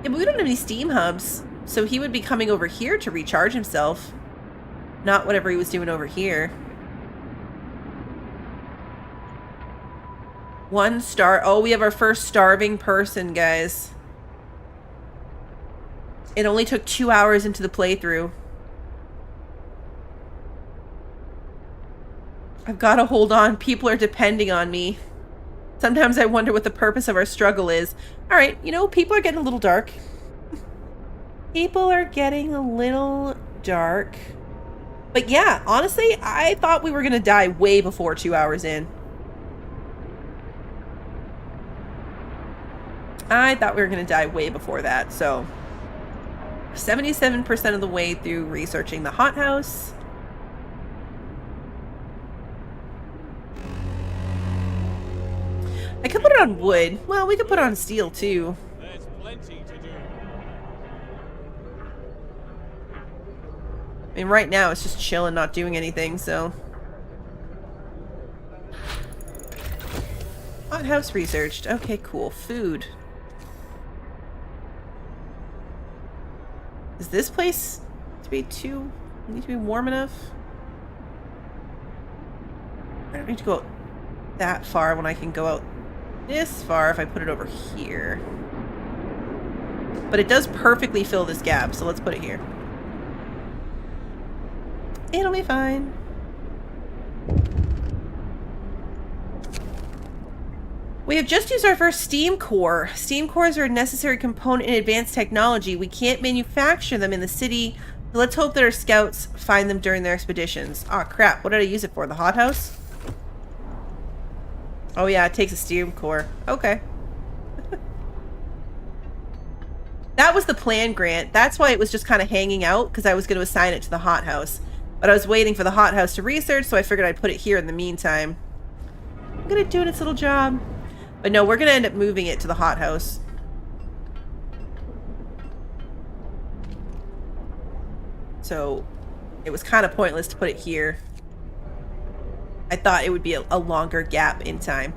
Yeah, but we don't have any steam hubs, so he would be coming over here to recharge himself, not whatever he was doing over here. 1 star. Oh, we have our first starving person, guys. It only took 2 hours into the playthrough. I've got to hold on. People are depending on me. Sometimes I wonder what the purpose of our struggle is. Alright, you know, people are getting a little dark. People are getting a little dark. But yeah, honestly, I thought we were going to die way before 2 hours in. I thought we were going to die way before that, so 77% of the way through researching the hothouse. I could put it on wood. Well, we could put it on steel too. There's plenty to do. I mean, right now it's just chilling, not doing anything, so. Hothouse researched. Okay, cool. Food. Is this place to be need to be warm enough? I don't need to go that far when I can go out this far if I put it over here. But it does perfectly fill this gap, so let's put it here. It'll be fine. We have just used our first steam core. Steam cores are a necessary component in advanced technology. We can't manufacture them in the city, so let's hope that our scouts find them during their expeditions. Aw, crap. What did I use it for? The hothouse? Oh yeah, it takes a steam core. Okay. That was the plan, Grant. That's why it was just kind of hanging out, because I was going to assign it to the hothouse. But I was waiting for the hothouse to research, so I figured I'd put it here in the meantime. I'm going to do its little job. But no, we're going to end up moving it to the hothouse. So it was kind of pointless to put it here. I thought it would be a longer gap in time.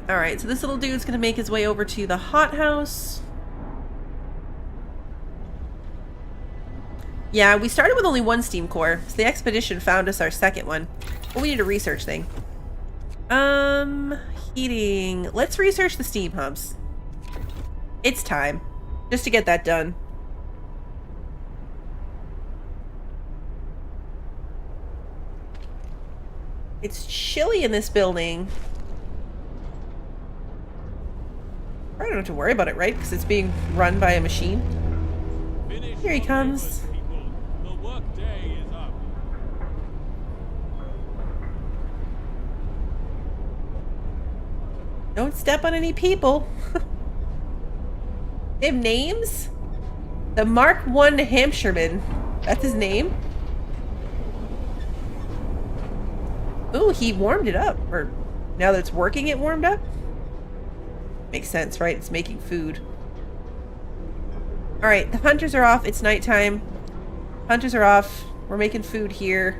Alright, so this little dude's going to make his way over to the hothouse. Yeah, we started with only 1 steam core, so the expedition found us our second one. But we need a research thing. Heating. Let's research the steam hubs. It's time. Just to get that done. It's chilly in this building. I don't have to worry about it, right? Because it's being run by a machine. Here he comes. The work day is up. Don't step on any people. They have names? The Mark I Hampshireman. That's his name? Ooh, he warmed it up. Or Now that it's working, it warmed up? Makes sense, right? It's making food. Alright, the hunters are off. It's nighttime. Hunters are off. We're making food here.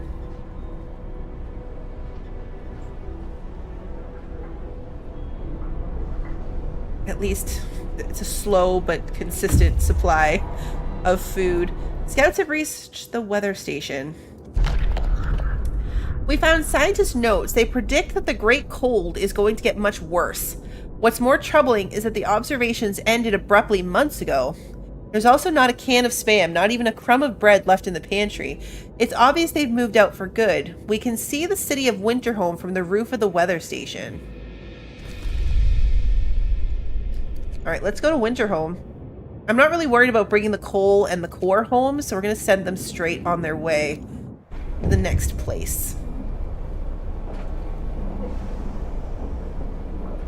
At least it's a slow but consistent supply of food. Scouts have reached the weather station. We found scientists' notes. They predict that the Great Cold is going to get much worse. What's more troubling is that the observations ended abruptly months ago. There's also not a can of Spam, not even a crumb of bread left in the pantry. It's obvious they've moved out for good. We can see the city of Winterhome from the roof of the weather station. Alright, let's go to Winterhome. I'm not really worried about bringing the coal and the core home, so we're going to send them straight on their way to the next place.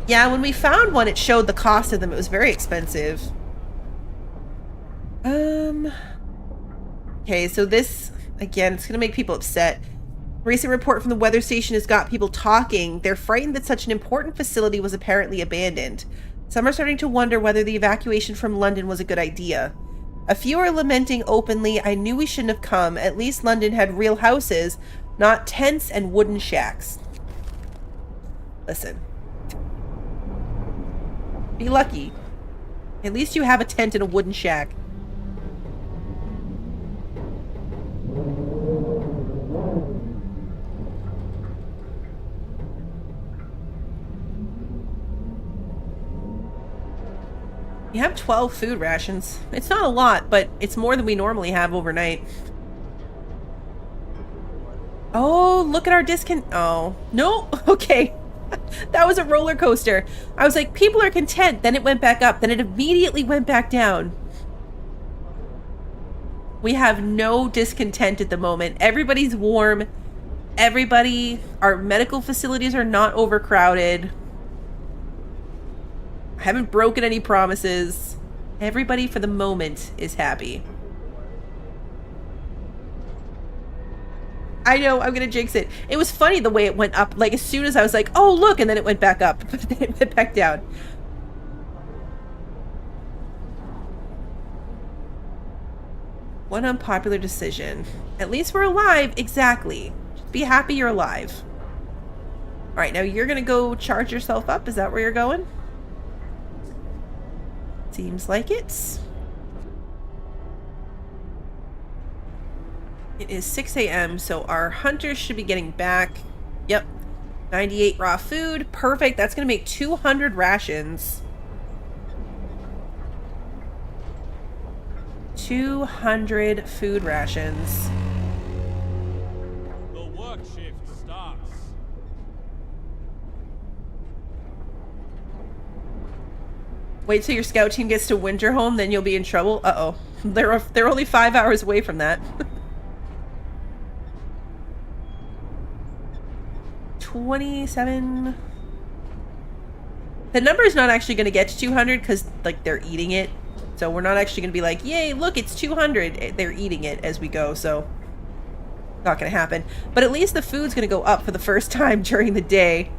Yeah, when we found one, it showed the cost of them. It was very expensive. Okay, so this, again, it's going to make people upset. Recent report from the weather station has got people talking. They're frightened that such an important facility was apparently abandoned. Some are starting to wonder whether the evacuation from London was a good idea. A few are lamenting openly, I knew we shouldn't have come. At least London had real houses, not tents and wooden shacks. Listen. Be lucky. At least you have a tent and a wooden shack. We have 12 food rations. It's not a lot, but it's more than we normally have overnight. Oh, look at our Oh, no. Okay. That was a roller coaster. I was like, people are content. Then it went back up. Then it immediately went back down. We have no discontent at the moment. Everybody's warm. Our medical facilities are not overcrowded. I haven't broken any promises. Everybody for the moment is happy. I know, I'm gonna jinx it. It was funny the way it went up. Like, as soon as I was like, oh, look, and then it went back up. But then it went back down. One unpopular decision. At least we're alive. Exactly. Just be happy you're alive. Alright, now you're gonna go charge yourself up. Is that where you're going? Seems like it. It is 6 a.m., so our hunters should be getting back. Yep. 98 raw food. Perfect. That's going to make 200 rations. 200 food rations. The work shift starts. Wait till your scout team gets to Winterhome, then you'll be in trouble. Uh-oh. They're only 5 hours away from that. 27. The number is not actually going to get to 200 because, like, they're eating it. So we're not actually going to be like, yay, look, it's 200. They're eating it as we go, so not going to happen. But at least the food's going to go up for the first time during the day.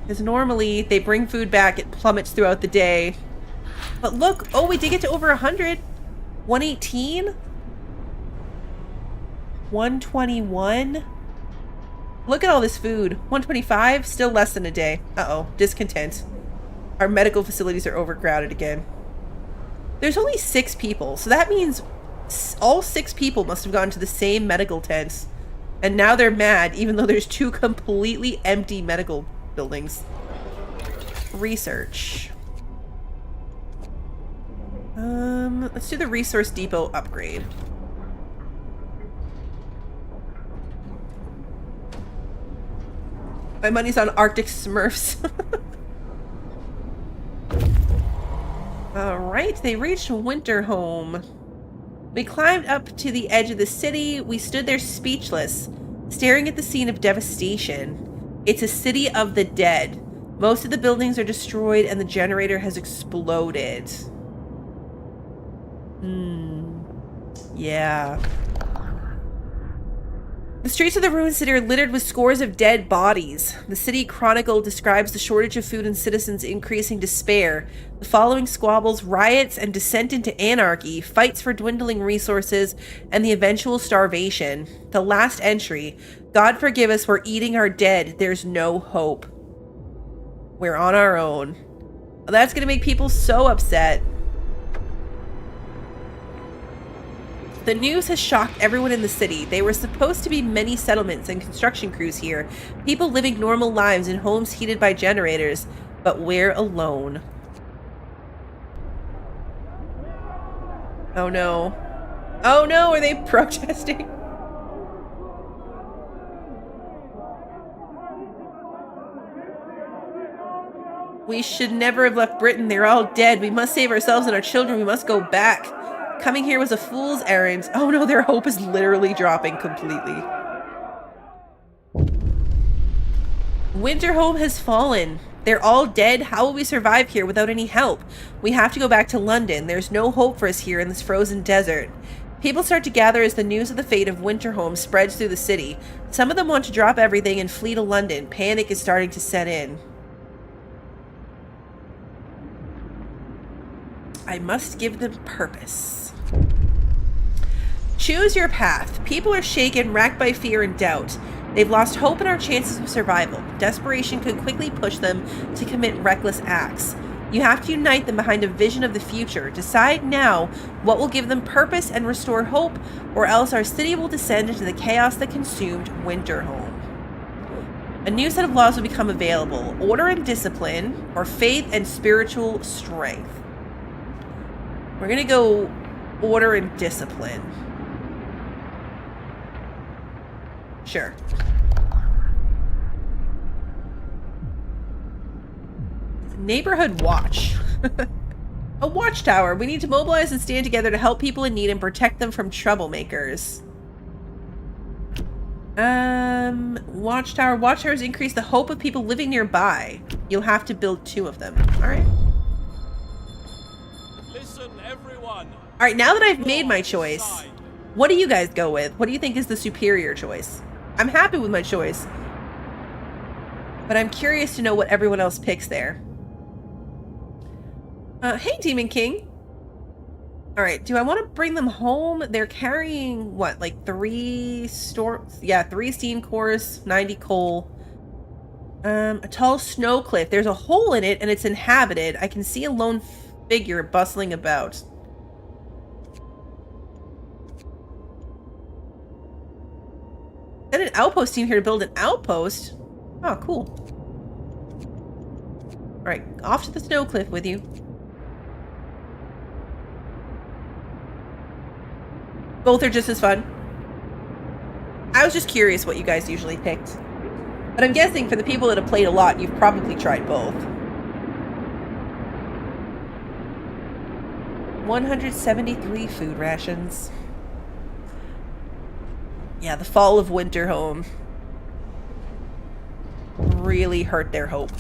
Because normally they bring food back, it plummets throughout the day. But look, oh, we did get to over 100. 118. 121. Look at all this food. 125, still less than a day. Uh-oh, discontent. Our medical facilities are overcrowded again. There's only 6 people, so that means all 6 people must have gone to the same medical tents. And now they're mad, even though there's 2 completely empty medical buildings. Research. Let's do the resource depot upgrade. My money's on Arctic Smurfs. Alright, they reached Winterhome. We climbed up to the edge of the city. We stood there speechless, staring at the scene of devastation. It's a city of the dead. Most of the buildings are destroyed and the generator has exploded. Yeah. The streets of the ruined city are littered with scores of dead bodies. The city chronicle describes the shortage of food and citizens' increasing despair. The following squabbles, riots, and descent into anarchy, fights for dwindling resources, and the eventual starvation. The last entry, God forgive us, we're eating our dead. There's no hope. We're on our own. Well, that's going to make people so upset. The news has shocked everyone in the city. There were supposed to be many settlements and construction crews here, people living normal lives in homes heated by generators, but we're alone. Oh no. Oh no, are they protesting? We should never have left Britain. They're all dead. We must save ourselves and our children. We must go back. Coming here was a fool's errand. Oh no, their hope is literally dropping completely. Winterhome has fallen. They're all dead. How will we survive here without any help? We have to go back to London. There's no hope for us here in this frozen desert. People start to gather as the news of the fate of Winterhome spreads through the city. Some of them want to drop everything and flee to London. Panic is starting to set in. I must give them purpose. Choose your path. People are shaken, racked by fear and doubt. They've lost hope in our chances of survival. Desperation could quickly push them to commit reckless acts. You have to unite them behind a vision of the future. Decide now what will give them purpose and restore hope, or else our city will descend into the chaos that consumed Winterhome. A new set of laws will become available. Order and discipline, or faith and spiritual strength. We're going to go order and discipline. Sure. Neighborhood watch. A watchtower. We need to mobilize and stand together to help people in need and protect them from troublemakers. Watchtower. Watchtowers increase the hope of people living nearby. You'll have to build 2 of them. All right. Listen, everyone. All right, now that I've made my choice, what do you guys go with? What do you think is the superior choice? I'm happy with my choice, but I'm curious to know what everyone else picks there. Hey, Demon King. All right, do I want to bring them home? They're carrying, what, like 3 steam cores, 90 coal. A tall snow cliff. There's a hole in it, and it's inhabited. I can see a lone figure bustling about. Send an outpost team here to build an outpost? Oh, cool. Alright, off to the snow cliff with you. Both are just as fun. I was just curious what you guys usually picked. But I'm guessing for the people that have played a lot, you've probably tried both. 173 food rations. Yeah, the fall of Winterhome really hurt their hope.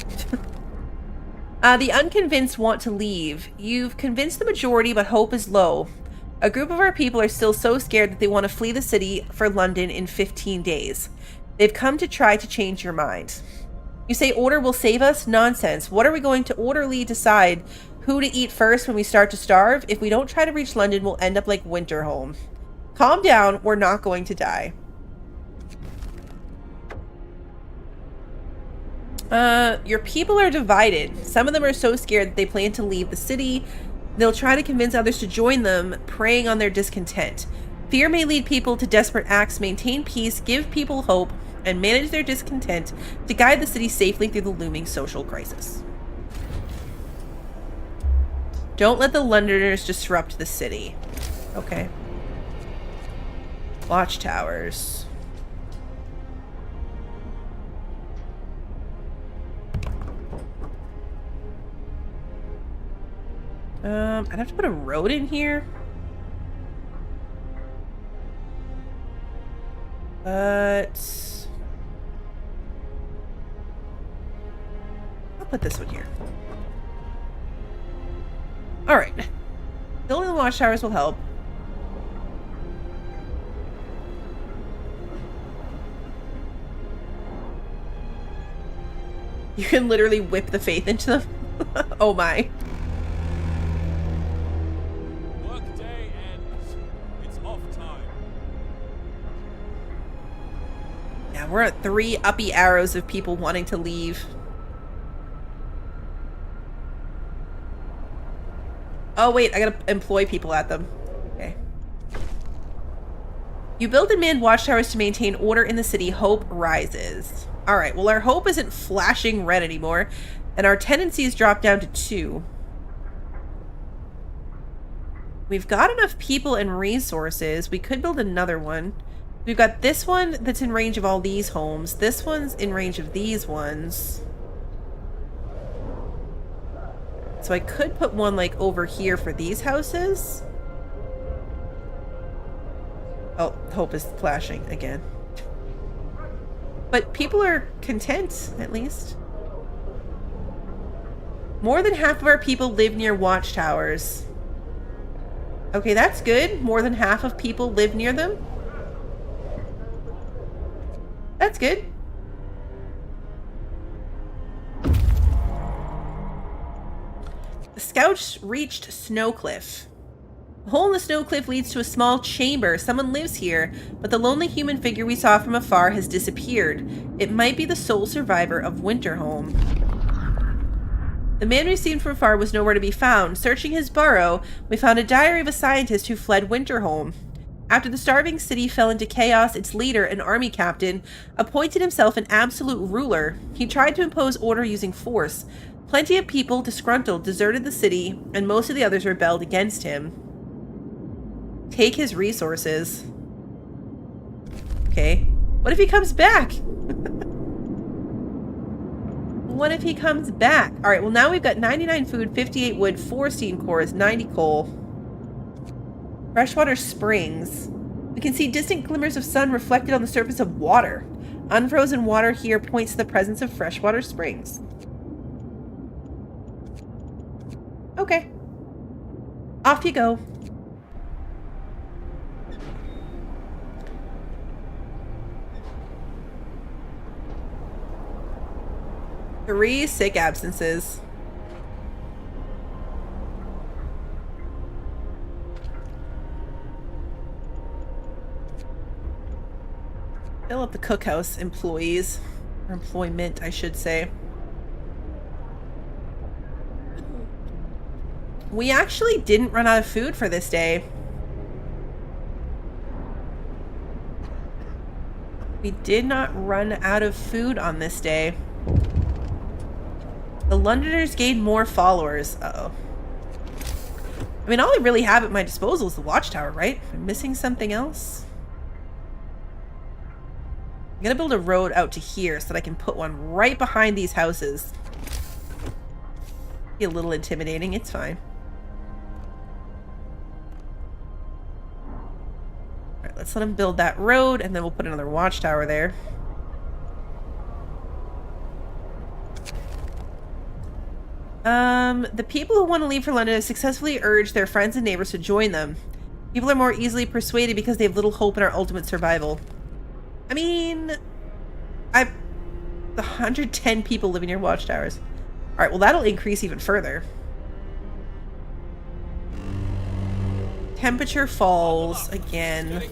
The unconvinced want to leave. You've convinced the majority, but hope is low. A group of our people are still so scared that they want to flee the city for London in 15 days. They've come to try to change your mind. You say order will save us? Nonsense. What are we going to orderly decide who to eat first when we start to starve? If we don't try to reach London, we'll end up like Winterhome. Calm down. We're not going to die. Your people are divided. Some of them are so scared that they plan to leave the city. They'll try to convince others to join them, preying on their discontent. Fear may lead people to desperate acts. Maintain peace, give people hope, and manage their discontent to guide the city safely through the looming social crisis. Don't let the Londoners disrupt the city. Okay. Watchtowers. I'd have to put a road in here. But I'll put this one here. Alright. Building the watchtowers will help. You can literally whip the faith into them. Oh my. Workday ends. It's off time. Yeah, we're at 3 uppy arrows of people wanting to leave. Oh wait, I gotta employ people at them. Okay. You build and man watchtowers to maintain order in the city. Hope rises. Alright, well our hope isn't flashing red anymore, and our tendencies drop down to 2. We've got enough people and resources. We could build another one. We've got this one that's in range of all these homes. This one's in range of these ones. So I could put one like over here for these houses. Oh, hope is flashing again. But people are content, at least. More than half of our people live near watchtowers. Okay, that's good. More than half of people live near them. That's good. The scouts reached Snowcliff. A hole in the snow cliff leads to a small chamber. Someone lives here, but the lonely human figure we saw from afar has disappeared. It might be the sole survivor of Winterholm. The man we've seen from afar was nowhere to be found. Searching his burrow, we found a diary of a scientist who fled Winterholm. After the starving city fell into chaos, its leader, an army captain, appointed himself an absolute ruler. He tried to impose order using force. Plenty of people, disgruntled, deserted the city, and most of the others rebelled against him. Take his resources. Okay. What if he comes back? What if he comes back? Alright, well now we've got 99 food, 58 wood, 4 steam cores, 90 coal. Freshwater springs. We can see distant glimmers of sun reflected on the surface of water. Unfrozen water here points to the presence of freshwater springs. Okay. Off you go. Three sick absences. Fill up the cookhouse employees. Or employment, I should say. We actually didn't run out of food for this day. We did not run out of food on this day. The Londoners gained more followers. Uh-oh. I mean, all I really have at my disposal is the watchtower, right? Am I missing something else? I'm gonna build a road out to here so that I can put one right behind these houses. Be a little intimidating, it's fine. Alright, let's let them build that road and then we'll put another watchtower there. The people who want to leave for London have successfully urged their friends and neighbors to join them. People are more easily persuaded because they have little hope in our ultimate survival. I mean, 110 people living near watchtowers. Alright, well that'll increase even further. Temperature falls again.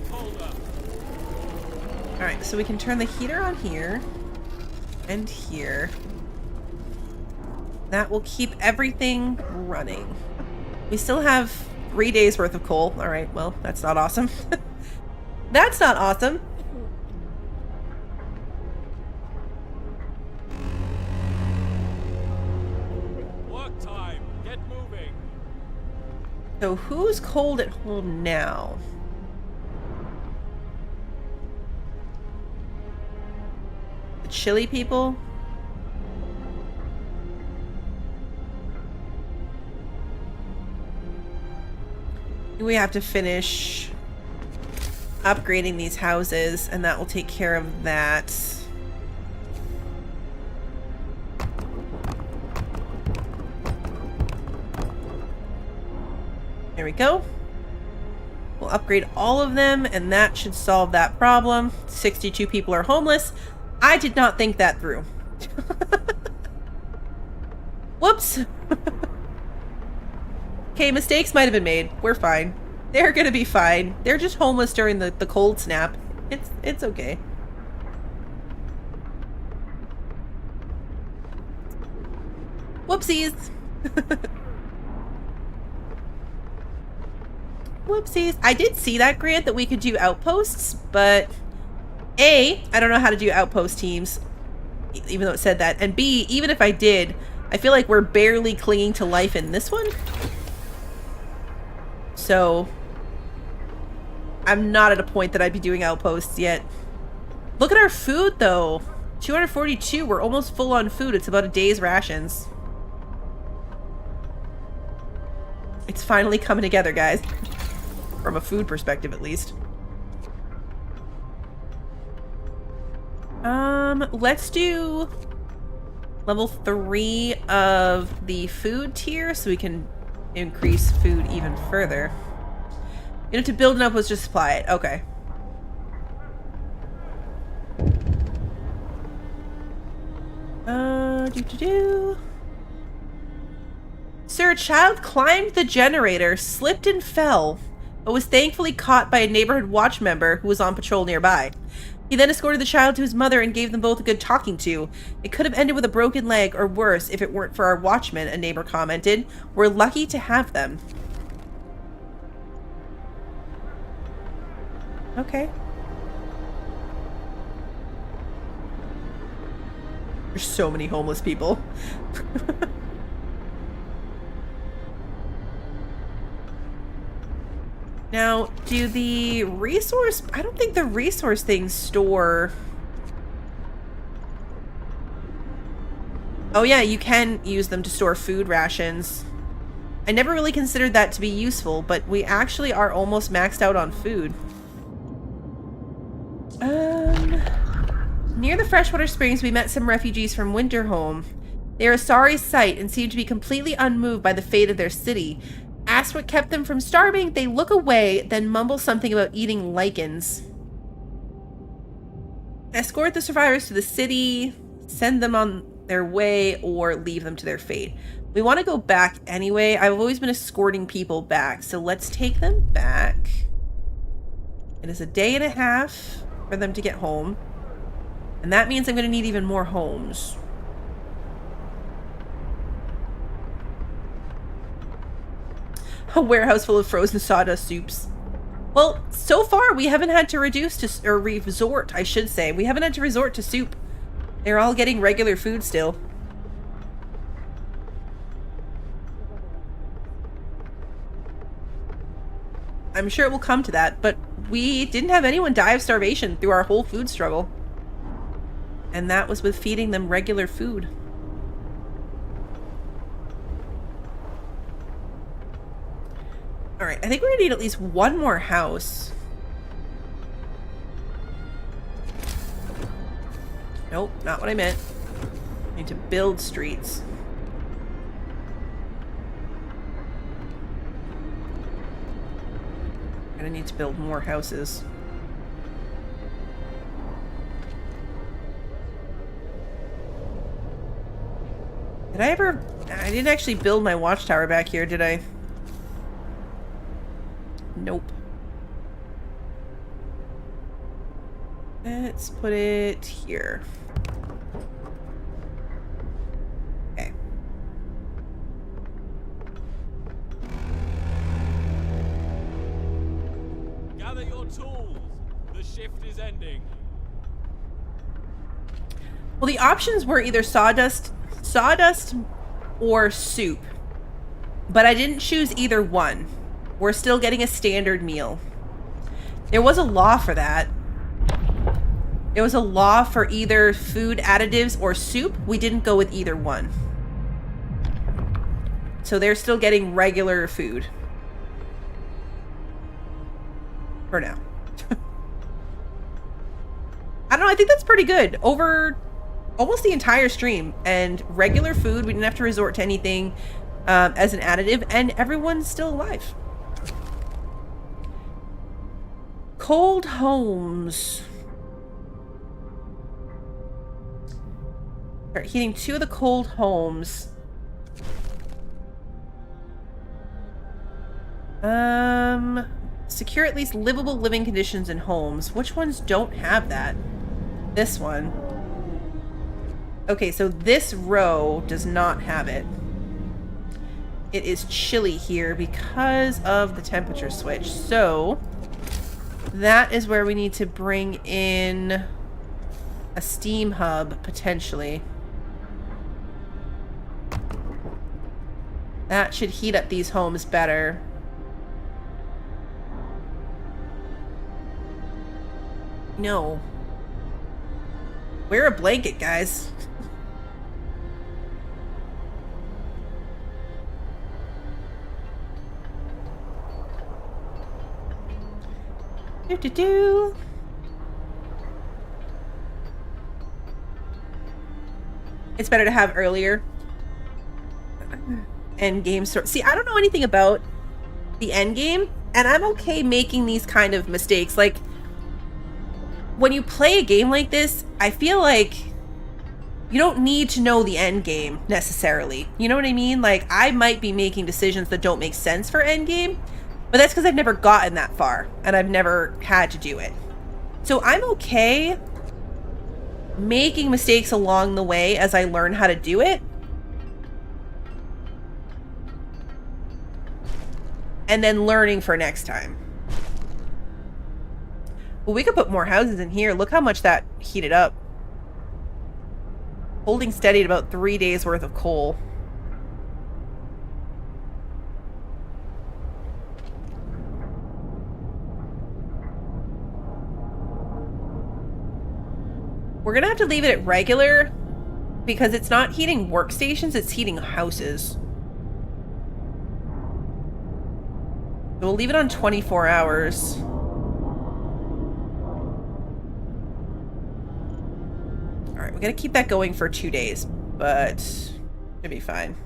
Alright, so we can turn the heater on here. And here. That will keep everything running. We still have 3 days worth of coal. Alright, well, that's not awesome. That's not awesome. Work time. Get moving. So who's cold at home now? The chilly people? We have to finish upgrading these houses, and that will take care of that. There we go. We'll upgrade all of them, and that should solve that problem. 62 people are homeless. I did not think that through. Whoops. Okay, mistakes might have been made. We're fine. They're gonna be fine. They're just homeless during the cold snap. It's okay. Whoopsies. Whoopsies. I did see that, Grant, that we could do outposts, but A, I don't know how to do outpost teams, even though it said that. And B, even if I did, I feel like we're barely clinging to life in this one. So I'm not at a point that I'd be doing outposts yet. Look at our food, though. 242. We're almost full on food. It's about a day's rations. It's finally coming together, guys. From a food perspective, at least. Let's do level 3 of the food tier so we can increase food even further. You know, to build enough was just supply it. Okay. Sir, a child climbed the generator, slipped and fell, but was thankfully caught by a neighborhood watch member who was on patrol nearby. He then escorted the child to his mother and gave them both a good talking to. It could have ended with a broken leg or worse if it weren't for our watchmen, a neighbor commented. We're lucky to have them. Okay. There's so many homeless people. Now, do the resource... I don't think the resource things store... Oh yeah, you can use them to store food rations. I never really considered that to be useful, but we actually are almost maxed out on food. Near the freshwater springs, we met some refugees from Winterholm. They are a sorry sight and seem to be completely unmoved by the fate of their city. Asked what kept them from starving, they look away, then mumble something about eating lichens. Escort the survivors to the city, send them on their way, or leave them to their fate. We want to go back anyway. I've always been escorting people back, so let's take them back. It is a day and a half for them to get home, and that means I'm going to need even more homes. A warehouse full of frozen sawdust soups. Well, so far we haven't had to resort, I should say. We haven't had to resort to soup. They're all getting regular food still. I'm sure it will come to that, but we didn't have anyone die of starvation through our whole food struggle. And that was with feeding them regular food. Alright, I think we're gonna need at least one more house. Nope, not what I meant. I need to build streets. Gonna need to build more houses. Did I ever... I didn't actually build my watchtower back here, did I? Nope. Let's put it here. Okay. Gather your tools. The shift is ending. Well, the options were either sawdust or soup. But I didn't choose either one. We're still getting a standard meal. There was a law for that. There was a law for either food additives or soup. We didn't go with either one. So they're still getting regular food. For now. I don't know, I think that's pretty good. Over almost the entire stream. And regular food, we didn't have to resort to anything as an additive. And everyone's still alive. Cold homes. Start heating 2 of the cold homes. Secure at least livable living conditions in homes. Which ones don't have that? This one. Okay, so this row does not have it. It is chilly here because of the temperature switch. So that is where we need to bring in a steam hub, potentially. That should heat up these homes better. No. Wear a blanket, guys. Do. It's better to have earlier. End game sort. See, I don't know anything about the end game, and I'm okay making these kind of mistakes. Like, when you play a game like this, I feel like you don't need to know the end game necessarily. You know what I mean? Like, I might be making decisions that don't make sense for end game, but that's because I've never gotten that far and I've never had to do it. So I'm okay making mistakes along the way as I learn how to do it. And then learning for next time. Well, we could put more houses in here. Look how much that heated up. Holding steady at about 3 days worth of coal. We're gonna have to leave it at regular because it's not heating workstations, it's heating houses. So we'll leave it on 24 hours. Alright, we gotta keep that going for 2 days, but it'll be fine.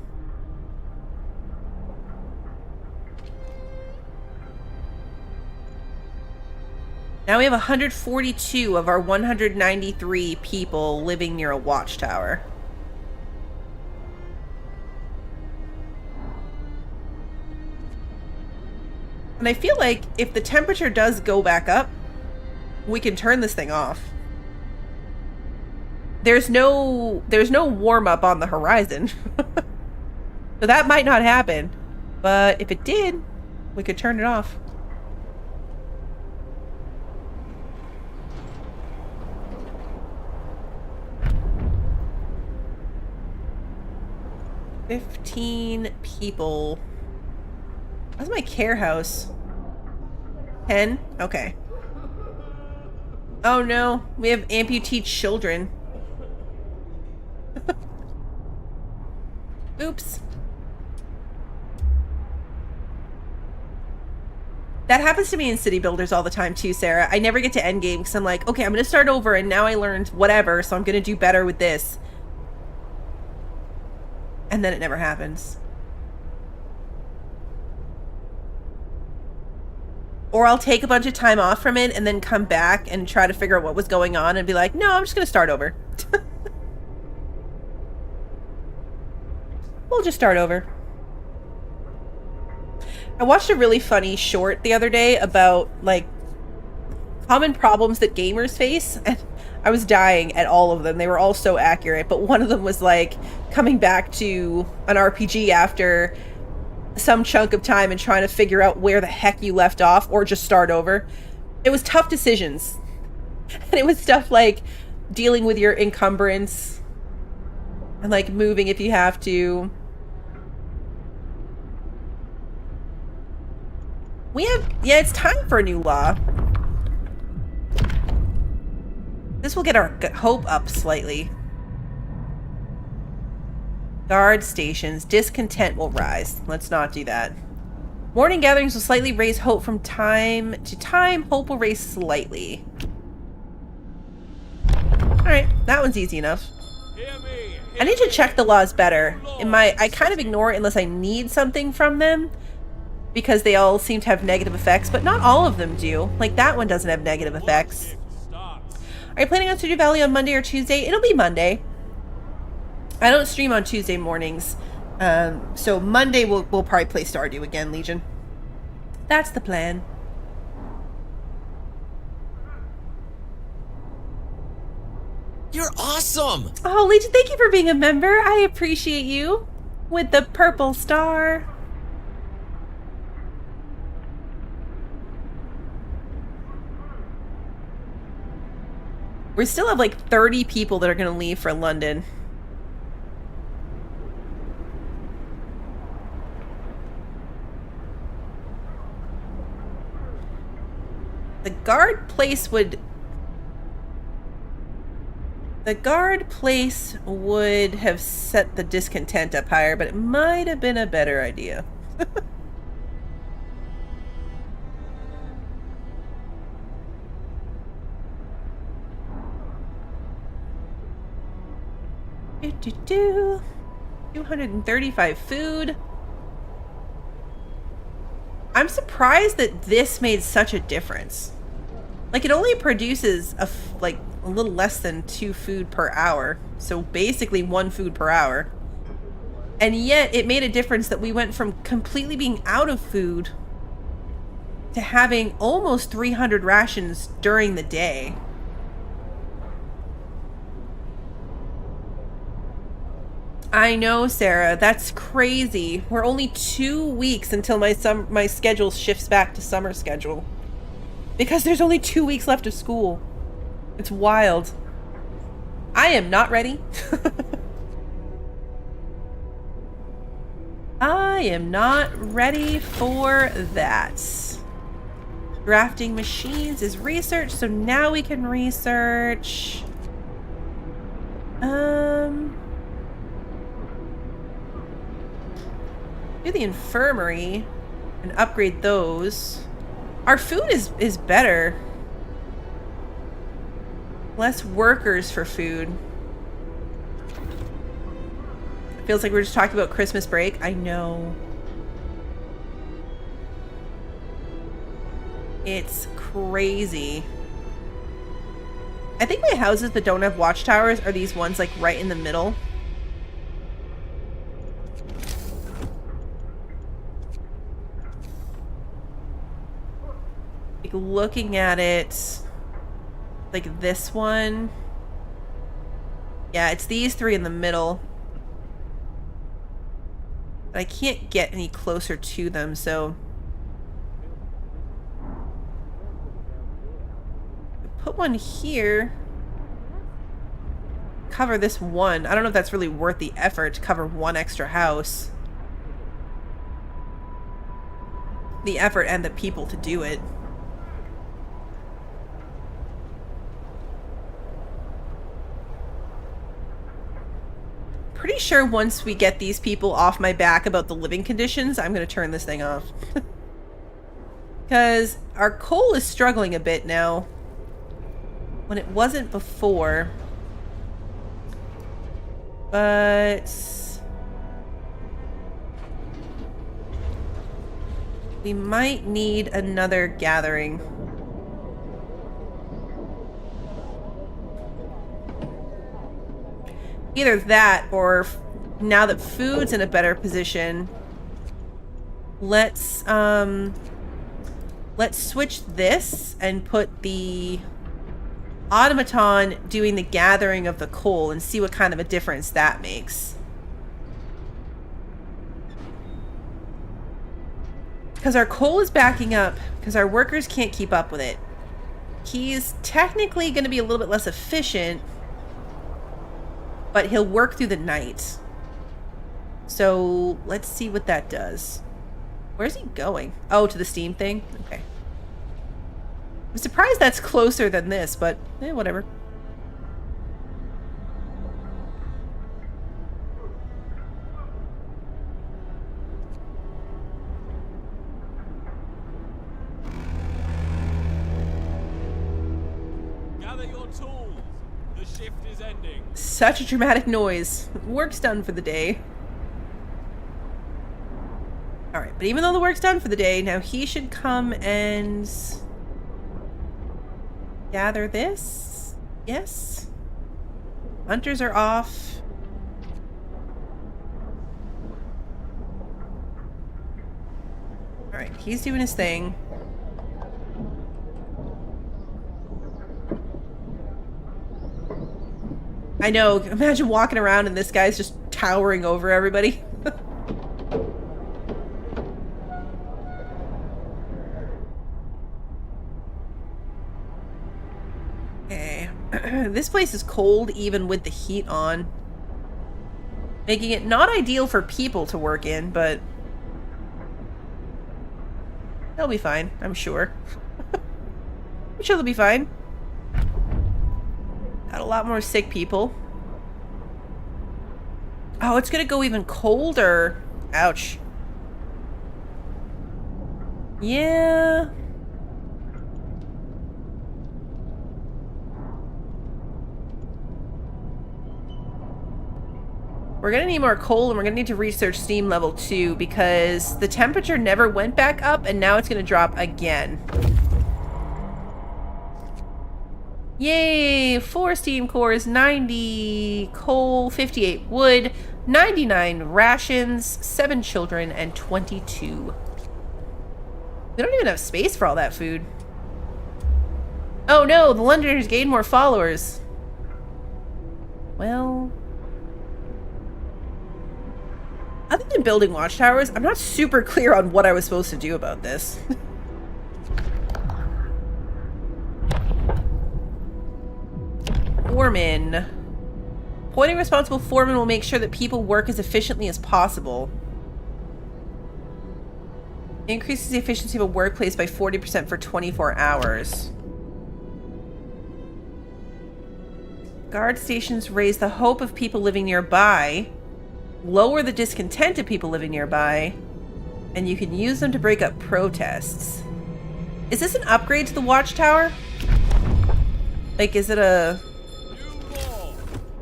Now we have 142 of our 193 people living near a watchtower. And I feel like if the temperature does go back up, we can turn this thing off. There's no warm up on the horizon. So that might not happen. But if it did, we could turn it off. $15 people. What's my care house? 10? Okay. Oh no, we have amputee children. Oops. That happens to me in city builders all the time too, Sarah. I never get to endgame because I'm like, okay, I'm going to start over and now I learned whatever, so I'm going to do better with this. And then it never happens. Or I'll take a bunch of time off from it and then come back and try to figure out what was going on and be like, no, I'm just going to start over. We'll just start over. I watched a really funny short the other day about, like, common problems that gamers face, and I was dying at all of them. They were all so accurate, but one of them was, like, coming back to an RPG after some chunk of time and trying to figure out where the heck you left off, or just start over. It was tough decisions. And it was stuff like dealing with your encumbrance and, like, moving if you have to. Yeah, it's time for a new law. This will get our hope up slightly. Guard stations. Discontent will rise. Let's not do that. Morning gatherings will slightly raise hope from time to time. Hope will raise slightly. Alright, that one's easy enough. I need to check the laws better. I kind of ignore it unless I need something from them, because they all seem to have negative effects, but not all of them do. Like, that one doesn't have negative effects. Are you planning on Stardew Valley on Monday or Tuesday? It'll be Monday. I don't stream on Tuesday mornings. So Monday we'll probably play Stardew again, Legion. That's the plan. You're awesome! Oh, Legion, thank you for being a member. I appreciate you. With the purple star. We still have like 30 people that are going to leave for London. The guard place would have set the discontent up higher, but it might have been a better idea. do 235 food. I'm surprised that this made such a difference. Like, it only produces a little less than 2 food per hour. So basically 1 food per hour. And yet it made a difference that we went from completely being out of food to having almost 300 rations during the day. I know, Sarah. That's crazy. We're only 2 weeks until my schedule shifts back to summer schedule. Because there's only 2 weeks left of school. It's wild. I am not ready. I am not ready for that. Drafting machines is research, so now we can research. Do the infirmary and upgrade those. Our food is better. Less workers for food. It feels like we're just talking about Christmas break. I know. It's crazy. I think my houses that don't have watchtowers are these ones like right in the middle. Like looking at it, like this one. Yeah, it's these 3 in the middle. But I can't get any closer to them, so put one here. Cover this one. I don't know if that's really worth the effort to cover 1 extra house. The effort and the people to do it. Pretty sure once we get these people off my back about the living conditions, I'm going to turn this thing off. Because our coal is struggling a bit now. When it wasn't before. But we might need another gathering. Either that, or now that food's in a better position, let's switch this and put the automaton doing the gathering of the coal and see what kind of a difference that makes. Because our coal is backing up because our workers can't keep up with it. He's technically going to be a little bit less efficient, but he'll work through the night. So let's see what that does. Where's he going? Oh, to the steam thing? Okay. I'm surprised that's closer than this, but whatever. Gather your tools. The shift is ending. Such a dramatic noise. Work's done for the day. Alright, but even though the work's done for the day, now he should come and gather this. Yes. Hunters are off. Alright, He's doing his thing. I know. Imagine walking around and this guy's just towering over everybody. Okay. This place is cold even with the heat on. Making it not ideal for people to work in, but they'll be fine, I'm sure. I'm sure they'll be fine. Got a lot more sick people. Oh, it's gonna go even colder. Ouch. Yeah. We're gonna need more coal, and we're gonna need to research steam level 2 because the temperature never went back up, and now it's gonna drop again. Yay! 4 steam cores, 90 coal, 58 wood, 99 rations, 7 children, and 22. We don't even have space for all that food. Oh no, the Londoners gained more followers. Well... Other than building watchtowers, I'm not super clear on what I was supposed to do about this. Foreman. Appointing responsible foreman will make sure that people work as efficiently as possible. Increases the efficiency of a workplace by 40% for 24 hours. Guard stations raise the hope of people living nearby. Lower the discontent of people living nearby, and you can use them to break up protests. Is this an upgrade to the watchtower? Like, is it a... New law.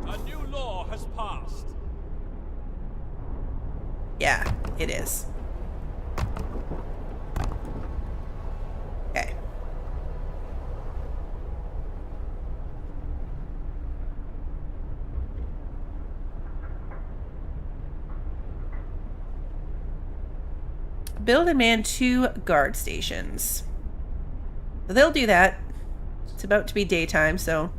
A new law has passed. Yeah, it is. Okay. Build and man 2 guard stations. So they'll do that. It's about to be daytime, so...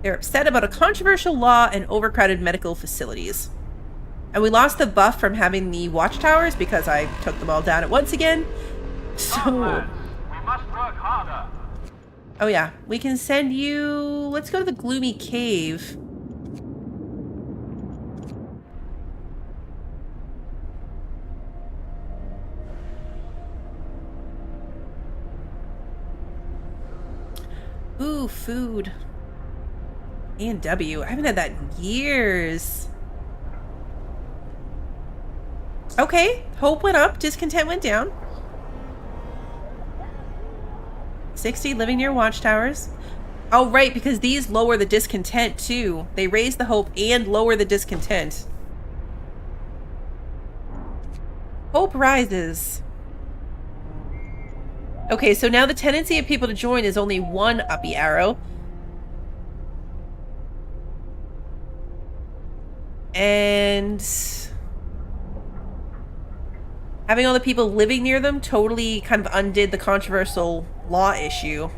They're upset about a controversial law and overcrowded medical facilities. And we lost the buff from having the watchtowers because I took them all down at once again. So... We must work harder. Oh yeah, we can send you... Let's go to the Gloomy Cave. Ooh, food. A&W. I haven't had that in years. Okay. Hope went up. Discontent went down. 60 living near watchtowers. Oh, right, because these lower the discontent, too. They raise the hope and lower the discontent. Hope rises. Okay, so now the tendency of people to join is only 1 uppy arrow. And having all the people living near them totally kind of undid the controversial law issue.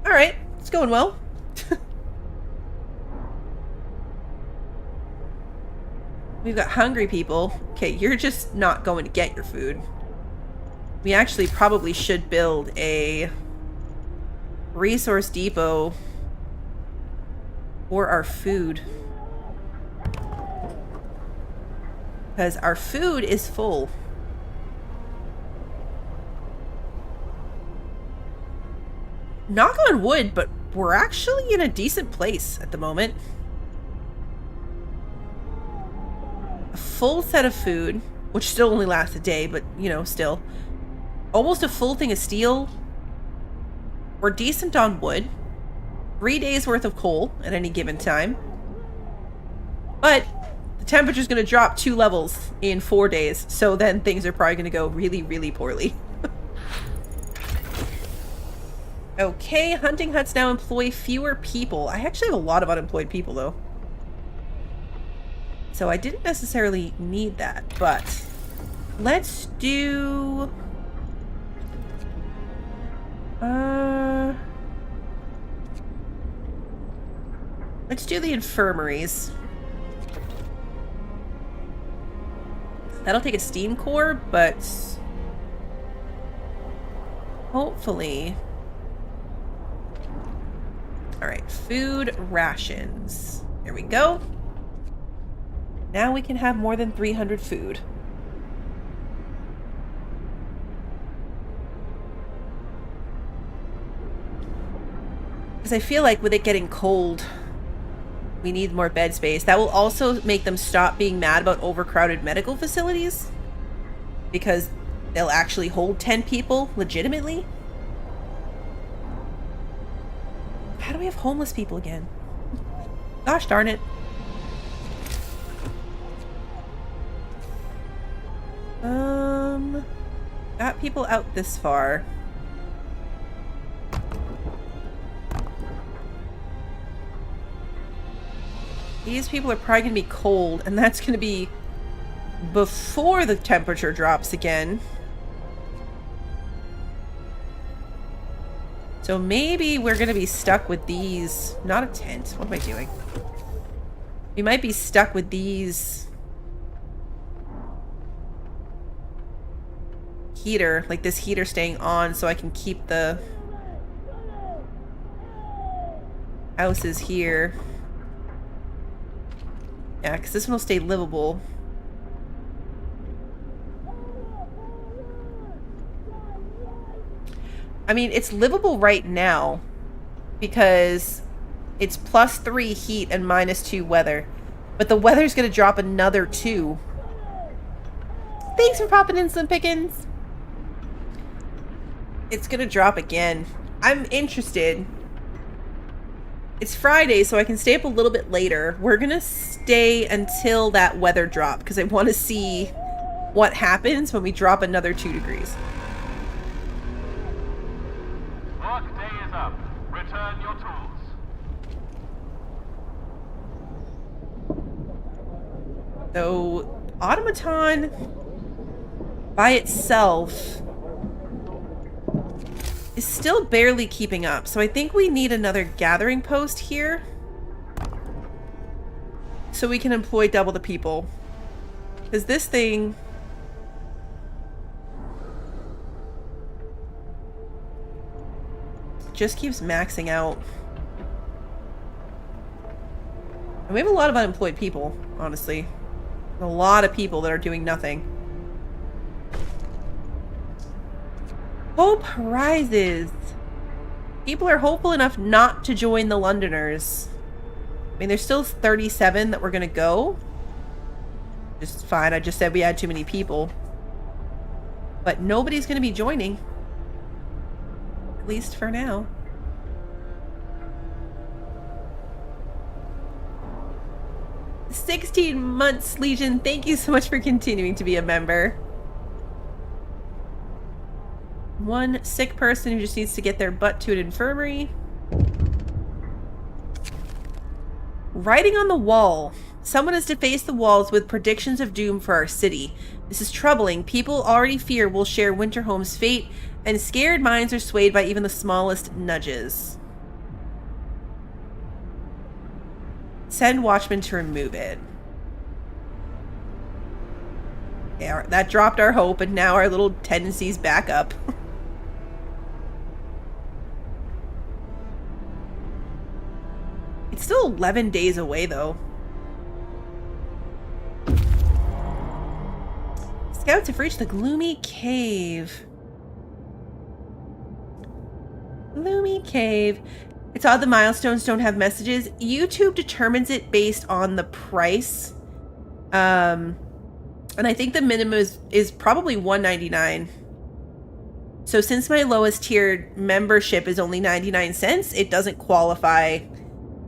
Alright, it's going well. We've got hungry people. Okay, you're just not going to get your food. We actually probably should build a resource depot for our food. Because our food is full. Knock on wood, but we're actually in a decent place at the moment. A full set of food, which still only lasts a day, but, you know, still. Almost a full thing of steel. We're decent on wood. 3 days worth of coal at any given time. But the temperature's going to drop 2 levels in 4 days, so then things are probably going to go really, really poorly. Okay, hunting huts now employ fewer people. I actually have a lot of unemployed people, though. So I didn't necessarily need that, but let's do... let's do the infirmaries. That'll take a steam core, but hopefully... Alright, food rations. There we go. Now we can have more than 300 food. Because I feel like with it getting cold, we need more bed space. That will also make them stop being mad about overcrowded medical facilities. Because they'll actually hold 10 people legitimately. How do we have homeless people again? Gosh darn it. Got people out this far. These people are probably going to be cold, and that's going to be before the temperature drops again. So maybe we're going to be stuck with these. Not a tent. What am I doing? We might be stuck with these heater, like this heater staying on so I can keep the houses here. Yeah, because this one will stay livable. I mean, it's livable right now because it's +3 heat and -2 weather. But the weather's going to drop another 2. Thanks for popping in, Slim Pickens. It's going to drop again. I'm interested. It's Friday, so I can stay up a little bit later. We're going to stay until that weather drop because I want to see what happens when we drop another 2 degrees. Work day is up. Return your tools. So, automaton by itself is still barely keeping up. So I think we need another gathering post here so we can employ double the people. Because this thing... just keeps maxing out. And we have a lot of unemployed people, honestly. A lot of people that are doing nothing. Hope rises. People are hopeful enough not to join the Londoners. I mean, there's still 37 that we're gonna go. Just fine. I just said we had too many people. But nobody's gonna be joining. At least for now. "16 months, Legion. Thank you so much for continuing to be a member." One sick person who just needs to get their butt to an infirmary. Writing on the wall. Someone has defaced the walls with predictions of doom for our city. This is troubling. People already fear we'll share Winterhome's fate, and scared minds are swayed by even the smallest nudges. Send watchmen to remove it. Yeah, that dropped our hope, and now our little tendencies back up. It's still 11 days away, though. Scouts have reached the Gloomy Cave. Gloomy Cave. It's odd the milestones don't have messages. YouTube determines it based on the price. And I think the minimum is probably $1.99. So since my lowest tiered membership is only 99 cents, it doesn't qualify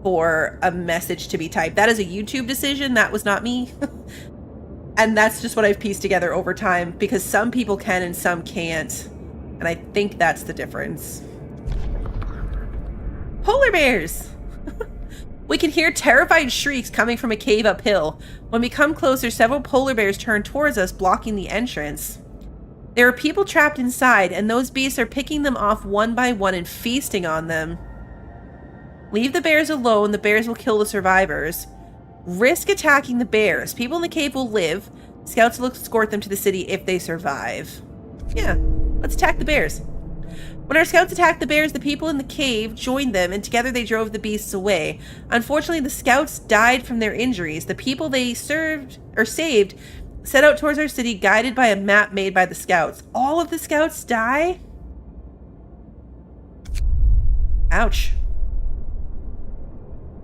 for a message to be typed. That is a YouTube decision. That was not me. And that's just what I've pieced together over time because some people can and some can't. And I think that's the difference. polar bears! We can hear terrified shrieks coming from a cave uphill. When we come closer, several polar bears turn towards us, blocking the entrance. There are people trapped inside, and those beasts are picking them off one by one and feasting on them. Leave the bears alone. The bears will kill the survivors. Risk attacking the bears. People in the cave will live. Scouts will escort them to the city if they survive. Yeah, let's attack the bears. When our scouts attacked the bears, the people in the cave joined them, and together they drove the beasts away. Unfortunately, the scouts died from their injuries. The people they saved set out towards our city, guided by a map made by the scouts. All of the scouts die? Ouch.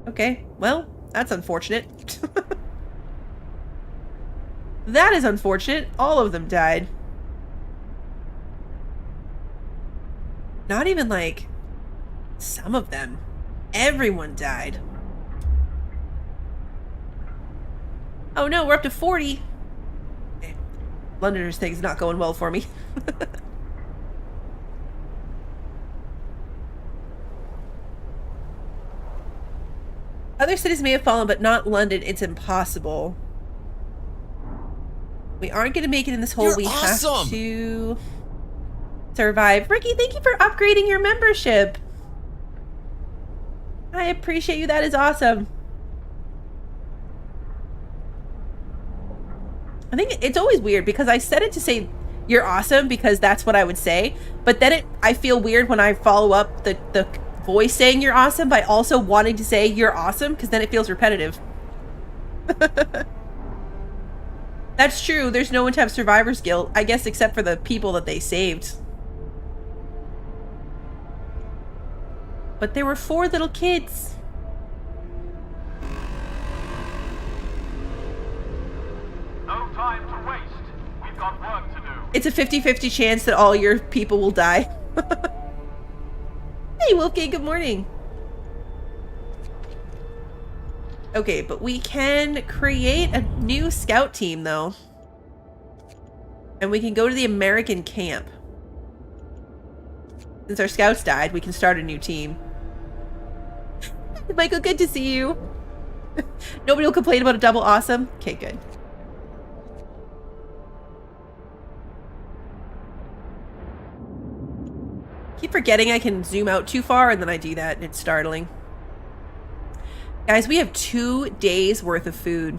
Okay, well, that's unfortunate. That is unfortunate. All of them died. Not even like some of them. Everyone died. Oh no, we're up to 40. Okay. Londoners thing's not going well for me. Other cities may have fallen, but not London. It's impossible. We aren't going to make it in this hole. You're awesome. Have to survive. Ricky, thank you for upgrading your membership. I appreciate you. That is awesome. I think it's always weird because I said it to say you're awesome because that's what I would say. But then I feel weird when I follow up the voice saying you're awesome by also wanting to say you're awesome because then it feels repetitive. That's true. There's no one to have survivor's guilt, I guess, except for the people that they saved. But there were 4 little kids. No time to waste. We've got work to do. It's a 50-50 chance that all your people will die. Hey, Wolfgang, good morning. Okay, but we can create a new scout team, though. And we can go to the American camp. Since our scouts died, we can start a new team. Michael, good to see you. Nobody will complain about a double awesome. Okay, good. Keep forgetting I can zoom out too far, and then I do that, and it's startling. Guys, we have 2 days worth of food.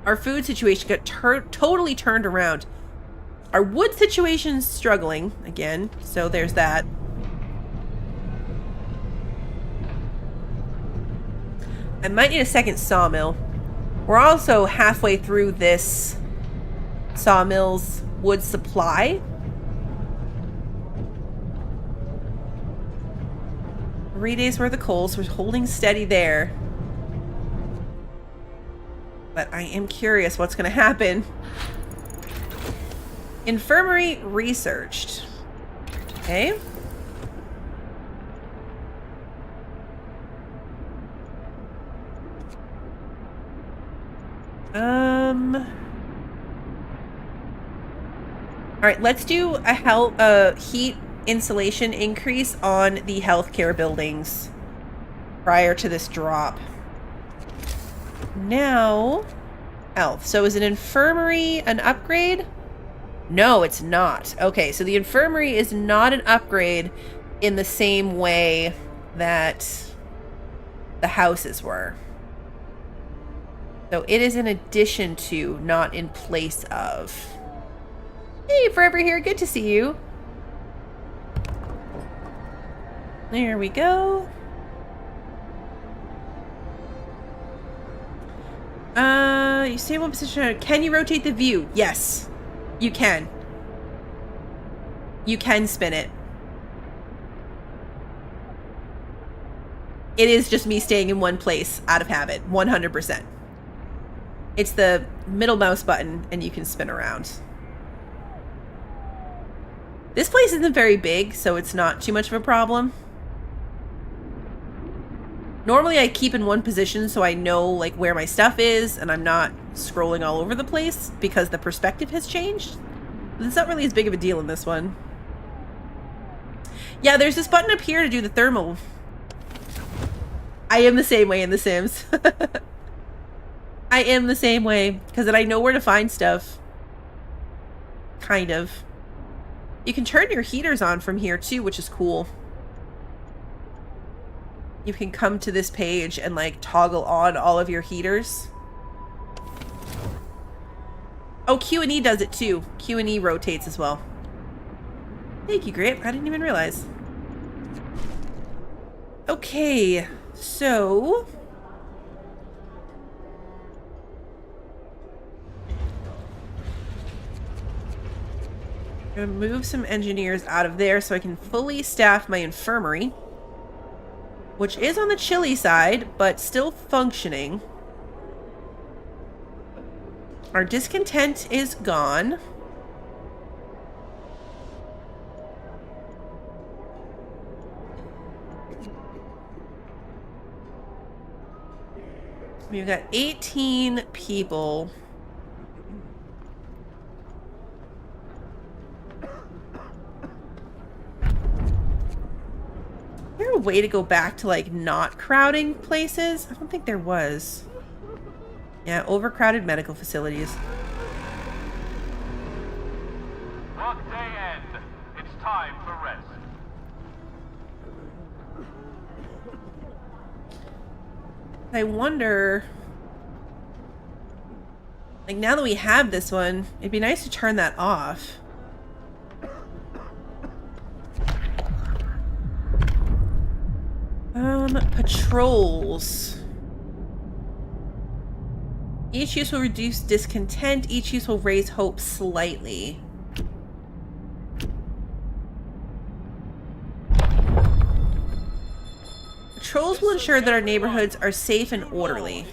Our food situation got totally turned around. Our wood situation's struggling again, so there's that. I might need a second sawmill. We're also halfway through this sawmill's wood supply. 3 days worth of coal, so we're holding steady there. But I am curious what's going to happen. Infirmary researched. Okay. All right, let's do a heat insulation increase on the healthcare buildings prior to this drop. Now, health. So is an infirmary an upgrade? No, it's not. Okay, so the infirmary is not an upgrade in the same way that the houses were. So it is in addition to, not in place of. Hey, Forever here, good to see you. There we go. You say what position? Can you rotate the view? Yes, you can. You can spin it. It is just me staying in one place out of habit, 100%. It's the middle mouse button and you can spin around. This place isn't very big, so it's not too much of a problem. Normally I keep in one position so I know like where my stuff is and I'm not scrolling all over the place because the perspective has changed. It's not really as big of a deal in this one. Yeah, there's this button up here to do the thermal I am the same way in The Sims. I am the same way, because then I know where to find stuff. Kind of. You can turn your heaters on from here too, which is cool. You can come to this page and like toggle on all of your heaters. Oh, Q&E does it too. Q&E rotates as well. Thank you, Grip. I didn't even realize. Okay, so... I'm gonna move some engineers out of there so I can fully staff my infirmary. Which is on the chilly side, but still functioning. Our discontent is gone. We've got 18 people. Is there a way to go back to, like, not crowding places? I don't think there was. Yeah, overcrowded medical facilities. Workday end. It's time for rest. I wonder... Like, now that we have this one, it'd be nice to turn that off. Patrols. Each use will reduce discontent. Each use will raise hope slightly. Patrols will ensure that our neighborhoods are safe and orderly.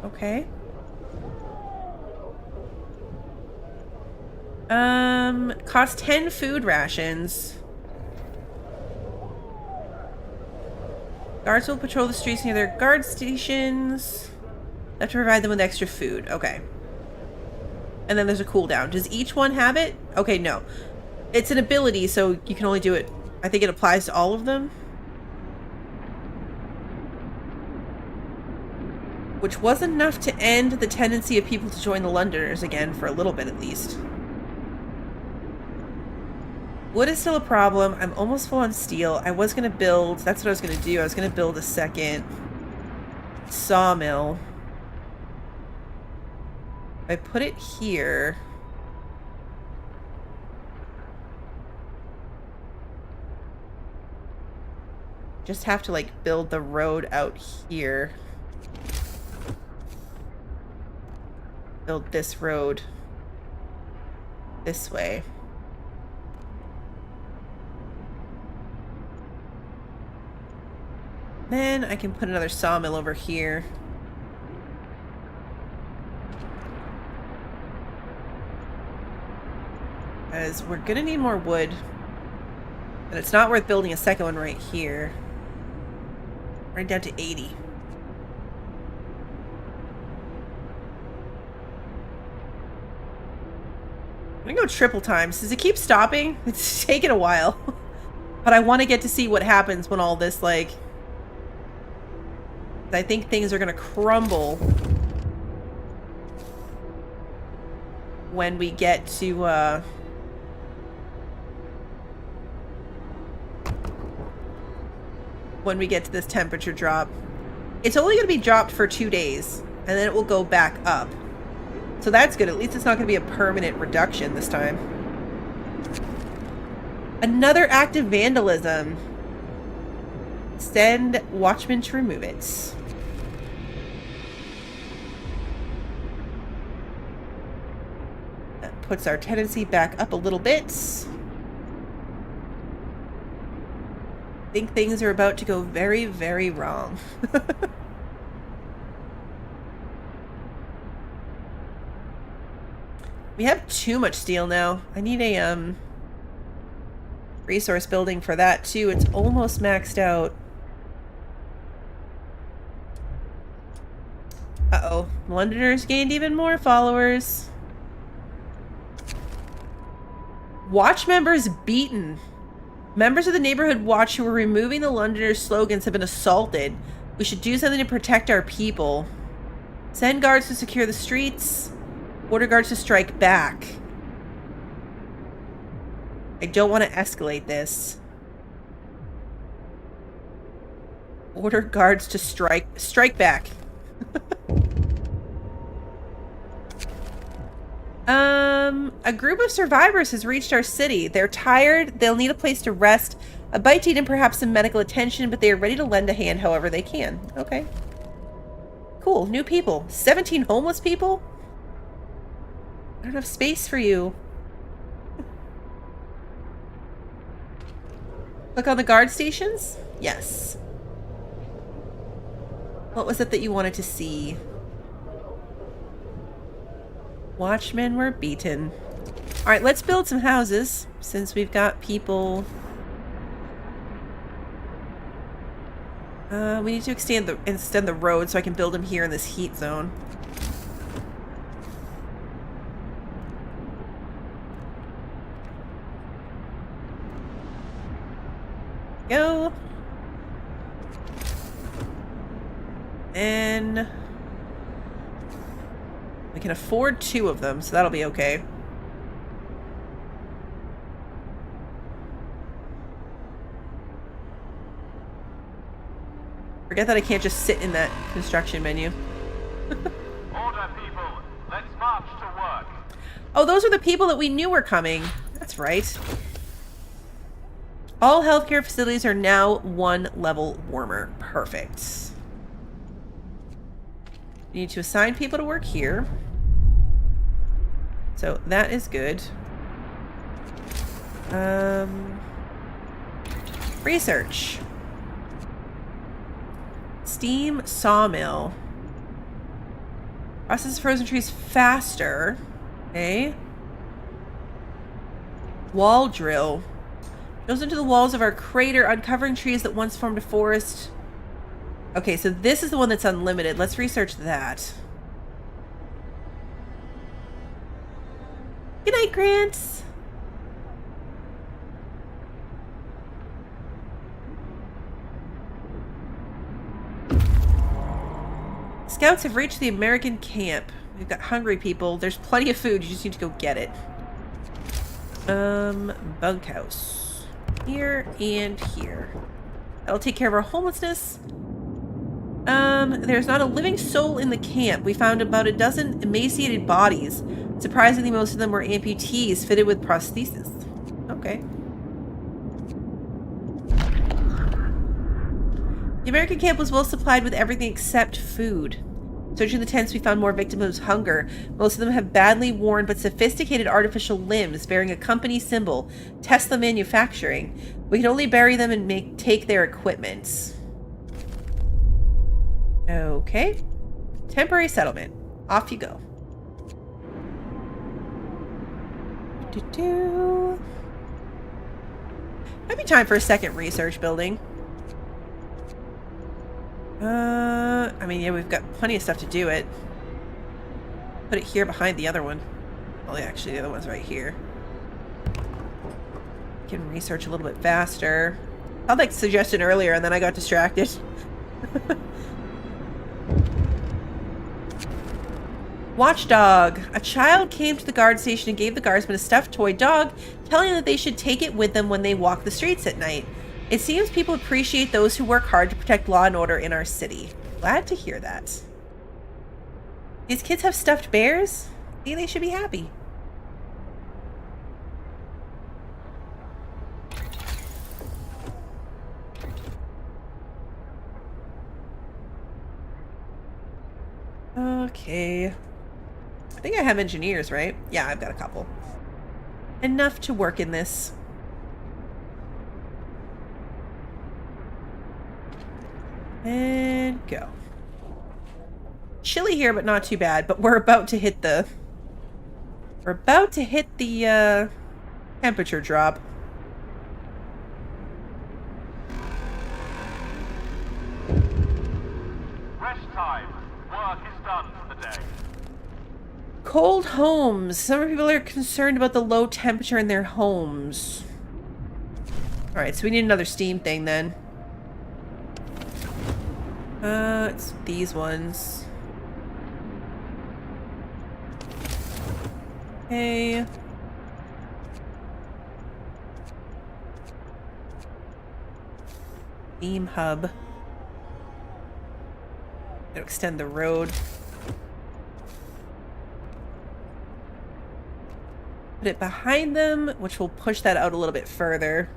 Okay. Cost 10 food rations. Guards will patrol the streets near their guard stations. They have to provide them with extra food. Okay. And then there's a cooldown. Does each one have it? Okay, no. It's an ability, so you can only do it... I think it applies to all of them. Which was enough to end the tendency of people to join the Londoners again, for a little bit at least. Wood is still a problem. I'm almost full on steel. I was going to build... That's what I was going to do. I was going to build a second sawmill. If I put it here... Just have to, like, build the road out here. Build this road this way. Then I can put another sawmill over here. Because we're gonna need more wood. And it's not worth building a second one right here. Right down to 80. I'm gonna go triple times. Does it keep stopping? It's taken a while. But I want to get to see what happens when all this, like... I think things are gonna crumble when we get to, when we get to this temperature drop. It's only going to be dropped for 2 days, and then it will go back up. So that's good. At least it's not going to be a permanent reduction this time. Another act of vandalism. Send watchmen to remove it. That puts our tenancy back up a little bit. I think things are about to go very, very wrong. We have too much steel now. I need a resource building for that too. It's almost maxed out. Uh-oh. Londoners gained even more followers. Watch members beaten. Members of the neighborhood watch who were removing the Londoners' slogans have been assaulted. We should do something to protect our people. Send guards to secure the streets. Order guards to strike back. I don't want to escalate this. Order guards to strike back. A group of survivors has reached our city. They're tired, they'll need a place to rest, a bite to eat, and perhaps some medical attention, but they are ready to lend a hand however they can. Okay. Cool, new people. 17 homeless people? I don't have space for you. Click on the guard stations? Yes. What was it that you wanted to see? Watchmen were beaten. Alright, let's build some houses, since we've got people... we need to extend the road so I can build them here in this heat zone. Go. And we can afford 2 of them, so that'll be okay. Forget that I can't just sit in that construction menu. Order, people. Let's march to work. Oh, those are the people that we knew were coming. That's right. All healthcare facilities are now 1 level warmer. Perfect. We need to assign people to work here. So that is good. Research. Steam sawmill. Process frozen trees faster. Okay. Wall drill. Goes into the walls of our crater, uncovering trees that once formed a forest. Okay, so this is the one that's unlimited. Let's research that. Good night, Grants. Scouts have reached the American camp. We've got hungry people. There's plenty of food. You just need to go get it. Bunkhouse. Here and here. That'll take care of our homelessness. There's not a living soul in the camp. We found about a dozen emaciated bodies. Surprisingly, most of them were amputees fitted with prosthesis. Okay. The American camp was well supplied with everything except food. Searching the tents, we found more victims of hunger. Most of them have badly worn but sophisticated artificial limbs bearing a company symbol, Tesla Manufacturing. We can only bury them and take their equipment. Okay. Temporary settlement. Off you go. Might be time for a second research building. I mean, yeah, we've got plenty of stuff to do it. Put it here behind the other one. Well, yeah, actually, the other one's right here. Can research a little bit faster. I had that suggestion earlier, and then I got distracted. Watchdog. A child came to the guard station and gave the guardsman a stuffed toy dog, telling them that they should take it with them when they walk the streets at night. It seems people appreciate those who work hard to protect law and order in our city. Glad to hear that. These kids have stuffed bears? I think they should be happy. Okay. I think I have engineers, right? Yeah, I've got a couple. Enough to work in this. And go. Chilly here, but not too bad. But we're about to hit the... temperature drop. Rest time. Work is done for the day. Cold homes. Some people are concerned about the low temperature in their homes. Alright, so we need another steam thing then. It's these ones. Okay. Steam hub. Gotta extend the road. Put it behind them, which will push that out a little bit further.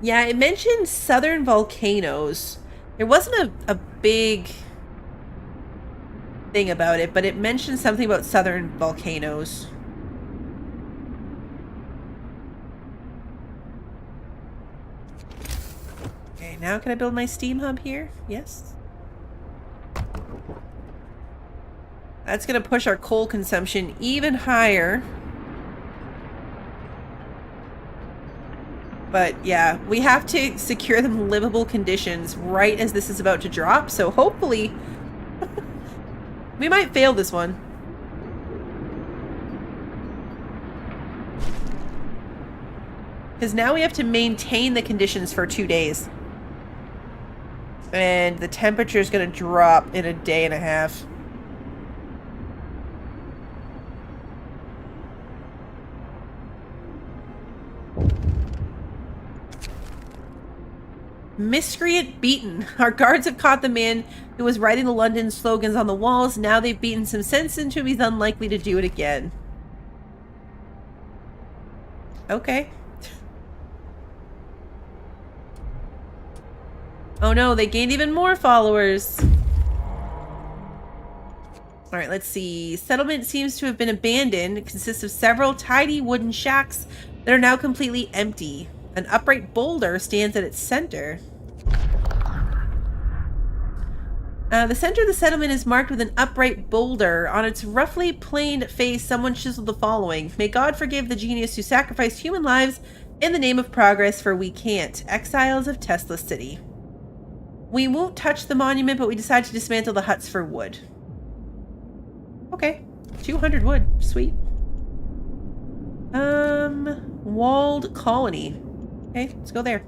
Yeah, it mentioned southern volcanoes. There wasn't a big thing about it, but it mentioned something about southern volcanoes. Okay, now can I build my steam hub here? Yes. That's going to push our coal consumption even higher. But yeah, we have to secure them livable conditions right as this is about to drop. So hopefully we might fail this one. Because now we have to maintain the conditions for 2 days. And the temperature is going to drop in a day and a half. Miscreant beaten. Our guards have caught the man who was writing the London slogans on the walls. Now they've beaten some sense into him. He's unlikely to do it again. Okay. Oh no, they gained even more followers. Alright, let's see. Settlement seems to have been abandoned. It consists of several tiny wooden shacks that are now completely empty. An upright boulder stands at its center. The center of the settlement is marked with an upright boulder. On its roughly planed face, someone chiseled the following: "May God forgive the genius who sacrificed human lives in the name of progress, for we can't. Exiles of Tesla City." We won't touch the monument, but we decide to dismantle the huts for wood. Okay. 200 wood. Sweet. Walled colony. Okay, let's go there.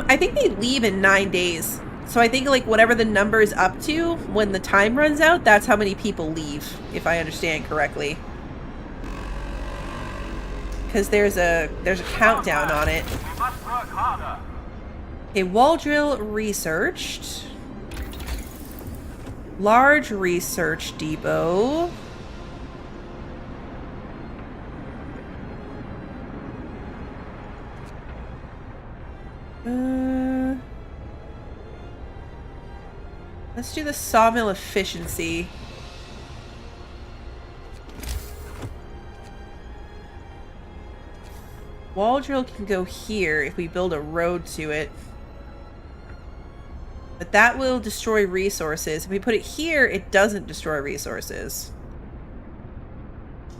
I think they leave in 9 days. So I think like whatever the number is up to, when the time runs out, that's how many people leave, if I understand correctly. Because there's a countdown on it. We must work harder. Okay, wall drill researched. Large research depot. Let's do the sawmill efficiency. Wall drill can go here if we build a road to it. But that will destroy resources. If we put it here, it doesn't destroy resources.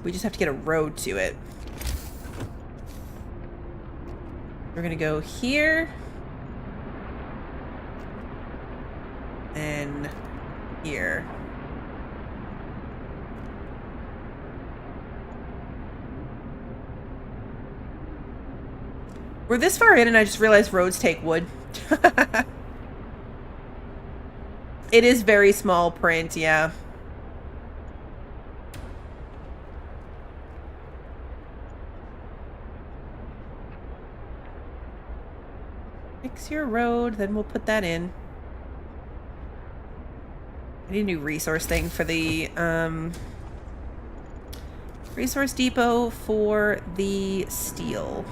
We just have to get a road to it. We're gonna go here. And here. We're this far in and I just realized roads take wood. It is very small print, yeah. Fix your road, then we'll put that in. I need a new resource thing for the resource depot for the steel.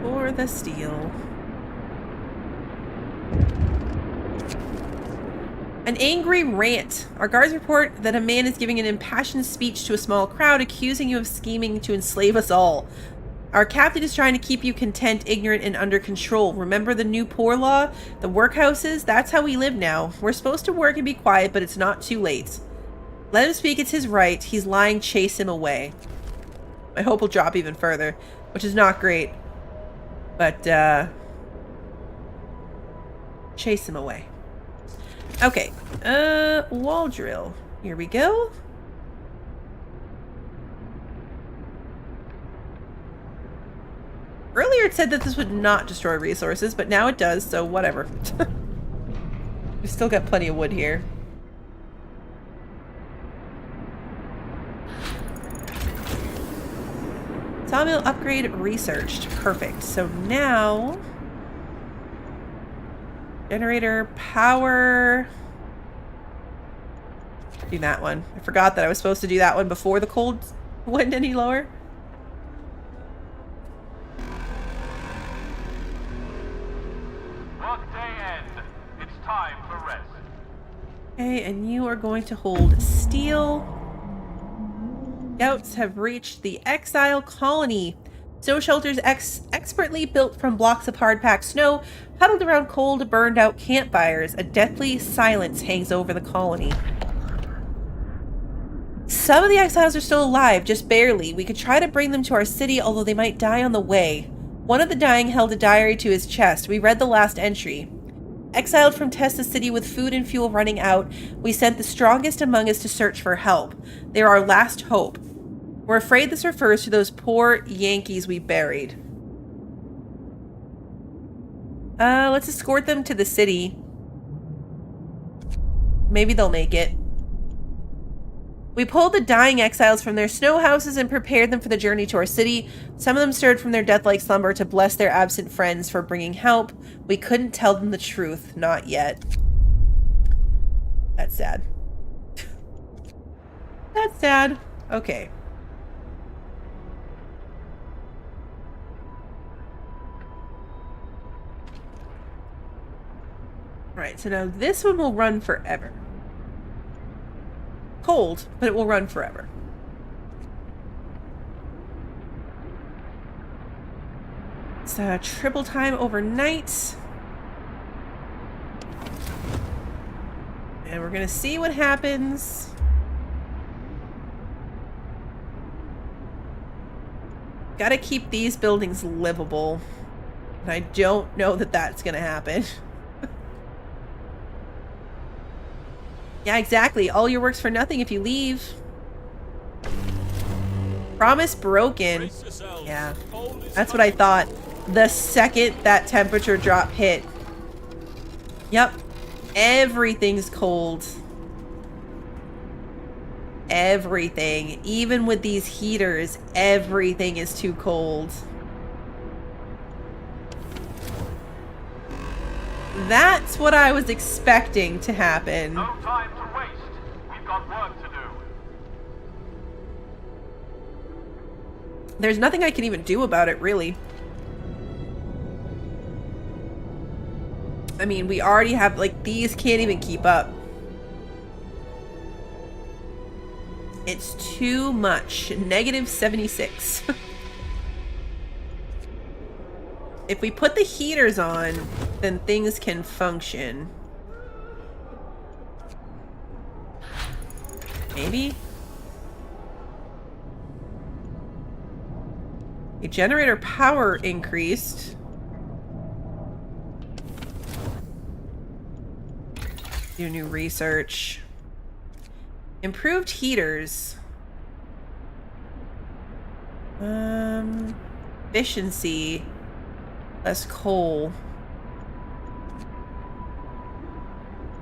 For the steel. An angry rant. Our guards report that a man is giving an impassioned speech to a small crowd, accusing you of scheming to enslave us all. Our captain is trying to keep you content, ignorant, and under control. Remember the new poor law? The workhouses? That's how we live now. We're supposed to work and be quiet, but it's not too late. Let him speak, it's his right. He's lying, chase him away. I hope he'll drop even further, which is not great. But, Chase him away. Okay. Wall drill. Here we go. Earlier it said that this would not destroy resources, but now it does, so whatever. We've still got plenty of wood here. Sawmill upgrade researched. Perfect. So now... generator power... do that one. I forgot that I was supposed to do that one before the cold went any lower. Workday end. It's time for rest. Okay, and you are going to hold steel. Scouts have reached the exile colony. Snow shelters expertly built from blocks of hard-packed snow, huddled around cold, burned-out campfires. A deathly silence hangs over the colony. Some of the exiles are still alive, just barely. We could try to bring them to our city, although they might die on the way. One of the dying held a diary to his chest. We read the last entry. Exiled from Testa City with food and fuel running out, we sent the strongest among us to search for help. They are our last hope. We're afraid this refers to those poor Yankees we buried. Let's escort them to the city. Maybe they'll make it. We pulled the dying exiles from their snow houses and prepared them for the journey to our city. Some of them stirred from their death-like slumber to bless their absent friends for bringing help. We couldn't tell them the truth, not yet. That's sad. That's sad. Okay. Alright, so now this one will run forever. Cold, but it will run forever. It's triple time overnight. And we're gonna see what happens. Gotta keep these buildings livable. And I don't know that that's gonna happen. Yeah, exactly. All your work's for nothing if you leave. Promise broken. Yeah, that's what I thought. The second that temperature drop hit. Yep. Everything's cold. Everything. Even with these heaters, everything is too cold. That's what I was expecting to happen. No time to waste. We've got work to do. There's nothing I can even do about it, really. I mean, we already have, like, these can't even keep up. It's too much. -76. If we put the heaters on, then things can function. Maybe? A generator power increased. Do new research. Improved heaters. Efficiency. Less coal.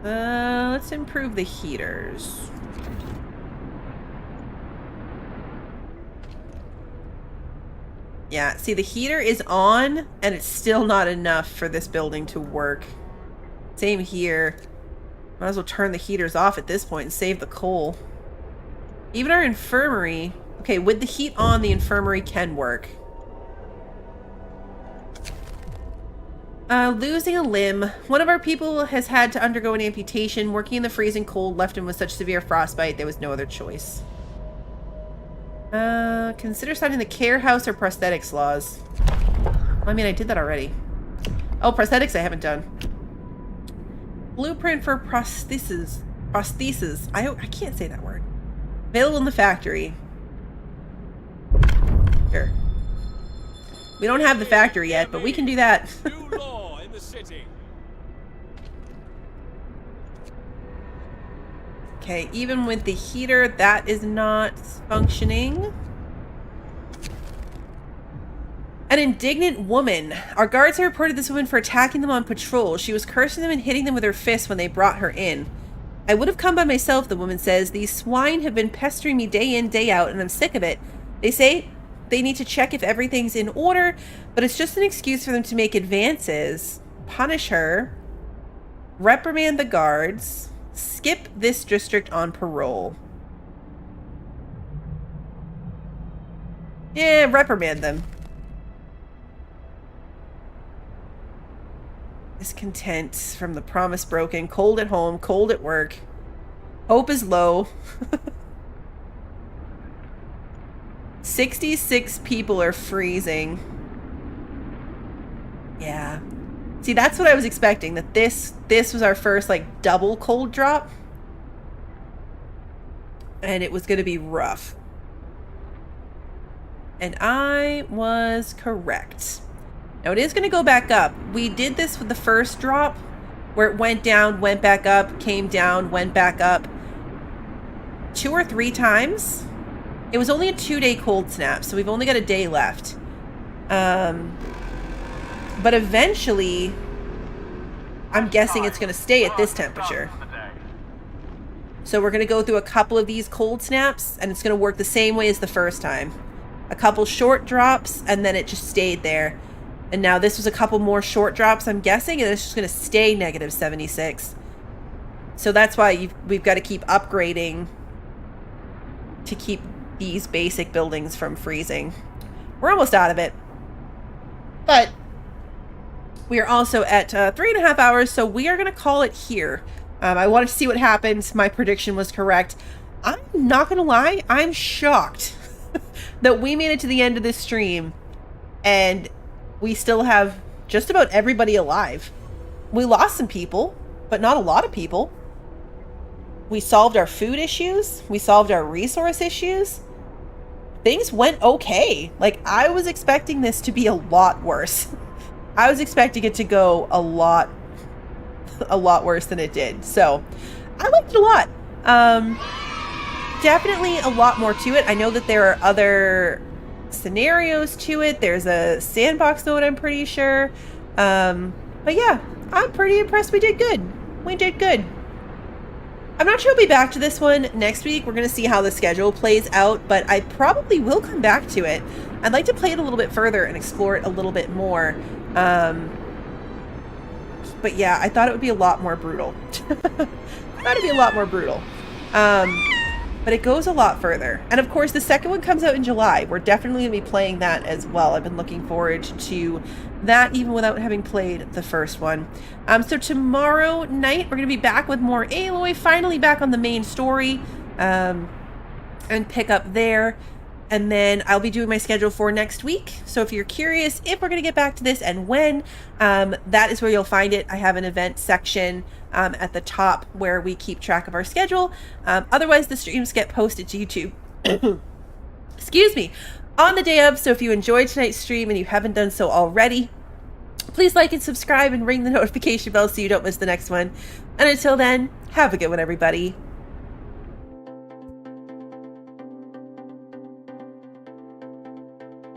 Let's improve the heaters. Yeah, see, the heater is on, and it's still not enough for this building to work. Same here. Might as well turn the heaters off at this point and save the coal. Even our infirmary... Okay, with the heat on, the infirmary can work. Losing a limb. One of our people has had to undergo an amputation. Working in the freezing cold left him with such severe frostbite, there was no other choice. Consider signing the care house or prosthetics laws. I mean, I did that already. Oh, prosthetics I haven't done. Blueprint for prosthesis. Prosthesis. I can't say that word. Available in the factory. Sure. We don't have the factory yet, but we can do that. New law in the city. Okay, even with the heater, that is not functioning. An indignant woman. Our guards have reported this woman for attacking them on patrol. She was cursing them and hitting them with her fists when they brought her in. I would have come by myself, the woman says. These swine have been pestering me day in, day out, and I'm sick of it. They say they need to check if everything's in order, but it's just an excuse for them to make advances. Punish her. Reprimand the guards. Skip this district on parole. Yeah, reprimand them. Discontent from the promise broken. Cold at home, cold at work. Hope is low. 66 people are freezing. Yeah. See, that's what I was expecting. That this was our first, like, double cold drop. And it was going to be rough. And I was correct. Now, it is going to go back up. We did this with the first drop, where it went down, went back up, came down, went back up. 2 or 3 times. It was only a 2-day cold snap, so we've only got a day left. But eventually, I'm guessing it's going to stay at this temperature. So we're going to go through a couple of these cold snaps, and it's going to work the same way as the first time. A couple short drops, and then it just stayed there. And now this was a couple more short drops, I'm guessing, and it's just going to stay negative 76. So that's why we've got to keep upgrading to keep these basic buildings from freezing. We're almost out of it. But we are also at 3.5 hours, so we are going to call it here. I wanted to see what happened. My prediction was correct. I'm not going to lie. I'm shocked that we made it to the end of this stream and we still have just about everybody alive. We lost some people, but not a lot of people. We solved our food issues. We solved our resource issues. Things went okay. Like, I was expecting this to be a lot worse. I was expecting it to go a lot worse than it did. So, I liked it a lot. Definitely a lot more to it. I know that there are other scenarios to it. There's a sandbox mode, I'm pretty sure. But yeah, I'm pretty impressed. We did good. We did good. I'm not sure I'll be back to this one next week. We're going to see how the schedule plays out, but I probably will come back to it. I'd like to play it a little bit further and explore it a little bit more. But yeah, I thought it would be a lot more brutal. I thought it'd be a lot more brutal. But it goes a lot further. And of course, the second one comes out in July. We're definitely going to be playing that as well. I've been looking forward to that even without having played the first one. So tomorrow night, we're going to be back with more Aloy, finally back on the main story, and pick up there. And then I'll be doing my schedule for next week. So if you're curious if we're going to get back to this and when, that is where you'll find it. I have an event section at the top where we keep track of our schedule. Otherwise, the streams get posted to YouTube. Excuse me. On the day of. So if you enjoyed tonight's stream and you haven't done so already, please like and subscribe and ring the notification bell so you don't miss the next one. And until then, have a good one, everybody.